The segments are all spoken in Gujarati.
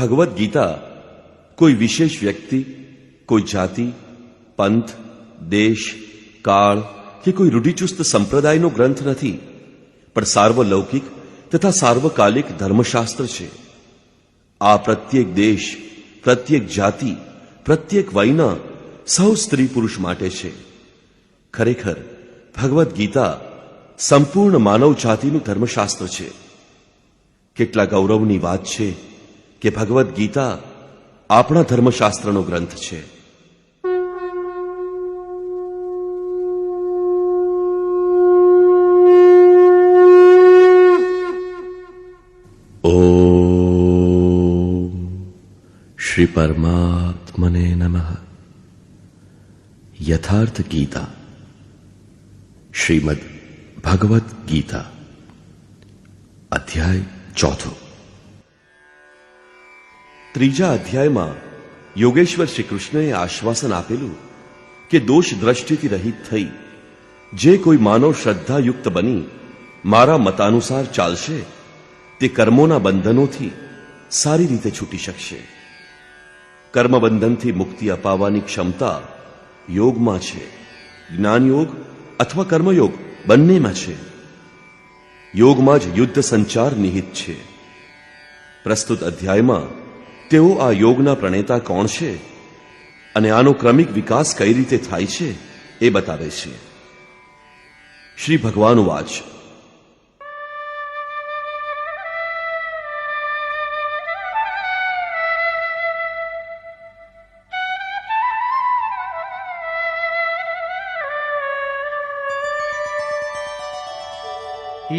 ભગવદ્ ગીતા કોઈ વિશેષ વ્યક્તિ, કોઈ જાતિ, પંથ, દેશ, કાળ કે કોઈ રૂઢિચુસ્ત સંપ્રદાયનો ગ્રંથ નથી, પણ સાર્વલૌકિક તથા સાર્વકાલિક ધર્મશાસ્ત્ર છે. આ પ્રત્યેક દેશ, પ્રત્યેક જાતિ, પ્રત્યેક વયના સૌ સ્ત્રી પુરુષ માટે છે. ખરેખર ભગવદ્ ગીતા સંપૂર્ણ માનવ જાતિનું ધર્મશાસ્ત્ર છે. કેટલા ગૌરવની વાત છે કે ભગવદ્ ગીતા આપણા ધર્મશાસ્ત્રનો ગ્રંથ છે. ઓમ શ્રી પરમાત્મને નમઃ. યથાર્થ ગીતા, શ્રીમદ ભગવદ્ ગીતા, અધ્યાય 4. ત્રીજા અધ્યાયમાં યોગેશ્વર શ્રી કૃષ્ણએ આશ્વાસન આપેલું કે દોષ દ્રષ્ટિથી રહિત થઈ જે કોઈ માનવ શ્રદ્ધાયુક્ત બની મારા મતાનુસાર ચાલશે તે કર્મોના બંધનોથી સારી રીતે છૂટી શકશે. કર્મબંધનથી મુક્તિ અપાવવાની ક્ષમતા યોગમાં છે. જ્ઞાનયોગ અથવા કર્મયોગ બંનેમાં છે. યોગમાં જ યુદ્ધ સંચાર નિહિત છે. પ્રસ્તુત અધ્યાયમાં તેઓ આ યોગના પ્રણેતા કોણ છે અને આનો ક્રમિક વિકાસ કઈ રીતે થાય છે એ બતાવે છે. શ્રી ભગવાન વાચ: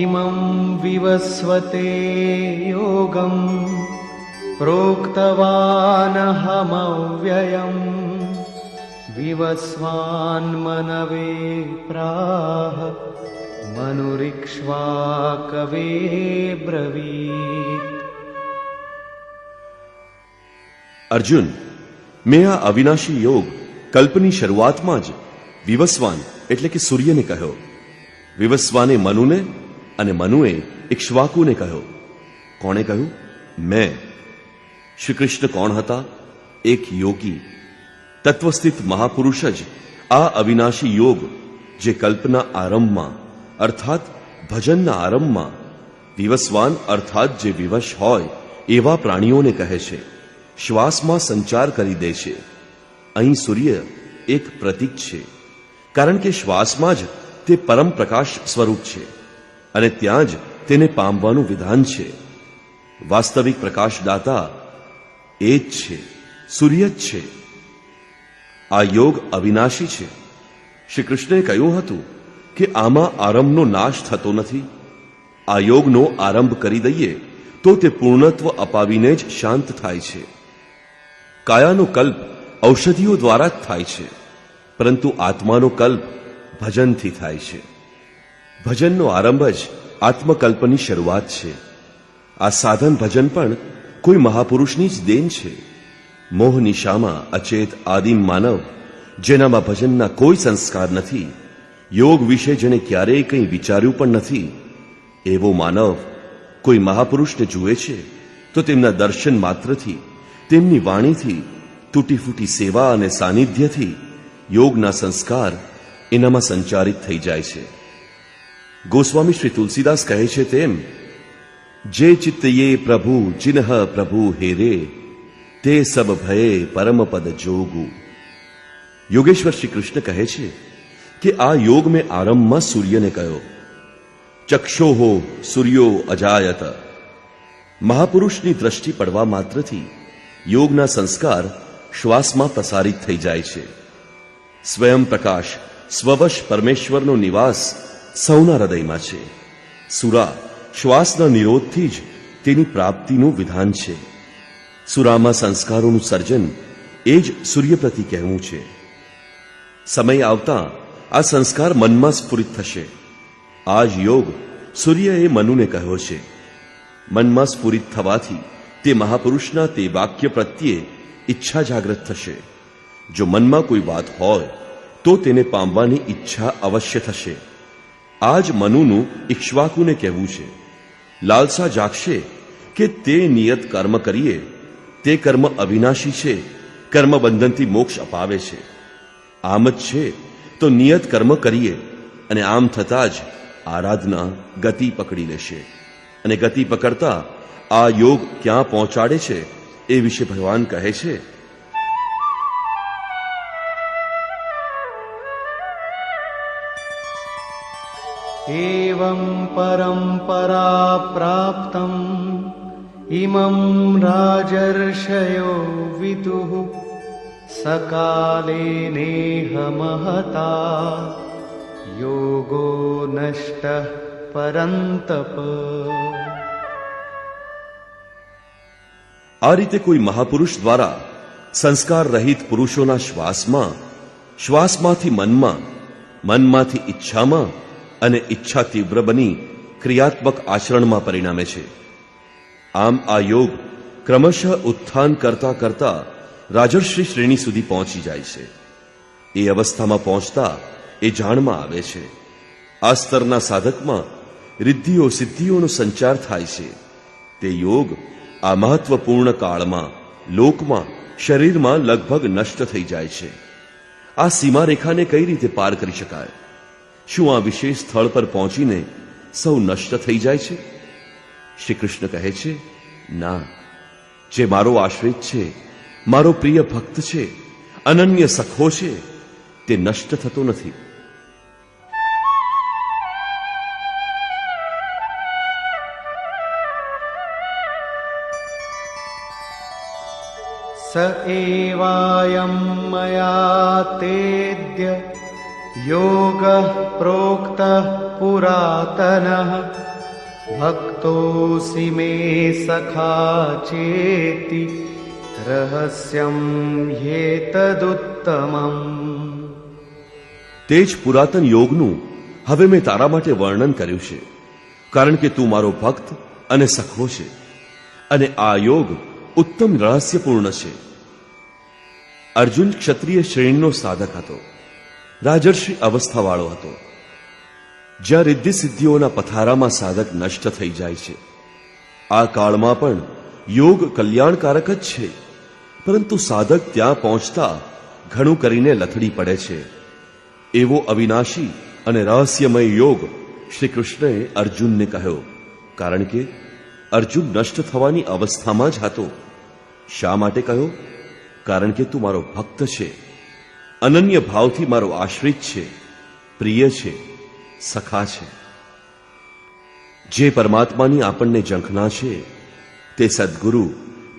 इमं विवस्वते योगं प्रोक्तवानहमव्ययम् विवस्वान्मनवे प्राह मनुरिक्ष्वाकवे ब्रवीत्. અર્જુન, મેં આ અવિનાશી યોગ કલ્પની શરૂઆતમાં જ વિવસ્વાન એટલે કે સૂર્યને કહ્યો, વિવસ્વાને મનુને અને મનુએ ઇક્ષ્વાકુને કહ્યો. કોણે કહ્યું? મેં. શ્રી કૃષ્ણ કોણ હતા? એક યોગી, તત્વસ્થિત મહાપુરુષ જ આ અવિનાશી યોગ જે કલ્પના આરંભમાં અર્થાત ભજનના આરંભમાં વિવસ્વાન અર્થાત જે વિવશ હોય એવા પ્રાણીઓને કહે છે, શ્વાસમાં સંચાર કરી દે છે. અહીં સૂર્ય એક પ્રતીક છે, કારણ કે શ્વાસમાં જ તે પરમ પ્રકાશ સ્વરૂપ છે અને ત્યાં જ તેને પામવાનું વિધાન છે. વાસ્તવિક પ્રકાશદાતા એ જ છે, સૂર્ય જ છે. આ યોગ અવિનાશી છે. શ્રી કૃષ્ણએ કહ્યું હતું કે આમાં આરંભનો નાશ થતો નથી. આ યોગનો આરંભ કરી દઈએ તો તે પૂર્ણત્વ અપાવીને જ શાંત થાય છે. કાયાનો કલ્પ ઔષધિઓ દ્વારા જ થાય છે, પરંતુ આત્માનો કલ્પ ભજનથી થાય છે. ભજનનો આરંભ જ આત્મકલ્પની શરૂઆત છે. આ સાધન ભજન પણ કોઈ મહાપુરુષની જ દેન છે. મોહ નિશામાં અચેત આદિમ માનવ, જેનામાં ભજનના કોઈ સંસ્કાર નથી, યોગ વિશે જેને ક્યારેય કંઈ વિચાર્યું પણ નથી, એવો માનવ કોઈ મહાપુરુષને જુએ છે તો તેમના દર્શન માત્રથી, તેમની વાણીથી, તૂટી ફૂટી સેવા અને સાનિધ્યથી યોગના સંસ્કાર એનામાં સંચારિત થઈ જાય છે. ગોસ્વામી શ્રી તુલસીદાસ કહે છે તેમ, જે ચિત્તયે પ્રભુ જિન્હ પ્રભુ હેરે તે સબ ભયે પરમપદ જોગુ. યોગેશ્વર શ્રી કૃષ્ણ કહે છે કે આ યોગ મેં આરંભમાં સૂર્યને કહ્યો. ચક્ષોહો સૂર્યો અજાયત. મહાપુરુષની દ્રષ્ટિ પડવા માત્રથી યોગના સંસ્કાર શ્વાસમાં પ્રસારિત થઈ જાય છે. સ્વયં પ્રકાશ સ્વવશ પરમેશ્વરનો નિવાસ સૌના હૃદયમાં છે. સુરા શ્વાસના નિરોધથી જ તેની પ્રાપ્તિનું વિધાન છે. સુરામાં સંસ્કારોનું સર્જન એ જ સૂર્ય પ્રતિ કહેવું છે. સમય આવતા આ સંસ્કાર મનમાં સ્ફુરિત થશે. આ જ યોગ સૂર્યએ મનુને કહ્યો છે. મનમાં સ્ફુરિત થવાથી તે મહાપુરુષના તે વાક્ય પ્રત્યે ઈચ્છા જાગૃત થશે. જો મનમાં કોઈ વાત હોય તો તેને પામવાની ઈચ્છા અવશ્ય થશે. આ જ મનુનું ઇક્ષ્વાકુને કહેવું છે. લાલસા જાગશે કે તે નિયત કર્મ કરીએ તે કર્મ અવિનાશી છે, કર્મ બંધનથી મોક્ષ અપાવે છે. આમ જ છે તો નિયત કર્મ કરીએ અને આમ થતાં જ આરાધના ગતિ પકડી લેશે. અને ગતિ પકડતા આ યોગ ક્યાં પહોંચાડે છે એ વિશે ભગવાન કહે છે, एवं परंपरा प्राप्तम् इमं राजर्षयो विदुः सकाले नेह महता योगो नष्टः परन्तप. આ રીતે કોઈ મહાપુરુષ દ્વારા સંસ્કાર રહિત પુરુષોના શ્વાસમાં, શ્વાસમાંથી મનમાં, મનમાંથી ઈચ્છામાં અને ઈચ્છા તીવ્ર બની ક્રિયાત્મક આચરણમાં પરિણમે છે. આમ આ યોગ ક્રમશઃ ઉત્થાન કરતા કરતા રાજર્ષિ શ્રેણી સુધી પહોંચી જાય છે. એ અવસ્થામાં પહોંચતા એ જાણમાં આવે છે આ સ્તરના સાધકમાં રિદ્ધિઓ સિદ્ધિઓનો સંચાર થાય છે. તે યોગ આ મહત્વપૂર્ણ કાળમાં, લોકમાં, શરીરમાં લગભગ નષ્ટ થઈ જાય છે. આ સીમારેખાને કઈ રીતે પાર કરી શકાય? શું આ વિશેષ સ્થળ પર પહોંચીને સૌ નષ્ટ થઈ જાય છે? શ્રી કૃષ્ણ કહે છે, ના, જે મારો આશ્રિત છે, મારો પ્રિય ભક્ત છે, અનન્ય સખો છે, તે નષ્ટ થતો નથી. स एवायं मया तेद्य योगः प्रोक्तः पुरातनः भक्तोऽसि मे सखा चेति रहस्यं ह्येतदुत्तमम्. તે જ પુરાતન યોગનું હવે મેં તારા માટે વર્ણન કર્યું છે, કારણ કે તું મારો ભક્ત અને સખો છે, અને આ યોગ ઉત્તમ રહસ્યપૂર્ણ છે. અર્જુન ક્ષત્રિય શ્રેણીનો સાધક હતો, રાજર્ષિ અવસ્થાવાળો હતો. જ્યાં રિદ્ધિ સિદ્ધિઓના પથારામાં સાધક નષ્ટ થઈ જાય છે, આ કાળમાં પણ યોગ કલ્યાણકારક જ છે, પરંતુ સાધક ત્યાં પહોંચતા ઘણું કરીને લથડી પડે છે. એવો અવિનાશી અને રહસ્યમય યોગ શ્રી કૃષ્ણએ અર્જુનને કહ્યો, કારણ કે અર્જુન નષ્ટ થવાની અવસ્થામાં જ હતો. શા માટે કહ્યો? કારણ કે તું મારો ભક્ત છે, અનન્ય ભાવથી મારો આશ્રિત છે, પ્રિય છે, સખા છે. જે પરમાત્માની આપણને ઝંખના છે તે સદ્ગુરુ,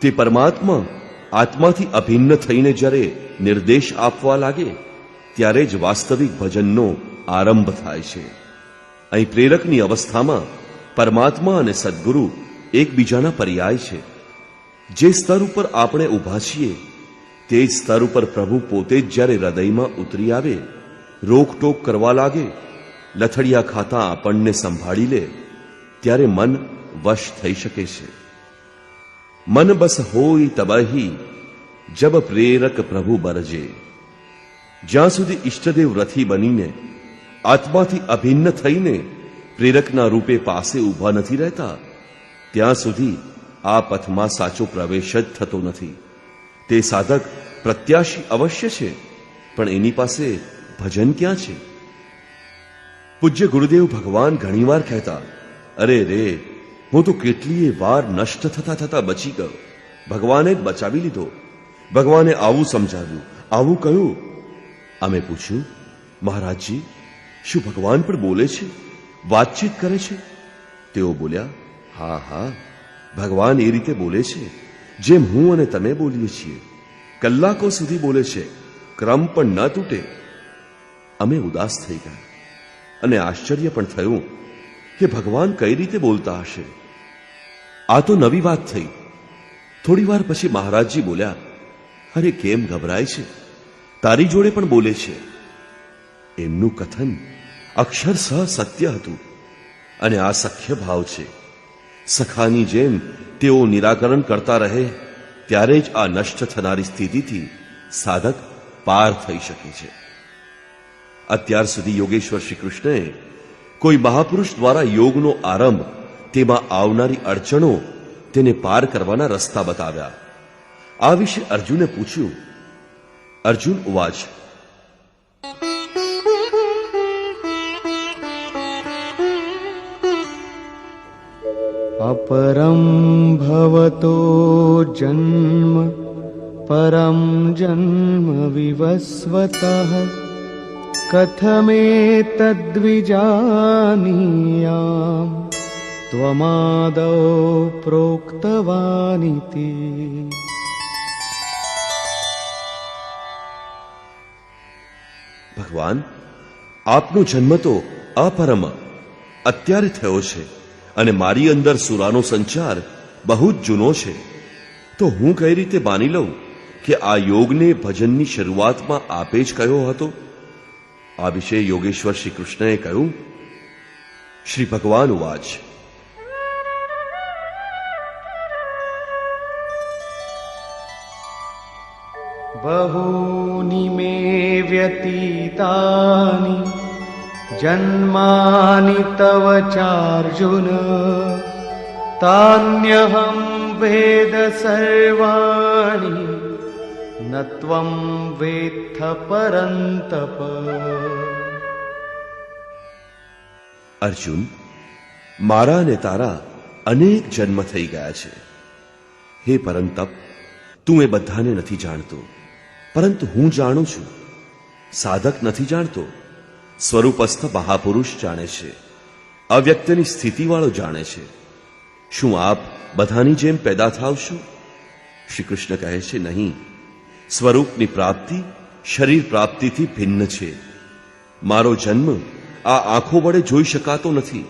તે પરમાત્મા આત્માથી અભિન્ન થઈને જ્યારે નિર્દેશ આપવા લાગે ત્યારે જ વાસ્તવિક ભજનનો આરંભ થાય છે. અહીં પ્રેરકની અવસ્થામાં પરમાત્મા અને સદ્ગુરુ એકબીજાના પર્યાય છે. જે સ્તર ઉપર આપણે ઊભા છીએ તે જ સ્તર ઉપર પ્રભુ પોતે જ જ્યારે હૃદયમાં ઉતરી આવે, રોકટોક કરવા લાગે, લથડિયા ખાતા આપણને સંભાળી લે, ત્યારે મન વશ થઈ શકે છે. મન બસ હોય તબહી જબ પ્રેરક પ્રભુ બરજે. જ્યાં સુધી ઈષ્ટદેવ રથી બનીને આત્માથી અભિન્ન થઈને પ્રેરકના રૂપે પાસે ઊભા નથી રહેતા, ત્યાં સુધી આ પથમાં સાચો પ્રવેશ જ થતો નથી. તે સાધક પ્રત્યાશી અવશ્ય છે, પણ એની પાસે ભજન ક્યાં છે? પૂજ્ય ગુરુદેવ ભગવાન ઘણીવાર કહેતા, અરે રે, હું તો કેટલીય વાર નષ્ટ થતા થતા બચી ગયો, ભગવાને જ બચાવી લીધો, ભગવાને આવું સમજાવ્યું, આવું કહ્યું. અમે પૂછ્યું, મહારાજજી, શું ભગવાન પણ બોલે છે, વાતચીત કરે છે? તેઓ બોલ્યા, હા હા, ભગવાન એ રીતે બોલે છે જેમ હું અને તમે બોલીએ છીએ. કલાકો સુધી બોલે છે, ક્રમ પણ ન તૂટે. અમે ઉદાસ થઈ ગયા અને આશ્ચર્ય પણ થયું કે ભગવાન કઈ રીતે બોલતા હશે. આ તો નવી વાત થઈ. થોડી વાર પછી મહારાજજી બોલ્યા, અરે કેમ ગભરાય છે, તારી જોડે પણ બોલે છે. એમનું કથન અક્ષરશઃ સત્ય હતું અને આ સખ્ય ભાવ છે. સખાની જેમ તેઓ નિરાકરણ કરતા રહે ત્યારે જ આ નષ્ટ થનારી સ્થિતિથી સાધક પાર થઈ શકે છે. અત્યાર સુધી યોગેશ્વર શ્રી કૃષ્ણએ કોઈ મહાપુરુષ દ્વારા યોગનો આરંભ, તેમાં આવનારી અડચણો, તેને પાર કરવાના રસ્તા બતાવ્યા. આ વિશે અર્જુને પૂછ્યું. અર્જુન ઉવાચ. अपरं भवतो जन्म परं जन्म विवस्वतः कथमेतद्विजानीयाम् त्वमादौ प्रोक्तवानिति. ભગવાન, આપનો જન્મ તો અપરમ અત્યારે થયો છે અને મારી અંદર સુરાનો સંચાર બહુ જ જૂનો છે, તો હું કઈ રીતે માની લઉં કે આ યોગને ભજનની શરૂઆતમાં આપે જ કયો હતો? આ વિશે યોગેશ્વર શ્રી કૃષ્ણએ કહ્યું. શ્રી ભગવાન ઉવાચ. बहूनि मे व्यतीतानि जन्मानि तव चार्जुन तान्यहं वेद सर्वाणि न त्वं वेत्थ परन्तप. અર્જુન, મારા અને તારા અનેક જન્મ થઈ ગયા છે. હે પરંતપ, તું એ બધાને નથી જાણતો, પરંતુ હું જાણું છું. સાધક નથી જાણતો, સ્વરૂપસ્થ મહાપુરુષ જાણે છે, અવ્યક્તની સ્થિતિવાળો જાણે છે. શું આપ બધાની જેમ પેદા થાવશો? શ્રી કૃષ્ણ કહે છે, નહીં. સ્વરૂપની પ્રાપ્તિ શરીર પ્રાપ્તિથી ભિન્ન છે. મારો જન્મ આ આંખો વડે જોઈ શકાતો નથી.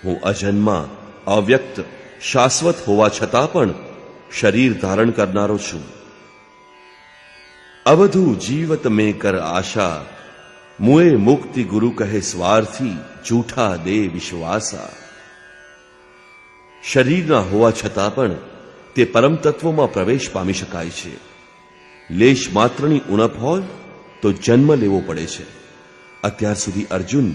હું અજન્મા, અવ્યક્ત, શાશ્વત હોવા છતાં પણ શરીર ધારણ કરનારો છું. અવધુ જીવત મેં કર આશા, મુએ મુક્તિ ગુરુ કહે સ્વાર્થી, જૂઠા દે વિશ્વાસા. શરીરના હોવા છતાં પણ તે પરમ તત્વમાં પ્રવેશ પામી શકાય છે. લેશ માત્રની ઉણપ હોય તો જન્મ લેવો પડે છે. અત્યાર સુધી અર્જુન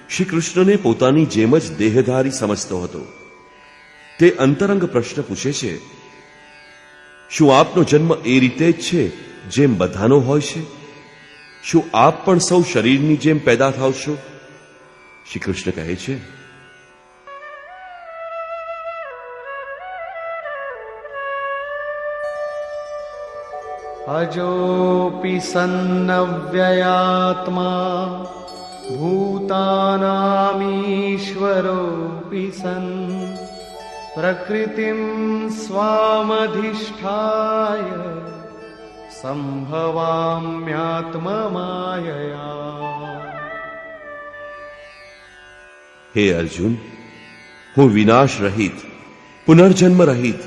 શ્રી કૃષ્ણને પોતાની જેમ જ દેહધારી સમજતો હતો. તે અંતરંગ પ્રશ્ન પૂછે છે, શું આપનો જન્મ એ રીતે જ છે જેમ બધાનો હોય છે? શું આપ પણ સૌ શરીરની જેમ પેદા થાવશો? શ્રી કૃષ્ણ કહે છે, अजोऽपि सन्नव्ययात्मा भूतानामीश्वरोऽपि सन् प्रकृतिं स्वामधिष्ठाय संभवाम्यात्ममायया. હે અર્જુન, હું વિનાશ રહિત, પુનર્જન્મ રહિત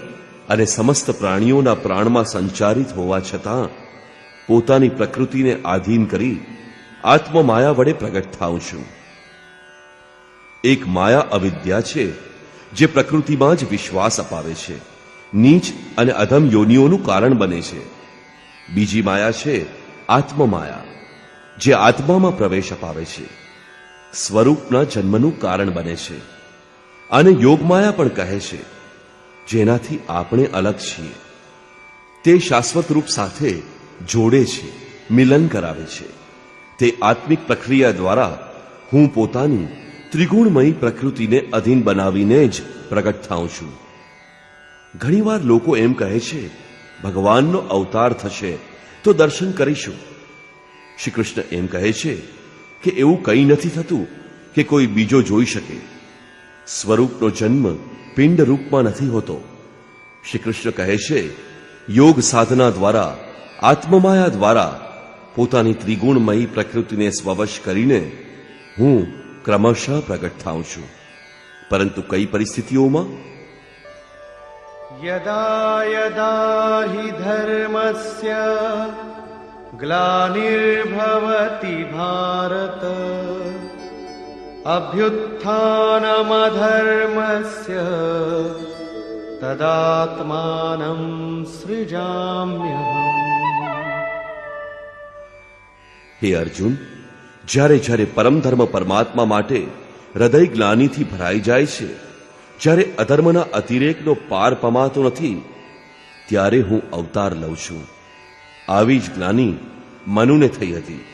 અને સમસ્ત પ્રાણીઓના પ્રાણમાં સંચારિત હોવા છતાં પોતાની પ્રકૃતિને આધીન કરી આત્મમાયા વડે પ્રગટ થાઉં છું. એક માયા અવિદ્યા છે જે પ્રકૃતિમાં જ વિશ્વાસ અપાવે છે, નીચ અને અધમ યોનિઓનું કારણ બને છે. બીજી માયા છે આત્મમાયા, જે આત્મામાં પ્રવેશ અપાવે છે, સ્વરૂપના જન્મનું કારણ બને છે. આને યોગમાયા પણ કહે છે, જેનાથી આપણે અલગ છીએ. તે શાશ્વત રૂપ સાથે જોડે છે, મિલન કરાવે છે. તે આત્મિક પ્રક્રિયા દ્વારા હું પોતાની ત્રિગુણમયી પ્રકૃતિને અધીન બનાવીને જ પ્રગટ થાઉં છું. ઘણીવાર લોકો એમ કહે છે, ભગવાનનો અવતાર થશે તો દર્શન કરીશું. શ્રી કૃષ્ણ એમ કહે છે કે એવું કંઈ નથી થતું કે કોઈ બીજો જોઈ શકે. સ્વરૂપનો જન્મ પિંડ રૂપમાં નથી હોતો. શ્રી કૃષ્ણ કહે છે, યોગ સાધના દ્વારા, આત્મમાયા દ્વારા પોતાની ત્રિગુણમયી પ્રકૃતિને સ્વવશ કરીને હું ક્રમશઃ પ્રગટ થાઉં છું. પરંતુ કઈ પરિસ્થિતિઓમાં? यदा यदा हि धर्मस्य ग्लानिर्भवति भारत अभ्युत्थानमधर्मस्य तदात्मानं सृजाम्यहम्. હે અર્જુન, જ્યારે જ્યારે પરમ ધર્મ પરમાત્મા માટે હૃદય ગ્લાનિથી ભરાઈ જાય છે, જ્યારે અધર્મના અતિરેકનો પાર પમાતો નથી, ત્યારે હું અવતાર લઉં છું. આવી જ જ્ઞાની મનુને થઈ હતી.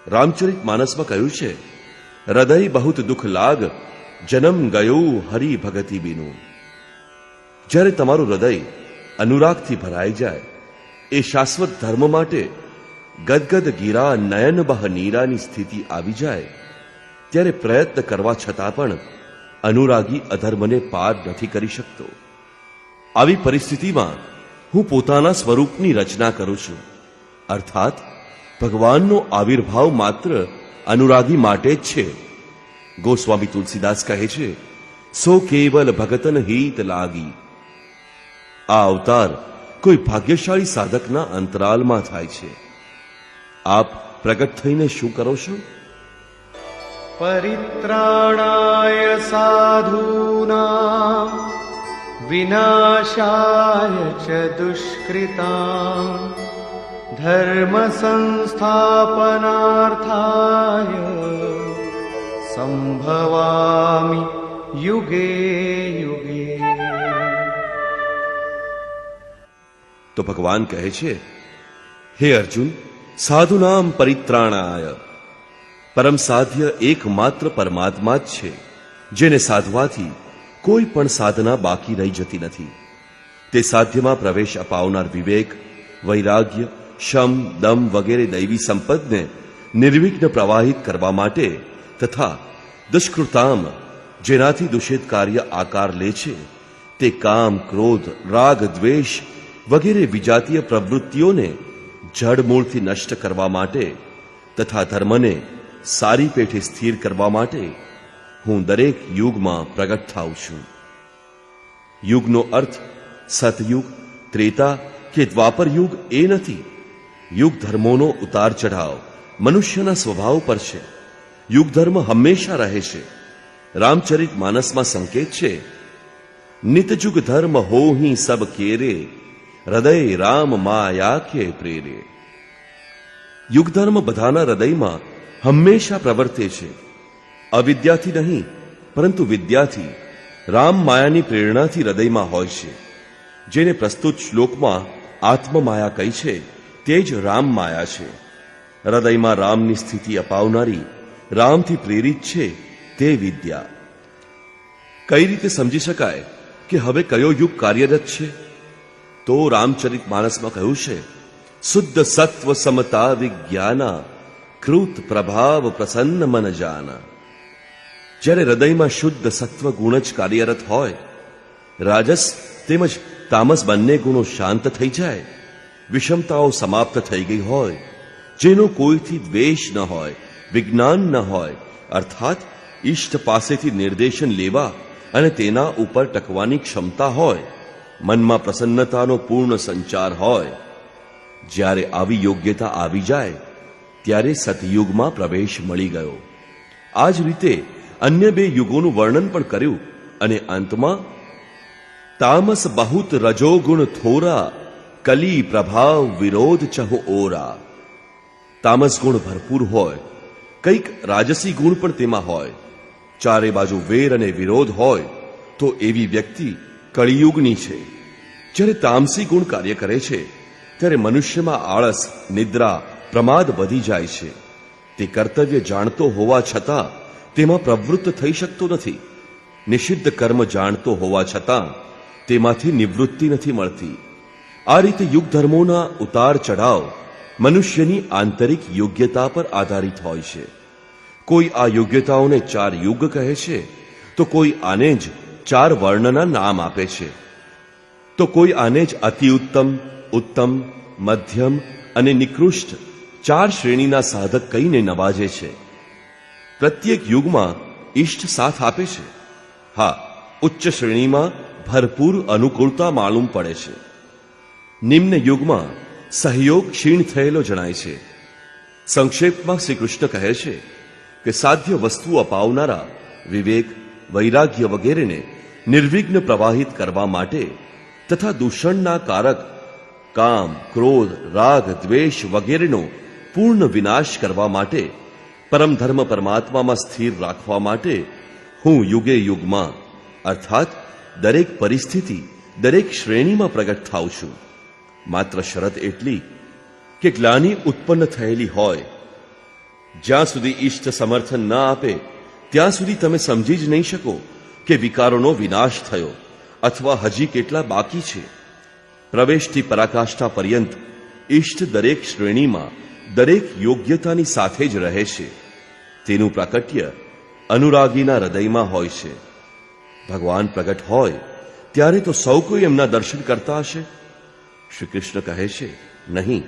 રામચરિત માનસમાં કહ્યું છે, હૃદય બહુત દુઃખ લાગ, જન્મ ગયો હરિ ભગતિ બીનું. જ્યારે તમારું હૃદય અનુરાગથી ભરાઈ જાય, એ શાશ્વત ધર્મ માટે ગદગદ ગીરા નયન બહ નીરાની સ્થિતિ આવી જાય, ત્યારે પ્રયત્ન કરવા છતાં પણ અનુરાગી અધર્મને પાર નથી કરી શકતો. આવી પરિસ્થિતિમાં હું પોતાના સ્વરૂપની રચના કરું છું, અર્થાત ભગવાનનો આવિર્ભાવ માત્ર અનુરાગી માટે જ છે. ગોસ્વામી તુલસીદાસ કહે છે, સો કેવલ ભગતન હિત લાગી. આ અવતાર કોઈ ભાગ્યશાળી સાધકના અંતરાલમાં થાય છે. આપ પ્રગટ થઈને શું કરો છો? પરિત્રાણાય સાધૂનાં વિનાશાય ચ દુષ્કૃતાં ધર્મ સંસ્થાપનાર્થાય સંભવામિ યુગે યુગે. તો ભગવાન કહે છે, હે અર્જુન, સાધુનામ પરિત્રાણાય. પરમ સાધ્ય એકમાત્ર પરમાત્મા જ છે, જેને સાધવાથી કોઈ પણ સાધના બાકી રહી જતી નથી. તે સાધ્યમાં પ્રવેશ અપાવનાર વિવેક, વૈરાગ્ય, શમ, દમ વગેરે દૈવી સંપદને નિર્વિઘ્ન પ્રવાહિત કરવા માટે તથા દુષ્કૃતામ, જેનાથી દૂષિત કાર્ય આકાર લે છે, તે કામ, ક્રોધ, રાગ, દ્વેષ વગેરે વિજાતીય પ્રવૃત્તિઓને જડમૂળથી નષ્ટ કરવા માટે તથા ધર્મને સારી પેઠે સ્થિર કરવા માટે હું દરેક યુગમાં પ્રગટ થાઉં છું. યુગનો અર્થ સતયુગ, ત્રેતા કે દ્વાપર યુગ એ નથી. યુગ ધર્મોનો ઉતાર ચઢાવ મનુષ્યના સ્વભાવ પર છે. યુગ ધર્મ હંમેશા રહે છે. રામચરિત માનસમાં સંકેત છે, નિતજુગ ધર્મ હોહી સબ કેરે, હૃદય રામ માયા કે પ્રેરે. યુગ ધર્મ બધાના હૃદયમાં હંમેશા પ્રવર્તે છે. અવિદ્યાથી નહીં, પરંતુ વિદ્યાથી, રામ માયાની પ્રેરણાથી હૃદયમાં હોય છે. જેને પ્રસ્તુત શ્લોકમાં આત્મમાયા કહી છે, તે જ રામ માયા છે. હૃદયમાં રામની સ્થિતિ અપાવનારી, રામથી પ્રેરિત છે તે વિદ્યા. કઈ રીતે સમજી શકાય કે હવે કયો યુગ કાર્યરત છે? તો રામચરિત માનસમાં કહ્યું છે, શુદ્ધ સત્વ સમતા વિજ્ઞાના, કૃત પ્રભાવ પ્રસન્ન મન જાના. જ્યારે હૃદયમાં શુદ્ધ સત્વ ગુણ જ કાર્યરત હોય, રાજસ તેમજ તામસ બંને ગુણો શાંત થઈ જાય, વિષમતાઓ સમાપ્ત થઈ ગઈ હોય, જેનો કોઈથી દ્વેષ ન હોય, વિજ્ઞાન ન હોય, અર્થાત ઈષ્ટ પાસેથી નિર્દેશન લેવા અને તેના ઉપર ટકવાની ક્ષમતા હોય, મનમાં પ્રસન્નતાનો પૂર્ણ સંચાર હોય, જ્યારે આવી યોગ્યતા આવી જાય, ત્યારે સતયુગમાં પ્રવેશ મળી ગયો. આ જ રીતે અન્ય બે યુગોનું વર્ણન પણ કર્યું અને અંતમાં તામસ બહુત રજોગુણ થોરા, કલી પ્રભાવ વિરોધ ચહુ ઓરા. તામસ ગુણ ભરપૂર હોય, કંઈક રાજસી ગુણ પણ તેમાં હોય, ચારે બાજુ વેર અને વિરોધ હોય, તો એવી વ્યક્તિ કળિયુગની છે. જ્યારે તામસી ગુણ કાર્ય કરે છે, ત્યારે મનુષ્યમાં આળસ, નિદ્રા, પ્રમાદ વધી જાય છે. તે કર્તવ્ય જાણતો હોવા છતાં તેમાં પ્રવૃત્ત થઈ શકતો નથી. નિષિદ્ધ કર્મ જાણતો હોવા છતાં તેમાંથી નિવૃત્તિ નથી મળતી. આ રીતે યુગ ધર્મોના ઉતાર ચઢાવ મનુષ્યની આંતરિક યોગ્યતા પર આધારિત હોય છે. કોઈ આ યોગ્યતાઓને 4 યુગ કહે છે, તો કોઈ આને જ 4 વર્ણના નામ આપે છે, તો કોઈ આને જ અતિ ઉત્તમ, ઉત્તમ, મધ્યમ અને નિકૃષ્ટ 4 શ્રેણીના સાધક કહીને નવાજે છે. પ્રત્યેક યુગમાં ઈષ્ટ સાથ આપે છે. હા, ઉચ્ચ શ્રેણીમાં ભરપૂર અનુકૂળતા માલુમ પડે છે. નિમ્ન યુગમાં સહયોગ ક્ષીણ થયેલો જણાય છે. સંક્ષેપમાં શ્રી કૃષ્ણ કહે છે કે સાધ્ય વસ્તુ અપાવનારા વિવેક, વૈરાગ્ય વગેરેને નિર્વિઘ્ન પ્રવાહિત કરવા માટે તથા દૂષણના કારક કામ, ક્રોધ, રાગ, દ્વેષ વગેરેનો પૂર્ણ વિનાશ કરવા માટે, પરમ ધર્મ પરમાત્મામાં સ્થિર રાખવા માટે હું યુગે યુગમાં અર્થાત દરેક પરિસ્થિતિ દરેક શ્રેણીમાં પ્રગટ થાઉં છું. માત્ર શરત એટલી કે ગ્લાનિ ઉત્પન્ન થયેલી હોય. જ્યાં સુધી ઈષ્ટ સમર્થન ન આપે ત્યાં સુધી તમે સમજી જ નહીં શકો કે વિકારોનો વિનાશ થયો અથવા હજી કેટલા બાકી છે. પ્રવેશથી પરાકાષ્ઠા પર્યંત ઈષ્ટ દરેક શ્રેણીમાં દરેક યોગ્યતાની સાથે જ રહે છે. તેનું પ્રાકટ્ય અનુરાગીના હૃદયમાં હોય છે. ભગવાન પ્રગટ હોય ત્યારે તો સૌ કોઈ એમના દર્શન કરતા હશે. શ્રી કૃષ્ણ કહે છે, નહીં.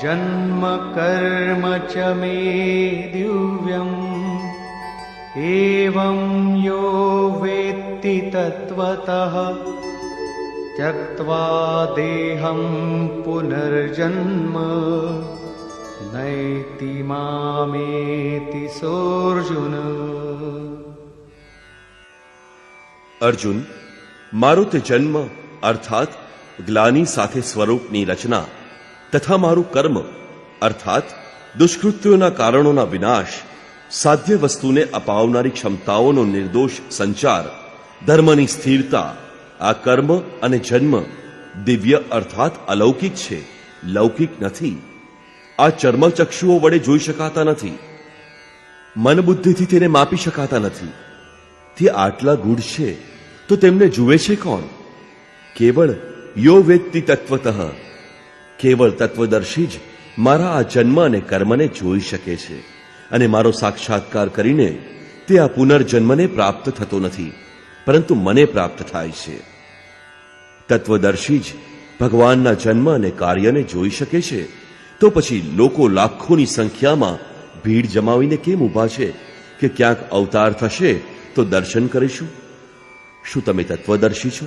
जन्म कर्म च मे दिव्यम् एवं यो वेत्ति तत्त्वतः त्यक्त्वा देहं पुनर्जन्म नैति मामेति सोऽर्जुन. અર્જુન, મારો તે જન્મ અર્થાત ગ્લાની સાથે સ્વરૂપની રચના તથા મારું કર્મ અર્થાત દુષ્કૃત્યોના કારણોના વિનાશ, સાધ્ય વસ્તુને અપાવનારી ક્ષમતાઓનો નિર્દોષ સંચાર, ધર્મની સ્થિરતા, આ કર્મ અને જન્મ દિવ્ય અર્થાત અલૌકિક છે, લૌકિક નથી. આ ચર્મચક્ષુઓ વડે જોઈ શકાતા નથી, મન બુદ્ધિથી તેને માપી શકાતા નથી. તે આટલા ગૂઢ છે તો તેમને જુએ છે કોણ? કેવળ યો વેત્તિ તત્વતઃ, કેવળ તત્વદર્શી જ મારા આ જન્મ અને કર્મને જોઈ શકે છે અને મારો સાક્ષાત્કાર કરીને તે આ પુનર્જન્મને પ્રાપ્ત થતો નથી, પરંતુ મને પ્રાપ્ત થાય છે. તત્વદર્શી જ ભગવાનના જન્મ અને કાર્યને જોઈ શકે છે, તો પછી લોકો લાખોની સંખ્યામાં ભીડ જમાવીને કેમ ઊભા છે કે ક્યાંક અવતાર થશે તો દર્શન કરીશું? શું તમે તત્વદર્શી છો?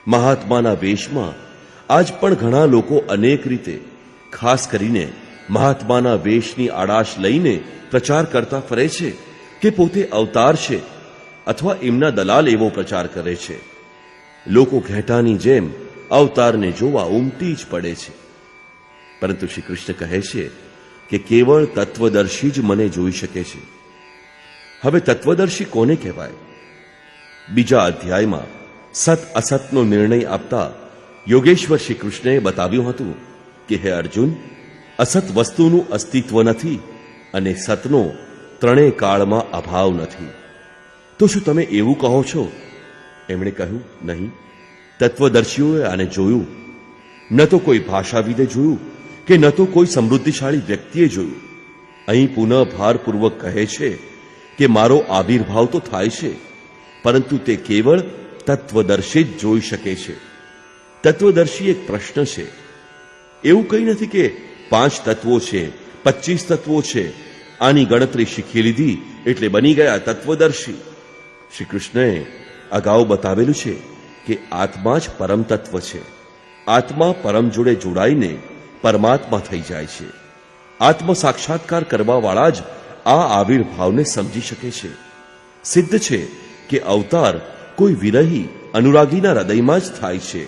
મહાત્માના વેશમાં આજ પણ ઘણા લોકો અનેક રીતે, ખાસ કરીને મહાત્માના વેશની આડાશ લઈને પ્રચાર કરતા ફરે છે કે પોતે અવતાર છે અથવા એમના દલાલ એવો પ્રચાર કરે છે. લોકો ઘેટાની જેમ અવતારને જોવા ઉમટી જ પડે છે. પરંતુ શ્રી કૃષ્ણ કહે છે કે કેવળ તત્વદર્શી જ મને જોઈ શકે છે. હવે તત્વદર્શી કોને કહેવાય? બીજા અધ્યાયમાં સત અસતનો નિર્ણય આપતા યોગેશ્વર શ્રી કૃષ્ણએ બતાવ્યું હતું કે હે અર્જુન, અસત વસ્તુનું અસ્તિત્વ નથી અને સતનો ત્રણેય કાળમાં અભાવ નથી. તો શું તમે એવું કહો છો? એમણે કહ્યું, નહીં. તત્વદર્શીઓએ આને જોયું. ન તો કોઈ ભાષાવિદે જોયું કે ન તો કોઈ સમૃદ્ધિશાળી વ્યક્તિએ જોયું. અહીં પુનઃ ભારપૂર્વક કહે છે કે મારો આવિર્ભાવ તો થાય છે, પરંતુ તે કેવળ તત્વદર્શી જ જોઈ શકે છે. તત્વદર્શી એક પ્રશ્ન છે. એવું કંઈ નથી કે 5 તત્વો છે, 25 તત્વો છે, આની ગણતરી શીખી લીધી એટલે બની ગયા તત્વદર્શી. શ્રી કૃષ્ણએ અગાઉ બતાવેલું છે કે આત્મા જ પરમ તત્વ છે. આત્મા પરમ જોડે જોડાઈને પરમાત્મા થઈ જાય છે. આત્મ સાક્ષાત્કાર કરવાવાળા જ આ આવિર્ભાવને સમજી શકે છે. સિદ્ધ છે કે અવતાર કોઈ વિરહી અનુરાગીના હૃદયમાં જ થાય છે.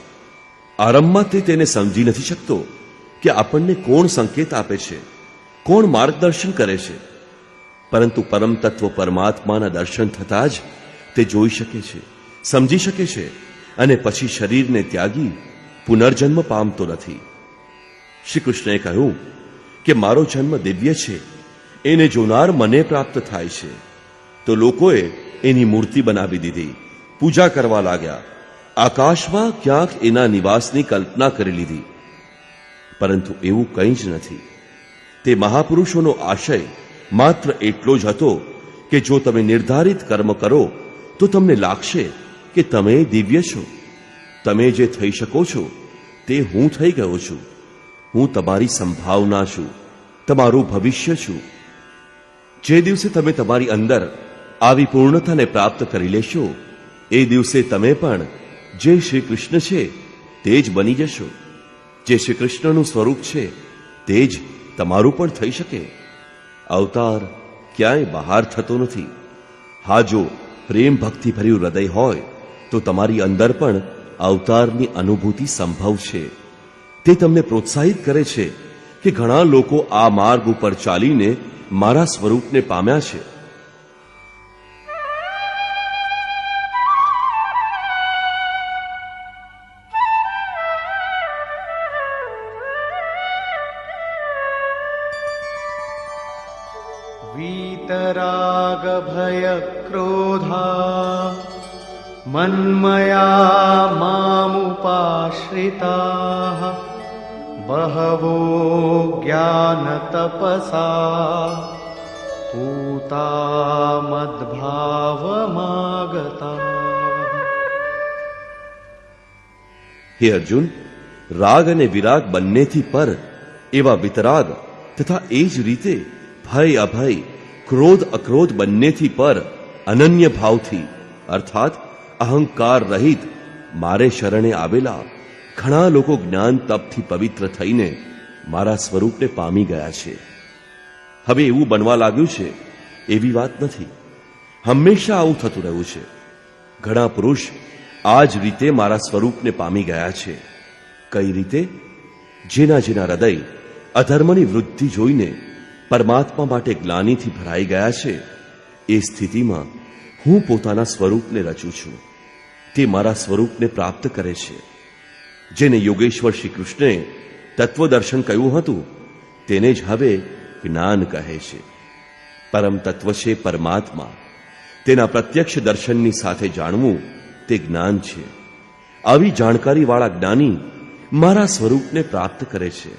આરંભમાં તે તેને સમજી નથી શકતો કે આપણને કોણ સંકેત આપે છે, કોણ માર્ગદર્શન કરે છે, પરંતુ પરમ તત્વ પરમાત્માના દર્શન થતાં જ તે જોઈ શકે છે, સમજી શકે છે અને પછી શરીરને ત્યાગી પુનર્જન્મ પામતો નથી. શ્રી કૃષ્ણએ કહ્યું કે મારો જન્મ દિવ્ય છે, એને જોનાર મને પ્રાપ્ત થાય છે. તો લોકોએ એની મૂર્તિ બનાવી દીધી, પૂજા કરવા લાગ્યા, આકાશમાં ક્યાંક એના નિવાસની કલ્પના કરી લીધી. પરંતુ એવું કંઈ જ નથી. તે મહાપુરુષોનો આશય માત્ર એટલો જ હતો કે જો તમે નિર્ધારિત કર્મ કરો તો તમને લાગશે કે તમે દિવ્ય છો. તમે જે થઈ શકો છો તે હું થઈ ગયો છું. હું તમારી સંભાવના છું, તમારું ભવિષ્ય છું. જે દિવસે તમે તમારી અંદર આવી પૂર્ણતાને પ્રાપ્ત કરી લેશો એ દિવસે તમે પણ જે શ્રી કૃષ્ણ છે તે જ બની જશો. જે શ્રી કૃષ્ણનું સ્વરૂપ છે તે જ તમારું પણ થઈ શકે. અવતાર ક્યાંય બહાર થતો નથી. હા, જો પ્રેમ ભક્તિભર્યું હૃદય હોય તો તમારી અંદર પણ અવતારની અનુભૂતિ સંભવ છે. તે તમને પ્રોત્સાહિત કરે છે કે ઘણા લોકો આ માર્ગ ઉપર ચાલીને મારા સ્વરૂપને પામ્યા છે. वीतराग भय क्रोधा मन्मया मामुपाश्रिताः बहवो ज्ञान तपसा पूता मद्भावमागता. હે અર્જુન, રાગ અને વિરાગ બંનેથી પર એવા વિતરાગ તથા એ જ રીતે ભય અભય, ક્રોધ અક્રોધ બંનેથી પર અનન્ય ભાવથી અર્થાત અહંકાર રહિત મારે શરણે આવેલા ઘણા લોકો જ્ઞાન તપથી પવિત્ર થઈને મારા સ્વરૂપને પામી ગયા છે. હવે એવું બનવા લાગ્યું છે એવી વાત નથી. હંમેશા આવું થતું રહ્યું છે. ઘણા પુરુષ આ જ રીતે મારા સ્વરૂપને પામી ગયા છે. કઈ રીતે? જેના જેના હૃદય અધર્મની વૃદ્ધિ જોઈને પરમાત્મા માટે ગ્લાનિથી ભરાઈ ગયા છે, એ સ્થિતિમાં હું પોતાના સ્વરૂપને રચું છું. તે મારા સ્વરૂપને પ્રાપ્ત કરે છે. જેને યોગેશ્વર શ્રી કૃષ્ણે તત્વદર્શન કહ્યું હતું, તેને જ હવે જ્ઞાન કહે છે. પરમ તત્વ છે પરમાત્મા. તેના પ્રત્યક્ષ દર્શનની સાથે જાણવું તે જ્ઞાન છે. આવી જાણકારીવાળા જ્ઞાની મારા સ્વરૂપને પ્રાપ્ત કરે છે.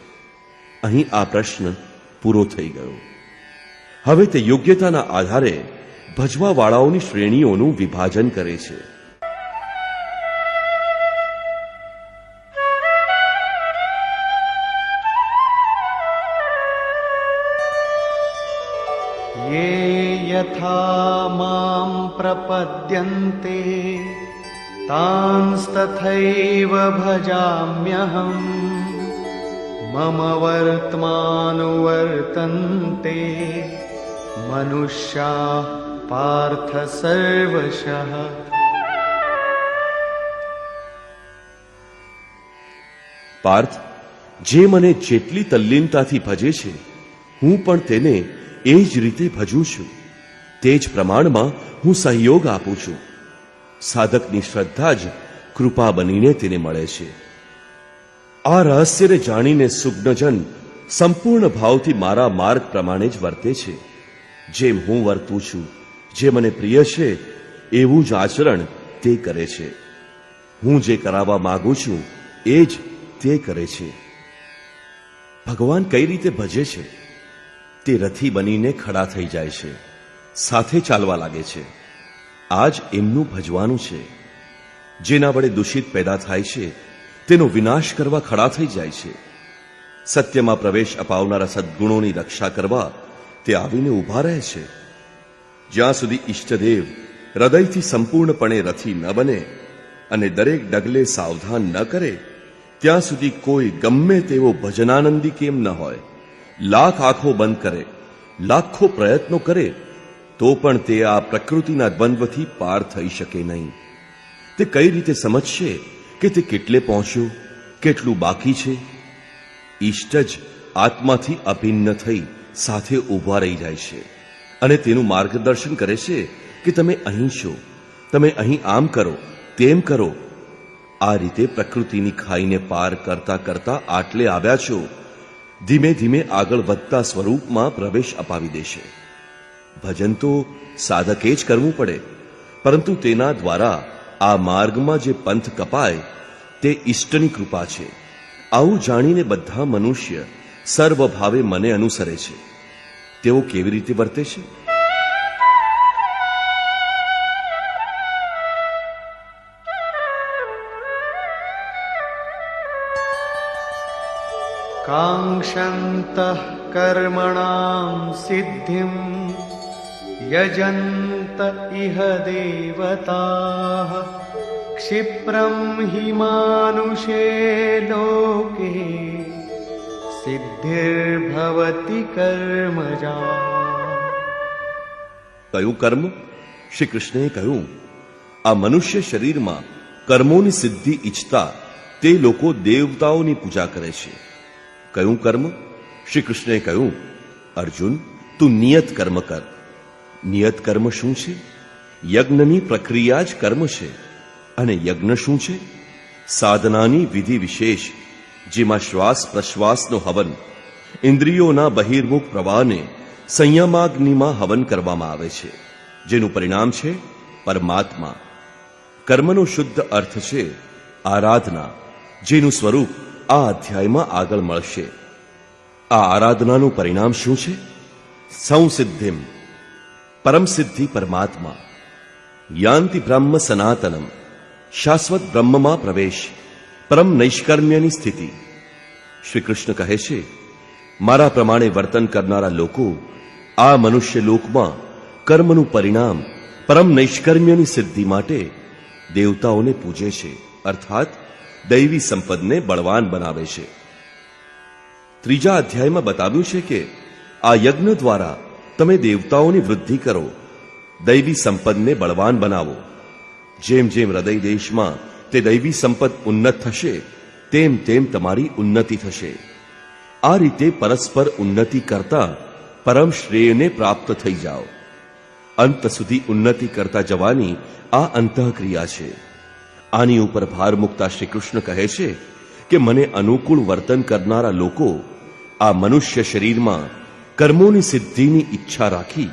અહીં આ પ્રશ્ન પૂરો થઈ ગયો. હવે તે યોગ્યતાના આધારે ભજવાવાળાઓની શ્રેણીઓનું વિભાજન કરે છે. ये यथा मां प्रपद्यन्ते तांस्तथैव भजाम्यहम् मम वर्त्मानुवर्तन्ते मनुष्याः पार्थ सर्वशः. પાર્થ, જે મને જેટલી તલ્લીનતાથી ભજે છે, હું પણ તેને એ જ રીતે ભજું છું. તે જ પ્રમાણમાં હું સહયોગ આપું છું. સાધકની શ્રદ્ધા જ કૃપા બનીને તેને મળે છે. આ રહસ્યને જાણીને સુજ્ઞજન સંપૂર્ણ ભાવથી મારા માર્ગ પ્રમાણે જ વર્તે છે. જેમ હું વર્તું છું, જે મને પ્રિય છે, એવું જ આચરણ તે કરે છે. હું જે કરાવવા માંગુ છું એ જ તે કરે છે. ભગવાન કઈ રીતે ભજે છે? તે રથી બનીને ખડા થઈ જાય છે, સાથે ચાલવા લાગે છે. આ જ એમનું ભજવાનું છે. જેના વડે દૂષિત પેદા થાય છે તેનો વિનાશ કરવા ખડા થઈ જાય છે. સત્યમાં પ્રવેશ અપાવનારા સદ્ગુણોની રક્ષા કરવા તે આવીને ઊભા રહે છે. જ્યાં સુધી ઈષ્ટદેવ હૃદયથી સંપૂર્ણપણે રથી ન બને અને દરેક ડગલે સાવધાન ન કરે, ત્યાં સુધી કોઈ ગમે તેવો ભજનાનંદી કેમ ન હોય, લાખ આંખો બંધ કરે, લાખો પ્રયત્નો કરે, તો પણ તે આ પ્રકૃતિના દ્વંદ્વથી પાર થઈ શકે નહીં. તે કઈ રીતે સમજશે કે તે કેટલે પહોંચ્યો, કેટલું બાકી છે? ઈષ્ટ જ આત્માથી અભિન્ન થઈ સાથે ઊભા રહી જાય છે અને તેનું માર્ગદર્શન કરે છે કે તમે અહીં છો, તમે અહીં આમ કરો, તેમ કરો. આ રીતે પ્રકૃતિની ખાઈને પાર કરતા કરતા આટલે આવ્યા છો, ધીમે ધીમે આગળ વધતા સ્વરૂપમાં પ્રવેશ અપાવી દેશે. ભજન તો સાધકે જ કરવું પડે, પરંતુ તેના દ્વારા આ માર્ગમાં જે પંથ કપાય તે ઈષ્ટની કૃપા છે. આવું જાણીને બધા મનુષ્ય સર્વભાવે મને અનુસરે છે. તેઓ કેવી રીતે વર્તે છે? काङ्क्षन्तः कर्मणां सिद्धिं यजन्त इह देवताः क्षिप्रं हि मानुषे लोके सिद्धिर्भवति कर्मजा. કયું કર્મ? શ્રી કૃષ્ણએ કહ્યું, આ મનુષ્ય શરીરમાં કર્મોની સિદ્ધિ ઈચ્છતા તે લોકો દેવતાઓની પૂજા કરે છે. કયું કર્મ? શ્રી કૃષ્ણે કહ્યું, અર્જુન, તું નિયત કર્મ કર. નિયત કર્મ શું છે? યજ્ઞની પ્રક્રિયા જ કર્મ છે. અને યજ્ઞ શું છે? સાધનાની વિધિ વિશેષ, જેમાં શ્વાસ પ્રશ્વાસનો હવન, ઇન્દ્રિયોના બહિર્મુખ પ્રવાહને સંયમાગ્નિમાં હવન કરવામાં આવે છે, જેનું પરિણામ છે પરમાત્મા. કર્મનો શુદ્ધ અર્થ છે આરાધના, જેનું સ્વરૂપ આ અધ્યાયમાં આગળ મળશે. આ આરાધનાનું પરિણામ શું છે? સંસિદ્ધિમ, પરમસિદ્ધિ પરમાત્મા. યાંતિ બ્રહ્મ સનાતનમ, શાશ્વત બ્રહ્મમાં પ્રવેશ, પરમ નૈષ્કર્મ્યની સ્થિતિ. શ્રી કૃષ્ણ કહે છે, મારા પ્રમાણે વર્તન કરનારા લોકો આ મનુષ્ય લોકમાં કર્મનું પરિણામ પરમ નૈષ્કર્મ્યની સિદ્ધિ માટે દેવતાઓને પૂજે છે, અર્થાત દૈવી સંપદને બળવાન બનાવે છે. ત્રીજા અધ્યાયમાં બતાવ્યું છે કે આ યજ્ઞ દ્વારા તમે દેવતાઓની વૃદ્ધિ કરો, દૈવી સંપદને બળવાન બનાવો. જેમ જેમ હૃદય દેશમાં તે દૈવી સંપદ ઉન્નત થશે, તેમ તેમ તમારી ઉન્નતિ થશે. આ રીતે પરસ્પર ઉન્નતિ કરતા પરમ શ્રેયને પ્રાપ્ત થઈ જાઓ. અંત સુધી ઉન્નતિ કરતા જવાની આ અંતઃક્રિયા છે. આની ઉપર ભાર મૂકતા શ્રી કૃષ્ણ કહે છે કે મને અનુકૂળ વર્તન કરનારા લોકો આ મનુષ્ય શરીરમાં કર્મોની સિદ્ધિની ઈચ્છા રાખી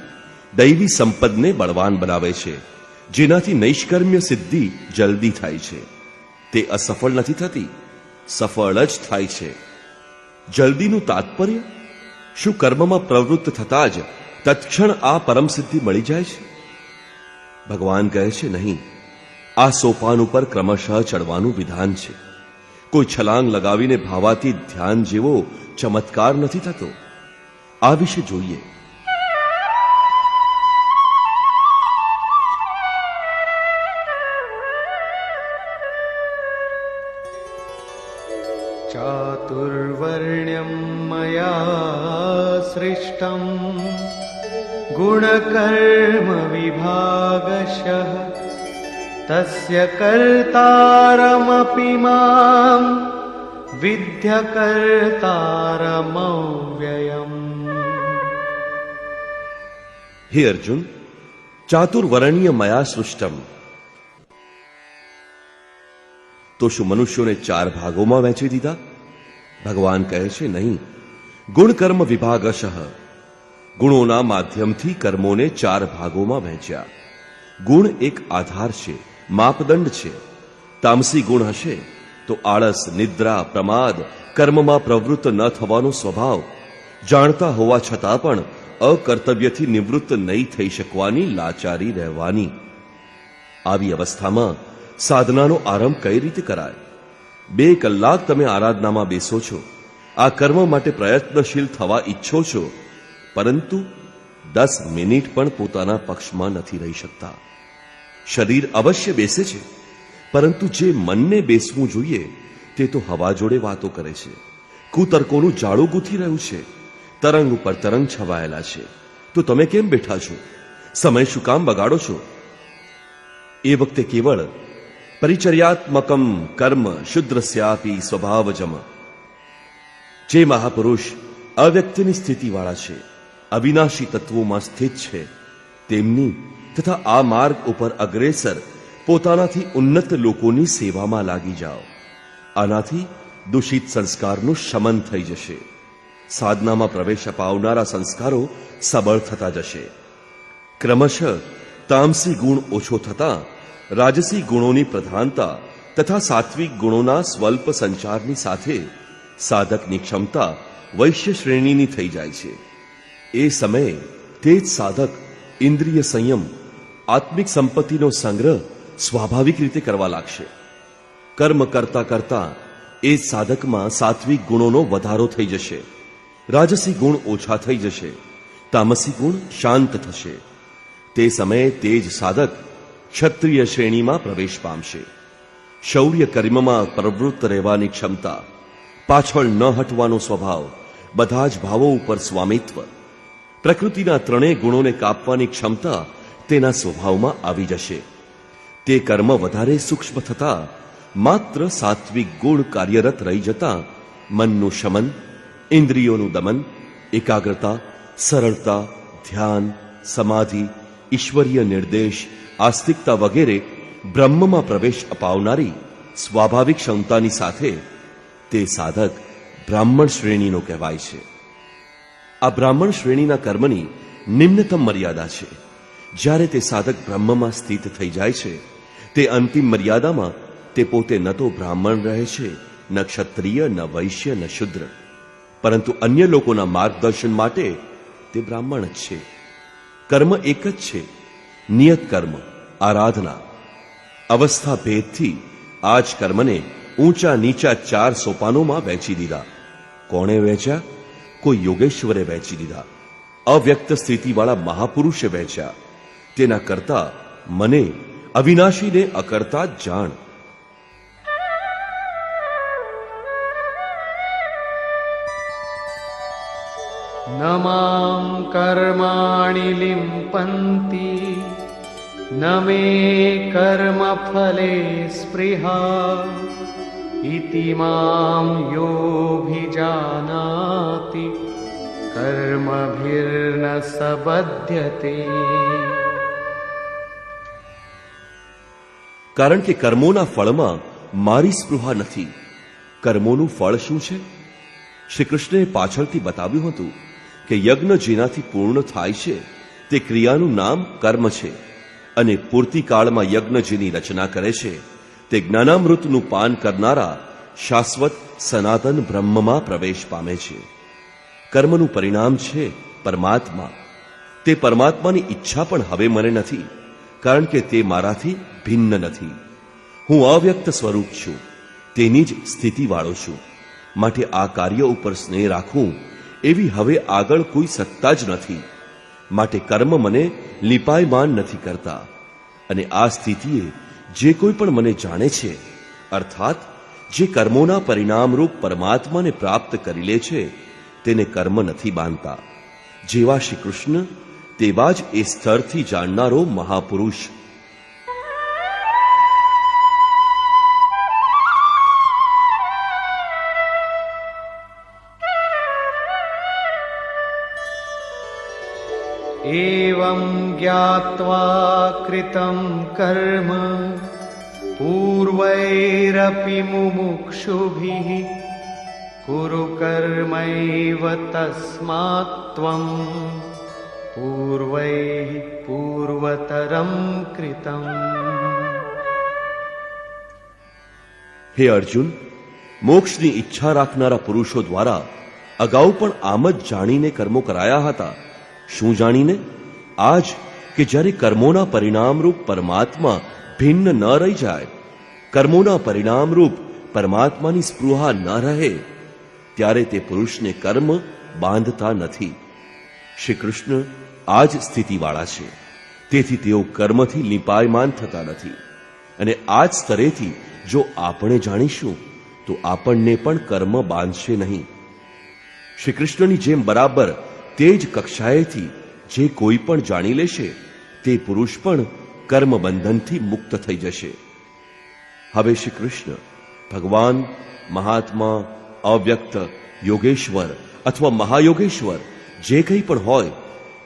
દૈવી સંપદને બળવાન બનાવે છે, જેનાથી નૈષ્કર્મ્ય સિદ્ધિ જલ્દી થાય છે. તે અસફળ નથી થતી, સફળ જ થાય છે. જલ્દીનું તાત્પર્ય શું કર્મમાં પ્રવૃત્ત થતા જ તત્ક્ષણ આ પરમ સિદ્ધિ મળી જાય છે? ભગવાન કહે છે, નહીં. આ સોપાન ઉપર ક્રમશઃ ચડવાનું વિધાન છે. કોઈ છલાંગ લગાવીને ભાવાતી ધ્યાન જેવો ચમત્કાર નથી થતો. આ વિશે જોઈએ. ચાતુર્વર્ણ્યમ મયા સૃષ્ટમ ગુણકર્મ વિભાગશઃ તસ્ય કર્તારમપી મામ વિદ્ય કર્તારમવ્યયમ. હે અર્જુન, ચાતુર્વર્ણ્ય મયા સૃષ્ટમ, તો શું મનુષ્યોને 4 ભાગોમાં વહેંચી દીધા? ભગવાન કહે છે, નહીં. ગુણકર્મ વિભાગશઃ, ગુણોના માધ્યમથી કર્મોને 4 ભાગોમાં વહેંચ્યા. ગુણ એક આધાર છે, માપદંડ છે. તામસી ગુણ હશે તો આળસ, નિદ્રા, પ્રમાદ, કર્મમાં પ્રવૃત્ત ન થવાનો સ્વભાવ, જાણતા હોવા છતાં પણ અકર્તવ્યથી નિવૃત્ત નહીં થઈ શકવાની લાચારી રહેવાની. આવી અવસ્થામાં સાધનાનો આરંભ કઈ રીતે કરાય? 2 કલાક તમે આરાધનામાં બેસો છો, આ કર્મ માટે પ્રયત્નશીલ થવા ઈચ્છો છો, પરંતુ 10 મિનિટ પણ પોતાના પક્ષમાં નથી રહી શકતા. શરીર અવશ્ય બેસે છે, પરંતુ જે મનને બેસવું જોઈએ તે તો હવા જોડે વાતો કરે છે, કુતર્કોનું જાળું ગૂંથી રહ્યું છે, તરંગ ઉપર તરંગ છવાયેલા છે. તો તમે કેમ બેઠા છો? સમય શું કામ બગાડો છો? એ વખતે કેવળ પરિચર્યાત્મકમ કર્મ શુદ્રસ્યાપી સ્વભાવજમ. જે મહાપુરુષ અવ્યક્તની સ્થિતિવાળા છે, અવિનાશી તત્વોમાં સ્થિત છે, તેમની તથા આ માર્ગ ઉપર અગ્રેસર પોતાનાથી ઉન્નત લોકોની સેવામાં લાગી જાઓ. આનાથી દૂષિત સંસ્કારનું શમન થઈ જશે. સાધનામાં પ્રવેશ અપાવનારા સંસ્કારો સબળ થતા જશે. ક્રમશઃ તામસી ગુણ ઓછો થતા રાજસી ગુણોની પ્રધાનતા તથા સાત્વિક ગુણોના સ્વલ્પ સંચારની સાથે સાધકની ક્ષમતા વૈશ્ય શ્રેણીની થઈ જાય છે. એ સમયે તે જ સાધક ઇન્દ્રિય સંયમ, આત્મિક સંપત્તિનો સંગ્રહ સ્વાભાવિક રીતે કરવા લાગશે. કર્મ કરતા કરતા એ સાધકમાં સાત્વિક ગુણોનો વધારો થઈ જશે, રાજસી ગુણ ઓછા થઈ જશે, તામસી ગુણ શાંત થશે. તે સમયે તે જ સાધક ક્ષત્રિય શ્રેણીમાં પ્રવેશ પામશે. શૌર્ય કર્મમાં પ્રવૃત્ત રહેવાની ક્ષમતા, પાછળ ન હટવાનો સ્વભાવ, બધા જ ભાવો ઉપર સ્વામિત્વ, પ્રકૃતિના 3 ગુણોને કાપવાની ક્ષમતા તેના સ્વભાવમાં આવી જશે. તે કર્મ વધારે સૂક્ષ્મ થતા માત્ર સાત્વિક ગુણ કાર્યરત રહી જતા મનનું શમન, ઇન્દ્રિયોનું દમન, એકાગ્રતા, સરળતા, ધ્યાન, સમાધિ, ઈશ્વરીય નિર્દેશ, આસ્તિકતા વગેરે બ્રહ્મમાં પ્રવેશ અપાવનારી સ્વાભાવિક ક્ષમતાની સાથે તે સાધક બ્રાહ્મણ શ્રેણીનો કહેવાય છે. આ બ્રાહ્મણ શ્રેણીના કર્મની નિમ્નતમ મર્યાદા છે. જ્યારે તે સાધક બ્રહ્મમાં સ્થિત થઈ જાય છે, તે અંતિમ મર્યાદામાં તે પોતે ન તો બ્રાહ્મણ રહે છે, ન ક્ષત્રિય, ન વૈશ્ય, ન શુદ્ર, પરંતુ અન્ય લોકોના માર્ગદર્શન માટે તે બ્રાહ્મણ જ છે. કર્મ એક જ છે, નિયત કર્મ, આરાધના. અવસ્થા ભેદથી આ જ કર્મને ઊંચા નીચા 4 સોપાનોમાં વહેંચી દીધા. કોણે વહેંચ્યા? કોઈ યોગેશ્વરે વહેંચી દીધા. અવ્યક્ત સ્થિતિવાળા મહાપુરુષે વહેંચ્યા. તેના કરતા મને અવિનાશીને અકર્તા જ જાણ. ન માં કર્માણિ લિમ્પન્તિ ન મે કર્મફલે સ્પૃહા ઇતિ માં યોऽભિજાનાતિ કર્મભિર્ન સબધ્યતે. કારણ કે કર્મોના ફળમાં મારી સ્પૃહા નથી. કર્મોનું ફળ શું છે? શ્રી કૃષ્ણએ પાછળથી બતાવ્યું હતું કે યજ્ઞ જેનાથી પૂર્ણ થાય છે તે ક્રિયાનું નામ કર્મ છે, અને પૂર્તિકાળમાં યજ્ઞ જેની રચના કરે છે તે જ્ઞાનામૃતનું પાન કરનારા શાશ્વત સનાતન બ્રહ્મમાં પ્રવેશ પામે છે. કર્મનું પરિણામ છે પરમાત્મા. તે પરમાત્માની ઈચ્છા પણ હવે મને નથી, કારણ કે તે મારાથી ભિન્ન નથી. હું અવ્યક્ત સ્વરૂપ છું, તેની જ સ્થિતિવાળો છું. માટે આ કાર્ય ઉપર સ્નેહ રાખવું એવી હવે આગળ કોઈ સત્તા જ નથી. માટે કર્મ મને લીપાયમાન નથી કરતા. અને આ સ્થિતિએ જે કોઈ પણ મને જાણે છે, અર્થાત જે કર્મોના પરિણામરૂપ પરમાત્માને પ્રાપ્ત કરી લે છે, તેને કર્મ નથી બાંધતા. જેવા શ્રી કૃષ્ણ તેવા જ એ સ્તરથી જાણનારો મહાપુરુષ. एवं ज्ञात्वा कृतं कर्म पूर्वैरपि मुमुक्षुभिः कुरु कर्मैव तस्मात् त्वं पूर्वैः पूर्वतरं कृतम्. હે અર્જુન, મોક્ષની ઈચ્છા રાખનારા પુરુષો દ્વારા અગાઉ પણ આમ જ જાણીને કર્મો કરાયા હતા. શું જાણીને? આજ કે જ્યારે કર્મોના પરિણામરૂપ પરમાત્મા ભિન્ન ન રહી જાય, કર્મોના પરિણામરૂપ પરમાત્માની સ્પૃહા ન રહે, ત્યારે તે પુરુષને કર્મ બાંધતા નથી. શ્રી કૃષ્ણ આ જ સ્થિતિવાળા છે. તેથી તેઓ કર્મથી લીપાયમાન થતા નથી. અને આ જ સ્તરેથી જો આપણે જાણીશું તો આપણને પણ કર્મ બાંધશે નહીં. શ્રી કૃષ્ણની જેમ બરાબર તે જ કક્ષાએથી જે કોઈ પણ જાણી લેશે તે પુરુષ પણ કર્મ બંધનથી મુક્ત થઈ જશે. હવે શ્રી કૃષ્ણ ભગવાન, મહાત્મા, અવ્યક્ત, યોગેશ્વર અથવા મહાયોગેશ્વર જે કંઈ પણ હોય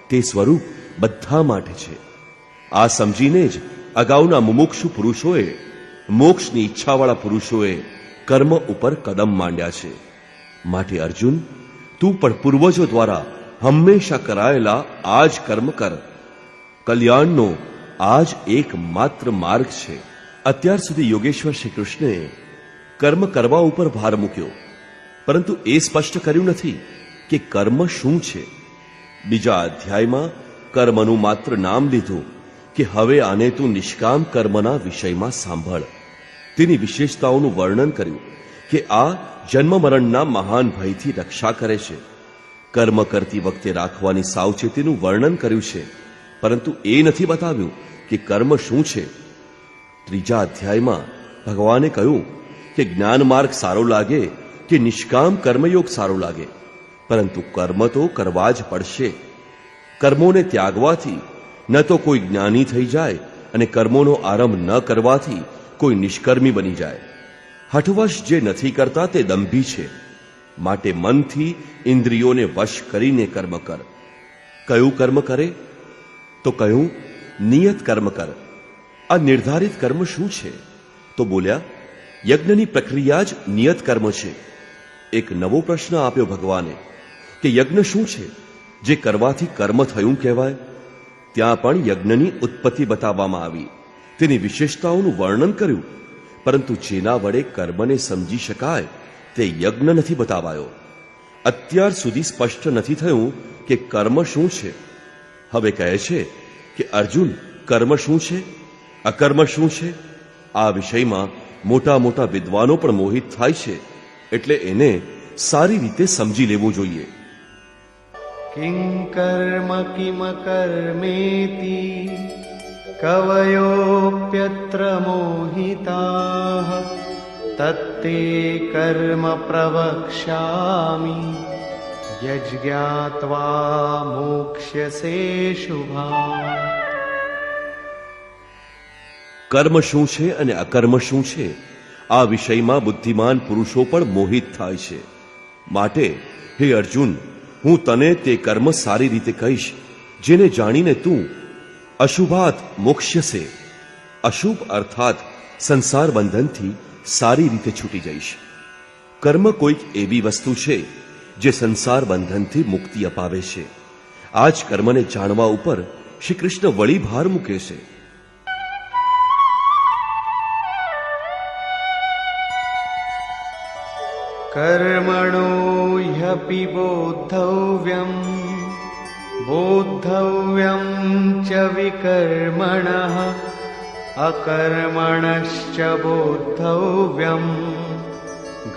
તે સ્વરૂપ બધા માટે છે. આ સમજીને જ અગાઉના મુમુક્ષુ પુરુષોએ, મોક્ષની ઈચ્છાવાળા પુરુષોએ કર્મ ઉપર કદમ માંડ્યા છે. માટે અર્જુન, તું પણ પૂર્વજો દ્વારા હંમેશા કરાયેલા આ જ કર્મ કર. કલ્યાણનો આ જ એક માત્ર માર્ગ છે. અત્યાર સુધી યોગેશ્વર શ્રી કૃષ્ણએ કર્મ કરવા ઉપર ભાર મૂક્યો, પરંતુ એ સ્પષ્ટ કર્યું નથી કે કર્મ શું છે. બીજા અધ્યાયમાં કર્મનું માત્ર નામ લીધું કે હવે આને તું નિષ્કામ કર્મના વિષયમાં સાંભળ. તેની વિશેષતાઓનું વર્ણન કર્યું કે આ જન્મ મરણના મહાન ભયથી રક્ષા કરે છે. કર્મ કરતી વખતે રાખવાની સાવચેતીનું વર્ણન કર્યું છે, પરંતુ એ નથી બતાવ્યું કે કર્મ શું છે. ત્રીજા અધ્યાયમાં ભગવાને કહ્યું કે જ્ઞાન માર્ગ સારો લાગે કે નિષ્કામ કર્મયોગ સારો લાગે, પરંતુ કર્મ તો કરવા જ પડશે. કર્મોને ત્યાગવાથી ન તો કોઈ જ્ઞાની થઈ જાય અને કર્મોનો આરંભ ન કરવાથી કોઈ નિષ્કર્મી બની જાય. હઠવશ જે નથી કરતા તે દંભી છે. માટે મનથી ઇન્દ્રિયોને વશ કરીને કર્મ કર. કયું કર્મ કરે? તો કયું નિયત કર્મ કર. આ નિર્ધારિત કર્મ શું છે? તો બોલ્યા, યજ્ઞની પ્રક્રિયા જ નિયત કર્મ છે. એક નવો પ્રશ્ન આપ્યો ભગવાને કે યજ્ઞ શું છે જે કરવાથી કર્મ થયું કહેવાય? ત્યાં પણ યજ્ઞની ઉત્પત્તિ બતાવવામાં આવી, તેની વિશેષતાઓનું વર્ણન કર્યું, પરંતુ જેના વડે કર્મને સમજી શકાય તે યજ્ઞ નથી બતાવાયો. અત્યાર સુધી સ્પષ્ટ નથી થયું કે કર્મ શું છે. હવે કહે છે કે અર્જુન, કર્મ શું છે, અકર્મ શું છે? આ વિષયમાં મોટા મોટા વિદ્વાનો પણ મોહિત થાય છે, એટલે એને સારી રીતે સમજી લેવું જોઈએ. કિં કર્મ કિમ કર્મેતિ કવયોપ્યત્ર મોહિતાઃ તત્તે કર્મ પ્રવક્ષ્યામિ યજ્ઞાત્વા મોક્ષ્યસે શુભાં. કર્મ શું છે અને અકર્મ શું છે, આ વિષયમાં બુદ્ધિમાન પુરુષો પણ મોહિત થાય છે. માટે હે અર્જુન, હું તને તે કર્મ સારી રીતે કહીશ જેને જાણીને તું અશુભાત મોક્ષ્યસે, અશુભ અર્થાત સંસાર બંધનથી સારી રીતે છૂટી જઈશ. કર્મ કોઈક એવી વસ્તુ છે જે સંસાર બંધનથી મુક્તિ અપાવે છે. આ જ કર્મને જાણવા ઉપર શ્રી કૃષ્ણ વળી ભાર મૂકે છે. કર્મણો હ્યપી બોદ્ધવ્યમ બોદ્ધવ્યમ ચ વિકર્મણઃ અકર્મણશ્ચ બોદ્ધવ્યમ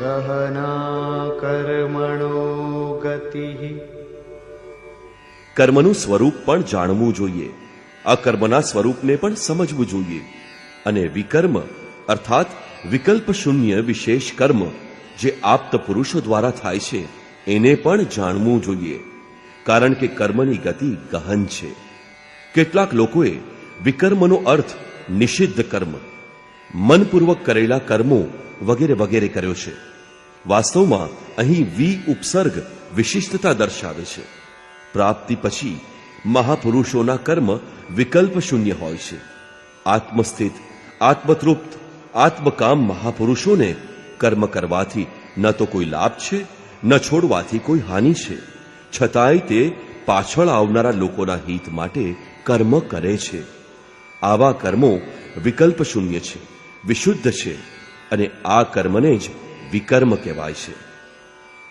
ગહના કર્મણો ગતિઃ. કર્મનું સ્વરૂપ પણ જાણવું જોઈએ, અકર્મના સ્વરૂપને પણ સમજવું જોઈએ, અને વિકર્મ અર્થાત વિકલ્પ શૂન્ય વિશેષ કર્મ જે આપ્ત પુરુષો દ્વારા થાય છે એને પણ જાણવું જોઈએ, કારણ કે કર્મની ગતિ ગહન છે. કેટલાક લોકોએ વિકર્મનો અર્થ નિષિદ્ધ કર્મ, મનપૂર્વક કરેલા કર્મો વગેરે વગેરે કર્યો છે. વાસ્તવમાં અહીં વી ઉપસર્ગ વિશિષ્ટતા દર્શાવે છે. પ્રાપ્તિ પછી મહાપુરુષોના કર્મ વિકલ્પ શૂન્ય હોય છે. આત્મસ્થિત, આત્મતૃપ્ત, આત્મકામ મહાપુરુષોને કર્મ કરવાથી ન તો કોઈ લાભ છે, ન છોડવાથી કોઈ હાનિ છે. છતાંય તે પાછળ આવનારા લોકોના હિત માટે કર્મ કરે છે. આવા કર્મો વિકલ્પ શૂન્ય છે, વિશુદ્ધ છે, અને આ કર્મને જ વિકર્મ કહેવાય છે.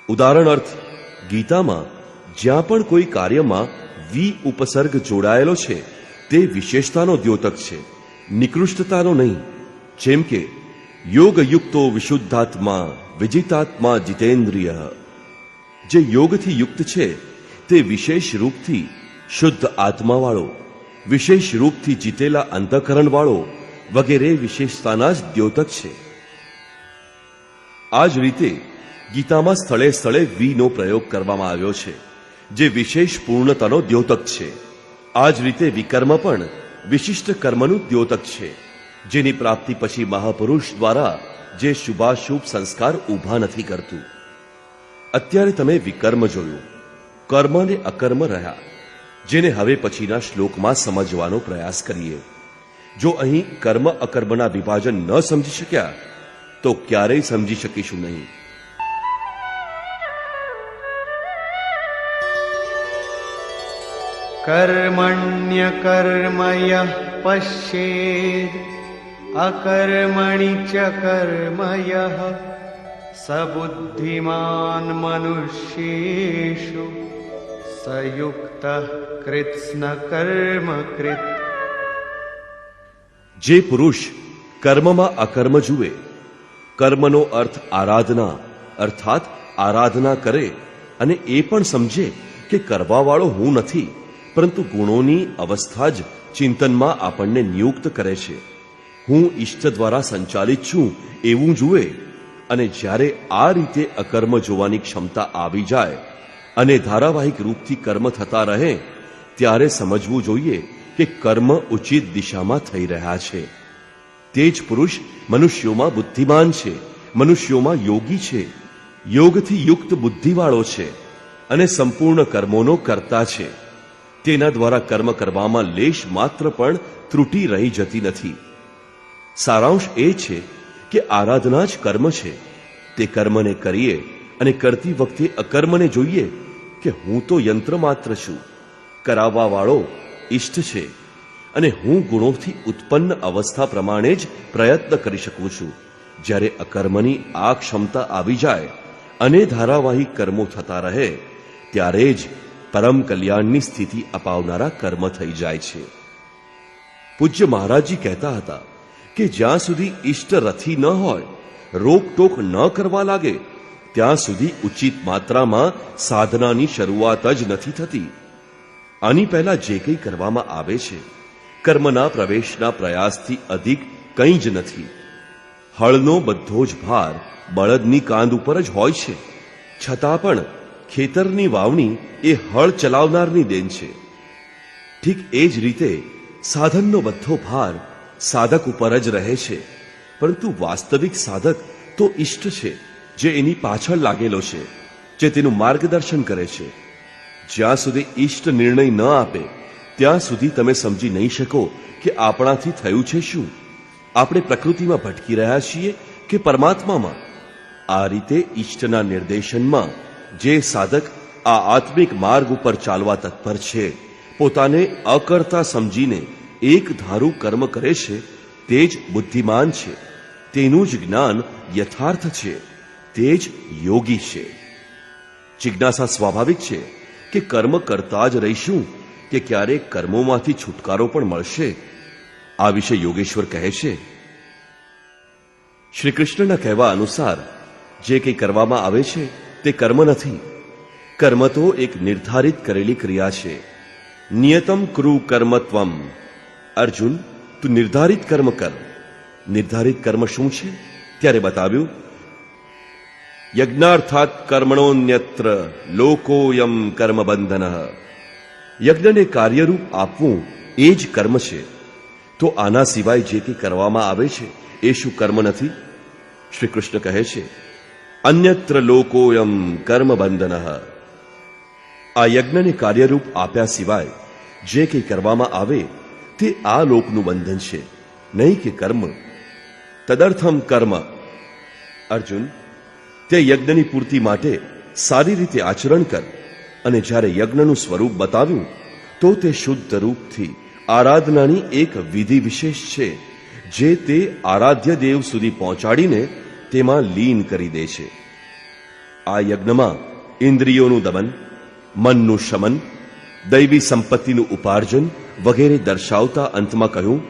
ઉદાહરણ અર્થ, ગીતામાં જ્યાં પણ કોઈ કાર્યમાં વી ઉપસર્ગ જોડાયેલો છે તે વિશેષતાનો દ્યોતક છે, નિકૃષ્ટતાનો નહીં. જેમ કે યોગયુક્તો વિશુદ્ધાત્મા વિજિતાત્મા જીતેન્દ્રિય. જે યોગથી યુક્ત છે તે વિશેષ રૂપથી શુદ્ધ આત્માવાળો, વિશેષ રૂપથી જીતેલા અંતઃકરણવાળો વગેરે વિશેષતાના જ દ્યોતક છે. આ જ રીતે ગીતામાં સ્થળે સ્થળે વીનો પ્રયોગ કરવામાં આવ્યો છે જે વિશેષ પૂર્ણતાનો દ્યોતક છે. આ જ રીતે વિકર્મ પણ વિશિષ્ટ કર્મનું દ્યોતક છે, જેની પ્રાપ્તિ પછી મહાપુરુષ દ્વારા જે શુભાશુભ સંસ્કાર ઊભા નથી કરતું. અત્યારે તમે વિકર્મ જોયું, કર્મ અને અકર્મ રહ્યા, જેને હવે પછીના શ્લોકમાં સમજવાનો પ્રયાસ કરીએ. જો અહીં કર્મ અકર્મના વિભાજન ન સમજી શક્યા તો ક્યારેય સમજી શકીશું નહીં. કર્મણ્ય કર્મયઃ પશ્યેદ અકર્મણિ ચ કર્મયઃ સબુદ્ધિમાન મનુષ્યેષુ સયુક્તઃ કૃત્સ્ન કર્મકૃત. જે પુરુષ કર્મમાં અકર્મ જુએ, કર્મનો અર્થ આરાધના અર્થાત આરાધના કરે, અને એ પણ સમજે કે કરવાવાળો હું નથી, પરંતુ ગુણોની અવસ્થા જ ચિંતનમાં આપણને નિયુક્ત કરે છે, હું ઈષ્ટ દ્વારા સંચાલિત છું એવું જુએ, અને જ્યારે આ રીતે અકર્મ જોવાની ક્ષમતા આવી જાય અને ધારાવાહિક રૂપથી કર્મ થતા રહે, ત્યારે સમજવું જોઈએ કે કર્મ ઉચિત દિશામાં થઈ રહ્યા છે. તે જ પુરુષ મનુષ્યોમાં બુદ્ધિમાન છે, મનુષ્યોમાં યોગી છે, યોગથી યુક્ત બુદ્ધિવાળો છે અને સંપૂર્ણ કર્મોનો કર્તા છે. તેના દ્વારા કર્મ કરવામાં લેશ માત્ર પણ ત્રુટિ રહી જતી નથી. સારાંશ એ છે કે આરાધના જ કર્મ છે. તે કર્મને કરીએ અને કરતી વખતે અકર્મને જોઈએ કે હું તો યંત્ર માત્ર છું, કરાવવા વાળો ઈષ્ટ છે અને હું ગુણોથી ઉત્પન્ન અવસ્થા પ્રમાણે જ પ્રયત્ન કરી શકું છું. જ્યારે અકર્મની આ ક્ષમતા આવી જાય અને ધારાવાહી કર્મો થતા રહે ત્યારે જ પરમ કલ્યાણની સ્થિતિ અપાવનારા કર્મ થઈ જાય છે. પૂજ્ય મહારાજજી કહેતા હતા કે જ્યાં સુધી ઈષ્ટ રથી ન હોય, રોકટોક ન કરવા લાગે, ત્યાં સુધી ઉચિત માત્રામાં સાધનાની શરૂઆત જ નથી થતી. આની પહેલા જે કંઈ કરવામાં આવે છે કર્મના પ્રવેશના પ્રયાસથી અધિક કંઈ જ નથી. હળનો બધો જ ભાર બળદની કાંધ ઉપર જ હોય છે, છતાં પણ ખેતરની વાવણી એ હળ ચલાવનારની દેન છે. ઠીક એ જ રીતે સાધનનો બધો ભાર સાધક ઉપર જ રહે છે, પરંતુ વાસ્તવિક સાધક તો ઈષ્ટ છે, જે એની પાછળ લાગેલો છે, જે તેનું માર્ગદર્શન કરે છે. જ્યાં સુધી ઈષ્ટ નિર્ણય ન આપે ત્યાં સુધી તમે સમજી નહીં શકો કે આપણાથી થયું છે શું. આપણે પ્રકૃતિમાં ભટકી રહ્યા છીએ કે પરમાત્મામાં. આ રીતે ઈષ્ટના નિર્દેશનમાં જે સાધક આ આત્મિક માર્ગ ઉપર ચાલવા તત્પર છે, પોતાને અકર્તા સમજીને એક ધારું કર્મ કરે છે, તે જ બુદ્ધિમાન છે. તેનું જ જ્ઞાન યથાર્થ છે, તે જ યોગી છે. જિજ્ઞાસા સ્વાભાવિક છે કે કર્મ કરતા જ રહીશું કે ક્યારેક કર્મોમાંથી છુટકારો પણ મળશે. આ વિશે યોગેશ્વર કહે છે, શ્રી કૃષ્ણના કહેવા અનુસાર જે કંઈ કરવામાં આવે છે તે કર્મ નથી. કર્મ તો એક નિર્ધારિત કરેલી ક્રિયા છે. નિયતમ કૃ કર્મત્વમ. અર્જુન, તું નિર્ધારિત કર્મ કર. નિર્ધારિત કર્મ શું છે? ત્યારે બતાવ્યું, યજ્ઞાર્થાત કર્મણોન્યત્ર લોકોયમ કર્મ બંધન. યજ્ઞને કાર્યરૂપ આપવું એ જ કર્મ છે. તો આના સિવાય જે કંઈ કરવામાં આવે છે એ શું કર્મ નથી? શ્રી કૃષ્ણ કહે છે, અન્યત્ર લોકોયમ કર્મ બંધન. આ યજ્ઞને કાર્યરૂપ આપ્યા સિવાય જે કંઈ કરવામાં આવે તે આ લોકનું બંધન છે, નહીં કે કર્મ. તદર્થમ કર્મ. અર્જુન, તે યજ્ઞની પૂર્તિ માટે સારી રીતે આચરણ કર. અને જ્યારે યજ્ઞનું સ્વરૂપ બતાવ્યું તો તે શુદ્ધ રૂપથી આરાધનાની એક વિધિ વિશેષ છે, જે તે આરાધ્ય દેવ સુધી પહોંચાડીને તેમાં લીન કરી દે છે. આ યજ્ઞમાં ઇન્દ્રિયોનું દમન, મનનું શમન, દૈવી સંપત્તિનું ઉપાર્જન વગેરે દર્શાવતા અંતમાં કહ્યું,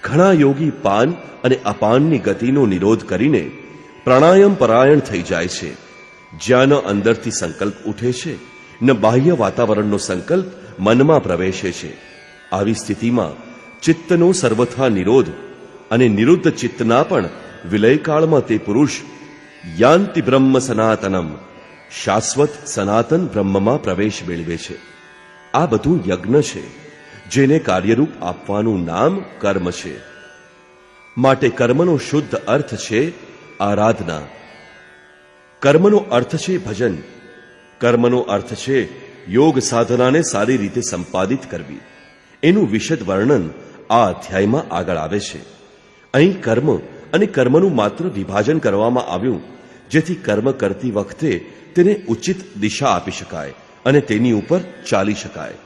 ઘણા યોગી પાન અને અપાનની ગતિનો નિરોધ કરીને પ્રાણાયામ પરાયણ થઈ જાય છે. જ્યાં ન અંદરથી સંકલ્પ ઉઠે છે, ન બાહ્ય વાતાવરણનો સંકલ્પ મનમાં પ્રવેશે છે. આવી સ્થિતિમાં ચિત્તનો સર્વથા નિરોધ અને નિરુદ્ધ ચિત્તના પણ વિલયકાળમાં તે પુરુષ યાંતિ બ્રહ્મ સનાતનમ, શાશ્વત સનાતન બ્રહ્મમાં પ્રવેશ મેળવે છે. આ બધું યજ્ઞ છે, જેને કાર્યરૂપ આપવાનું નામ કર્મ છે. માટે કર્મનો શુદ્ધ અર્થ છે આરાધના. કર્મનો અર્થ છે ભજન. કર્મનો અર્થ છે યોગ સાધનાને સારી રીતે સંપાદિત કરવી. એનું વિશદ વર્ણન આ અધ્યાયમાં આગળ આવે છે. અહીં કર્મ અને કર્મનું માત્ર વિભાજન કરવામાં આવ્યું, જેથી કર્મ કરતી વખતે તેને ઉચિત દિશા આપી શકાય અને તેની ઉપર ચાલી શકાય.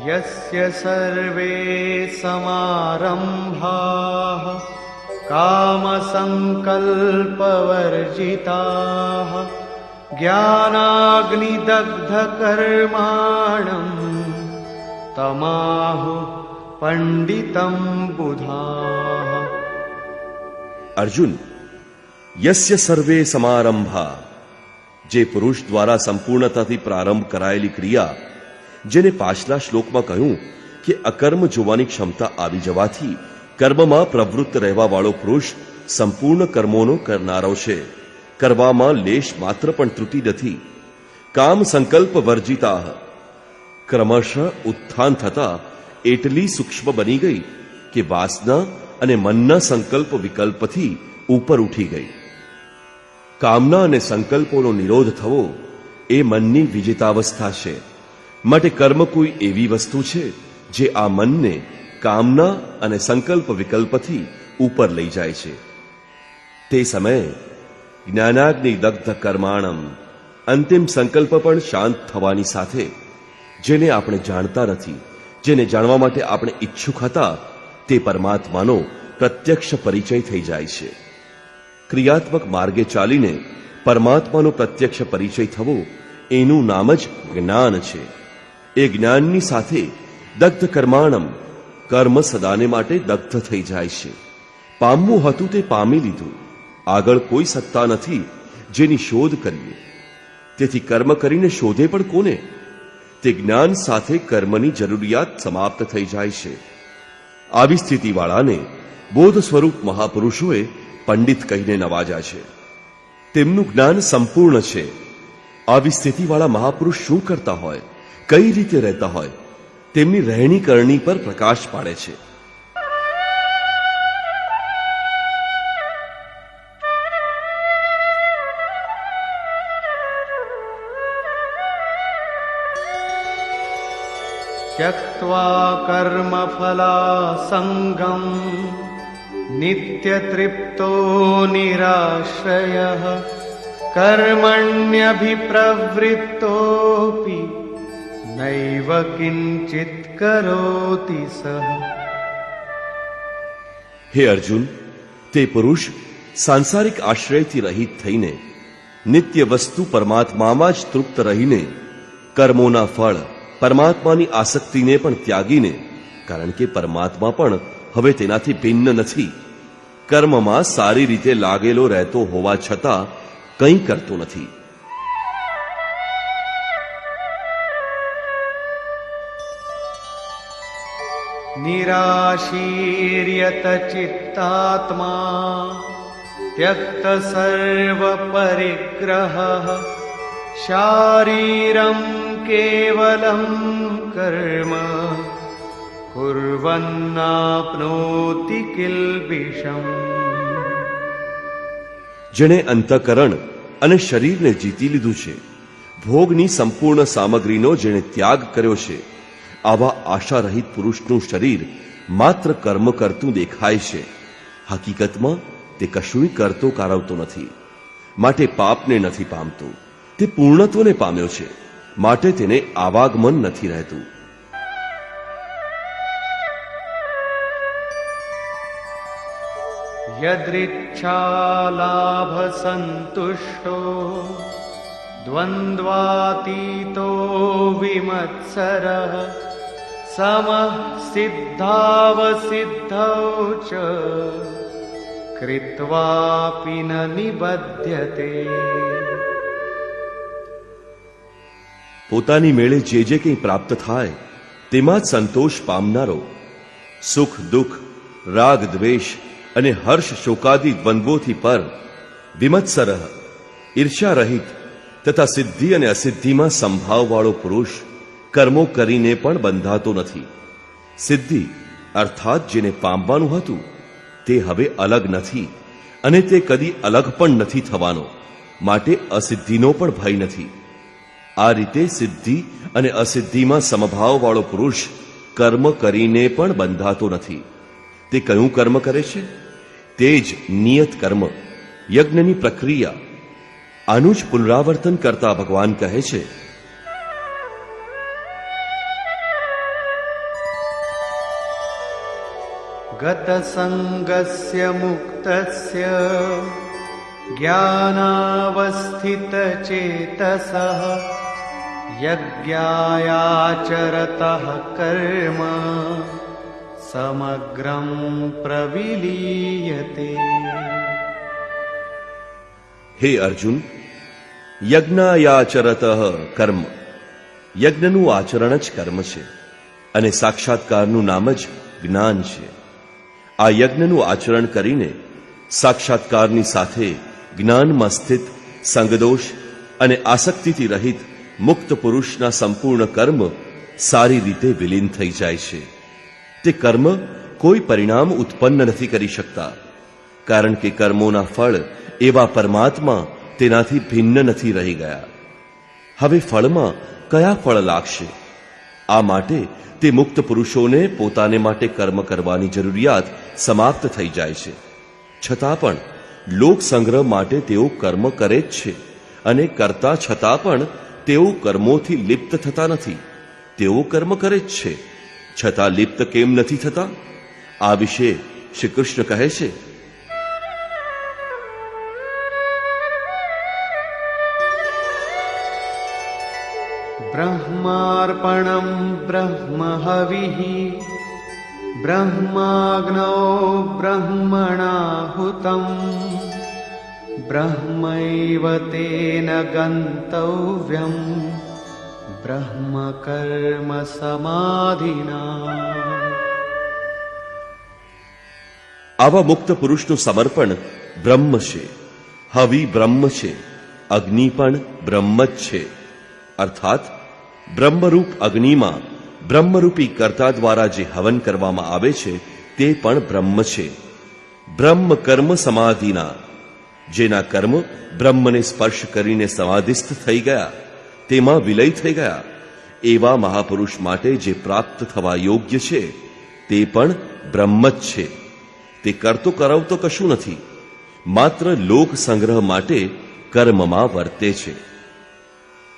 યસ્ય સર્વે સમારંભાઃ કામસંકલ્પવર્જિતાઃ જ્ઞાનાગ્નિદગ્ધકર્માણં તમાહુ પંડિતમ બુધાઃ. અર્જુન, યસ્ય સર્વે સમારંભા, જે પુરુષ દ્વારા સંપૂર્ણતાથી પ્રારંભ કરાયેલી ક્રિયા, જેને પાછલા શ્લોકમાં કહ્યું કે અકર્મ જોવાની ક્ષમતા આવી જવાથી કર્મમાં પ્રવૃત્ત રહેવા વાળો પુરુષ સંપૂર્ણ કર્મોનો કરનારો છે. કરવામાં લેશ માત્ર પણ ત્રુટિ નથી. કામ સંકલ્પ વર્જિતા, ક્રમશઃ ઉત્થાન થતા એટલી સૂક્ષ્મ બની ગઈ કે વાસના અને મનના સંકલ્પ વિકલ્પથી ઉપર ઉઠી ગઈ. કામના અને સંકલ્પોનો નિરોધ થવો એ મનની વિજેતાવસ્થા છે. માટે કર્મ કોઈ એવી વસ્તુ છે જે આ મનને કામના અને સંકલ્પ વિકલ્પથી ઉપર લઈ જાય છે. તે સમયે જ્ઞાનાગ્નિ દગ્ધ કર્માણમ, અંતિમ સંકલ્પ પણ શાંત થવાની સાથે જેને આપણે જાણતા નથી, જેને જાણવા માટે આપણે ઈચ્છુક હતા, તે પરમાત્માનો પ્રત્યક્ષ પરિચય થઈ જાય છે. ક્રિયાત્મક માર્ગે ચાલીને પરમાત્માનો પ્રત્યક્ષ પરિચય થવો એનું નામ જ જ્ઞાન છે. એ જ્ઞાનની સાથે દગ્ધ કર્માણમ, કર્મ સદાને માટે દગ્ધ થઈ જાય છે. પામવું હતું તે પામી લીધું. આગળ કોઈ સત્તા નથી જેની શોધ કરીએ. તેથી કર્મ કરીને શોધે પણ કોને? તે જ્ઞાન સાથે કર્મની જરૂરિયાત સમાપ્ત થઈ જાય છે. આવી સ્થિતિવાળાને બોધ સ્વરૂપ મહાપુરુષોએ પંડિત કહીને નવાજ્યા છે. તેમનું જ્ઞાન સંપૂર્ણ છે. આવી સ્થિતિવાળા મહાપુરુષ શું કરતા હોય, કઈ રીતે રહેતા હોય, તેમની રહેણી કરણી પર પ્રકાશ પાડે છે. त्यक्त्वा कर्मफलासङ्गम् नित्यतृप्तो निराश्रयः कर्मण्यभिप्रवृत्तोऽपि नैव किञ्चित् करोति सः. હે અર્જુન, તે પુરુષ સાંસારિક આશ્રયથી રહિત થઈને નિત્ય વસ્તુ પરમાત્મામાં જ તૃપ્ત રહીને કર્મોના ફળ પરમાત્માની આસક્તિને પણ ત્યાગીને, કારણ કે પરમાત્મા પણ હવે તેનાથી ભિન્ન નથી, કર્મમાં સારી રીતે લાગેલો રહેતો હોવા છતાં કંઈ કરતો નથી. निराशीर्यत चित्तात्मा त्यक्त सर्व परिग्रहः शारीरं केवलं कर्म कुर्वन्नाप्नोति किल्बिषम्. જેણે અંતઃકરણ અને શરીરને જીતી લીધું છે, ભોગની સંપૂર્ણ સામગ્રીનો જેણે ત્યાગ કર્યો છે, આવા આશારહિત પુરુષનું શરીર માત્ર કર્મ કરતું દેખાય છે. હકીકતમાં તે કશુંય કરતો કારવતો નથી, માટે પાપને નથી પામતું. તે પૂર્ણત્વને પામ્યો છે, માટે તેને આવાગમન નથી રહેતું. यदृच्छालाभ संतुष्टो द्वन्द्वातीतो विमत्सरः समः सिद्धावसिद्धौ च कृत्वापि न निबध्यते. પોતાની મેળે જે જે કંઈ પ્રાપ્ત થાય તેમાં જ સંતોષ પામનારો, સુખ દુઃખ, રાગ દ્વેષ અને હર્ષ શોકાદિ દ્વંદ્વોથી પર, વિમત્સરઃ ઈર્ષ્યા રહિત તથા સિદ્ધિ અને અસિદ્ધિમાં સંભાવવાળો પુરુષ કર્મો કરીને પણ બંધાતો નથી. સિદ્ધિ અર્થાત જેને પામવાનું હતું તે હવે અલગ નથી અને તે કદી અલગ પણ નથી થવાનો, માટે અસિદ્ધિનો પણ ભય નથી. આ રીતે સિદ્ધિ અને અસિદ્ધિમાં સમભાવવાળો પુરુષ કર્મ કરીને પણ બંધાતો નથી. તે કયું કર્મ કરે છે? તે જ નિયત કર્મ, યજ્ઞની પ્રક્રિયા. આનું જ પુનરાવર્તન કરતા ભગવાન કહે છે, गत संगस्य मुक्तस्य ज्ञानावस्थित चेतसः यज्ञायाचरतः कर्म समग्रं प्रविलीयते. હે અર્જુન, યજ્ઞાયાચરત કર્મ, યજ્ઞનું આચરણ જ કર્મ છે અને સાક્ષાત્કારનું નામ જ જ્ઞાન છે. આ યજ્ઞનું આચરણ કરીને સાક્ષાત્કારની સાથે જ્ઞાનમાં સ્થિત સંગદોષ અને આસક્તિથી રહિત મુક્ત પુરુષના સંપૂર્ણ કર્મ સારી રીતે વિલીન થઈ જાય છે. તે કર્મ કોઈ પરિણામ ઉત્પન્ન નથી કરી શકતા, કારણ કે કર્મોના ફળ એવા પરમાત્મા તેનાથી ભિન્ન નથી રહી ગયા. હવે ફળમાં કયા ફળ લાગશે? આ માટે તે મુક્ત પુરુષોને પોતાને માટે કર્મ કરવાની જરૂરિયાત સમાપ્ત થઈ જાય છે. છતાં પણ લોક સંગ્રહ માટે તેઓ કર્મ કરે જ છે, અને કરતા છતાં પણ તેઓ કર્મોથી લિપ્ત થતા નથી. તેઓ કર્મ કરે જ છે, છતાં લિપ્ત કેમ નથી થતા? આ વિશે શ્રી કૃષ્ણ કહે છે, ब्रह्मार्पणं ब्रह्महविः ब्रह्माग्नौ ब्रह्मणाहुतं ब्रह्मैव तेन गन्तव्यं ब्रह्म कर्म समाधिना. આવા મુક્ત પુરુષનું સમર્પણ બ્રહ્મ છે, હવિ બ્રહ્મ છે, અગ્નિ પણ બ્રહ્મ જ છે. અર્થાત બ્રહ્મરૂપ અગ્નિમાં બ્રહ્મરૂપી કર્તા દ્વારા જે હવન કરવામાં આવે છે તે પણ બ્રહ્મ છે. બ્રહ્મ કર્મ સમાધિના, જેના કર્મ બ્રહ્મને સ્પર્શ કરીને સમાધિસ્થ થઈ ગયા, તેમાં વિલય થઈ ગયા, એવા મહાપુરુષ માટે જે પ્રાપ્ત થવા યોગ્ય છે તે પણ બ્રહ્મ જ છે. તે કરતો કરાવતો કશું નથી, માત્ર લોક સંગ્રહ માટે કર્મમાં વર્તે છે.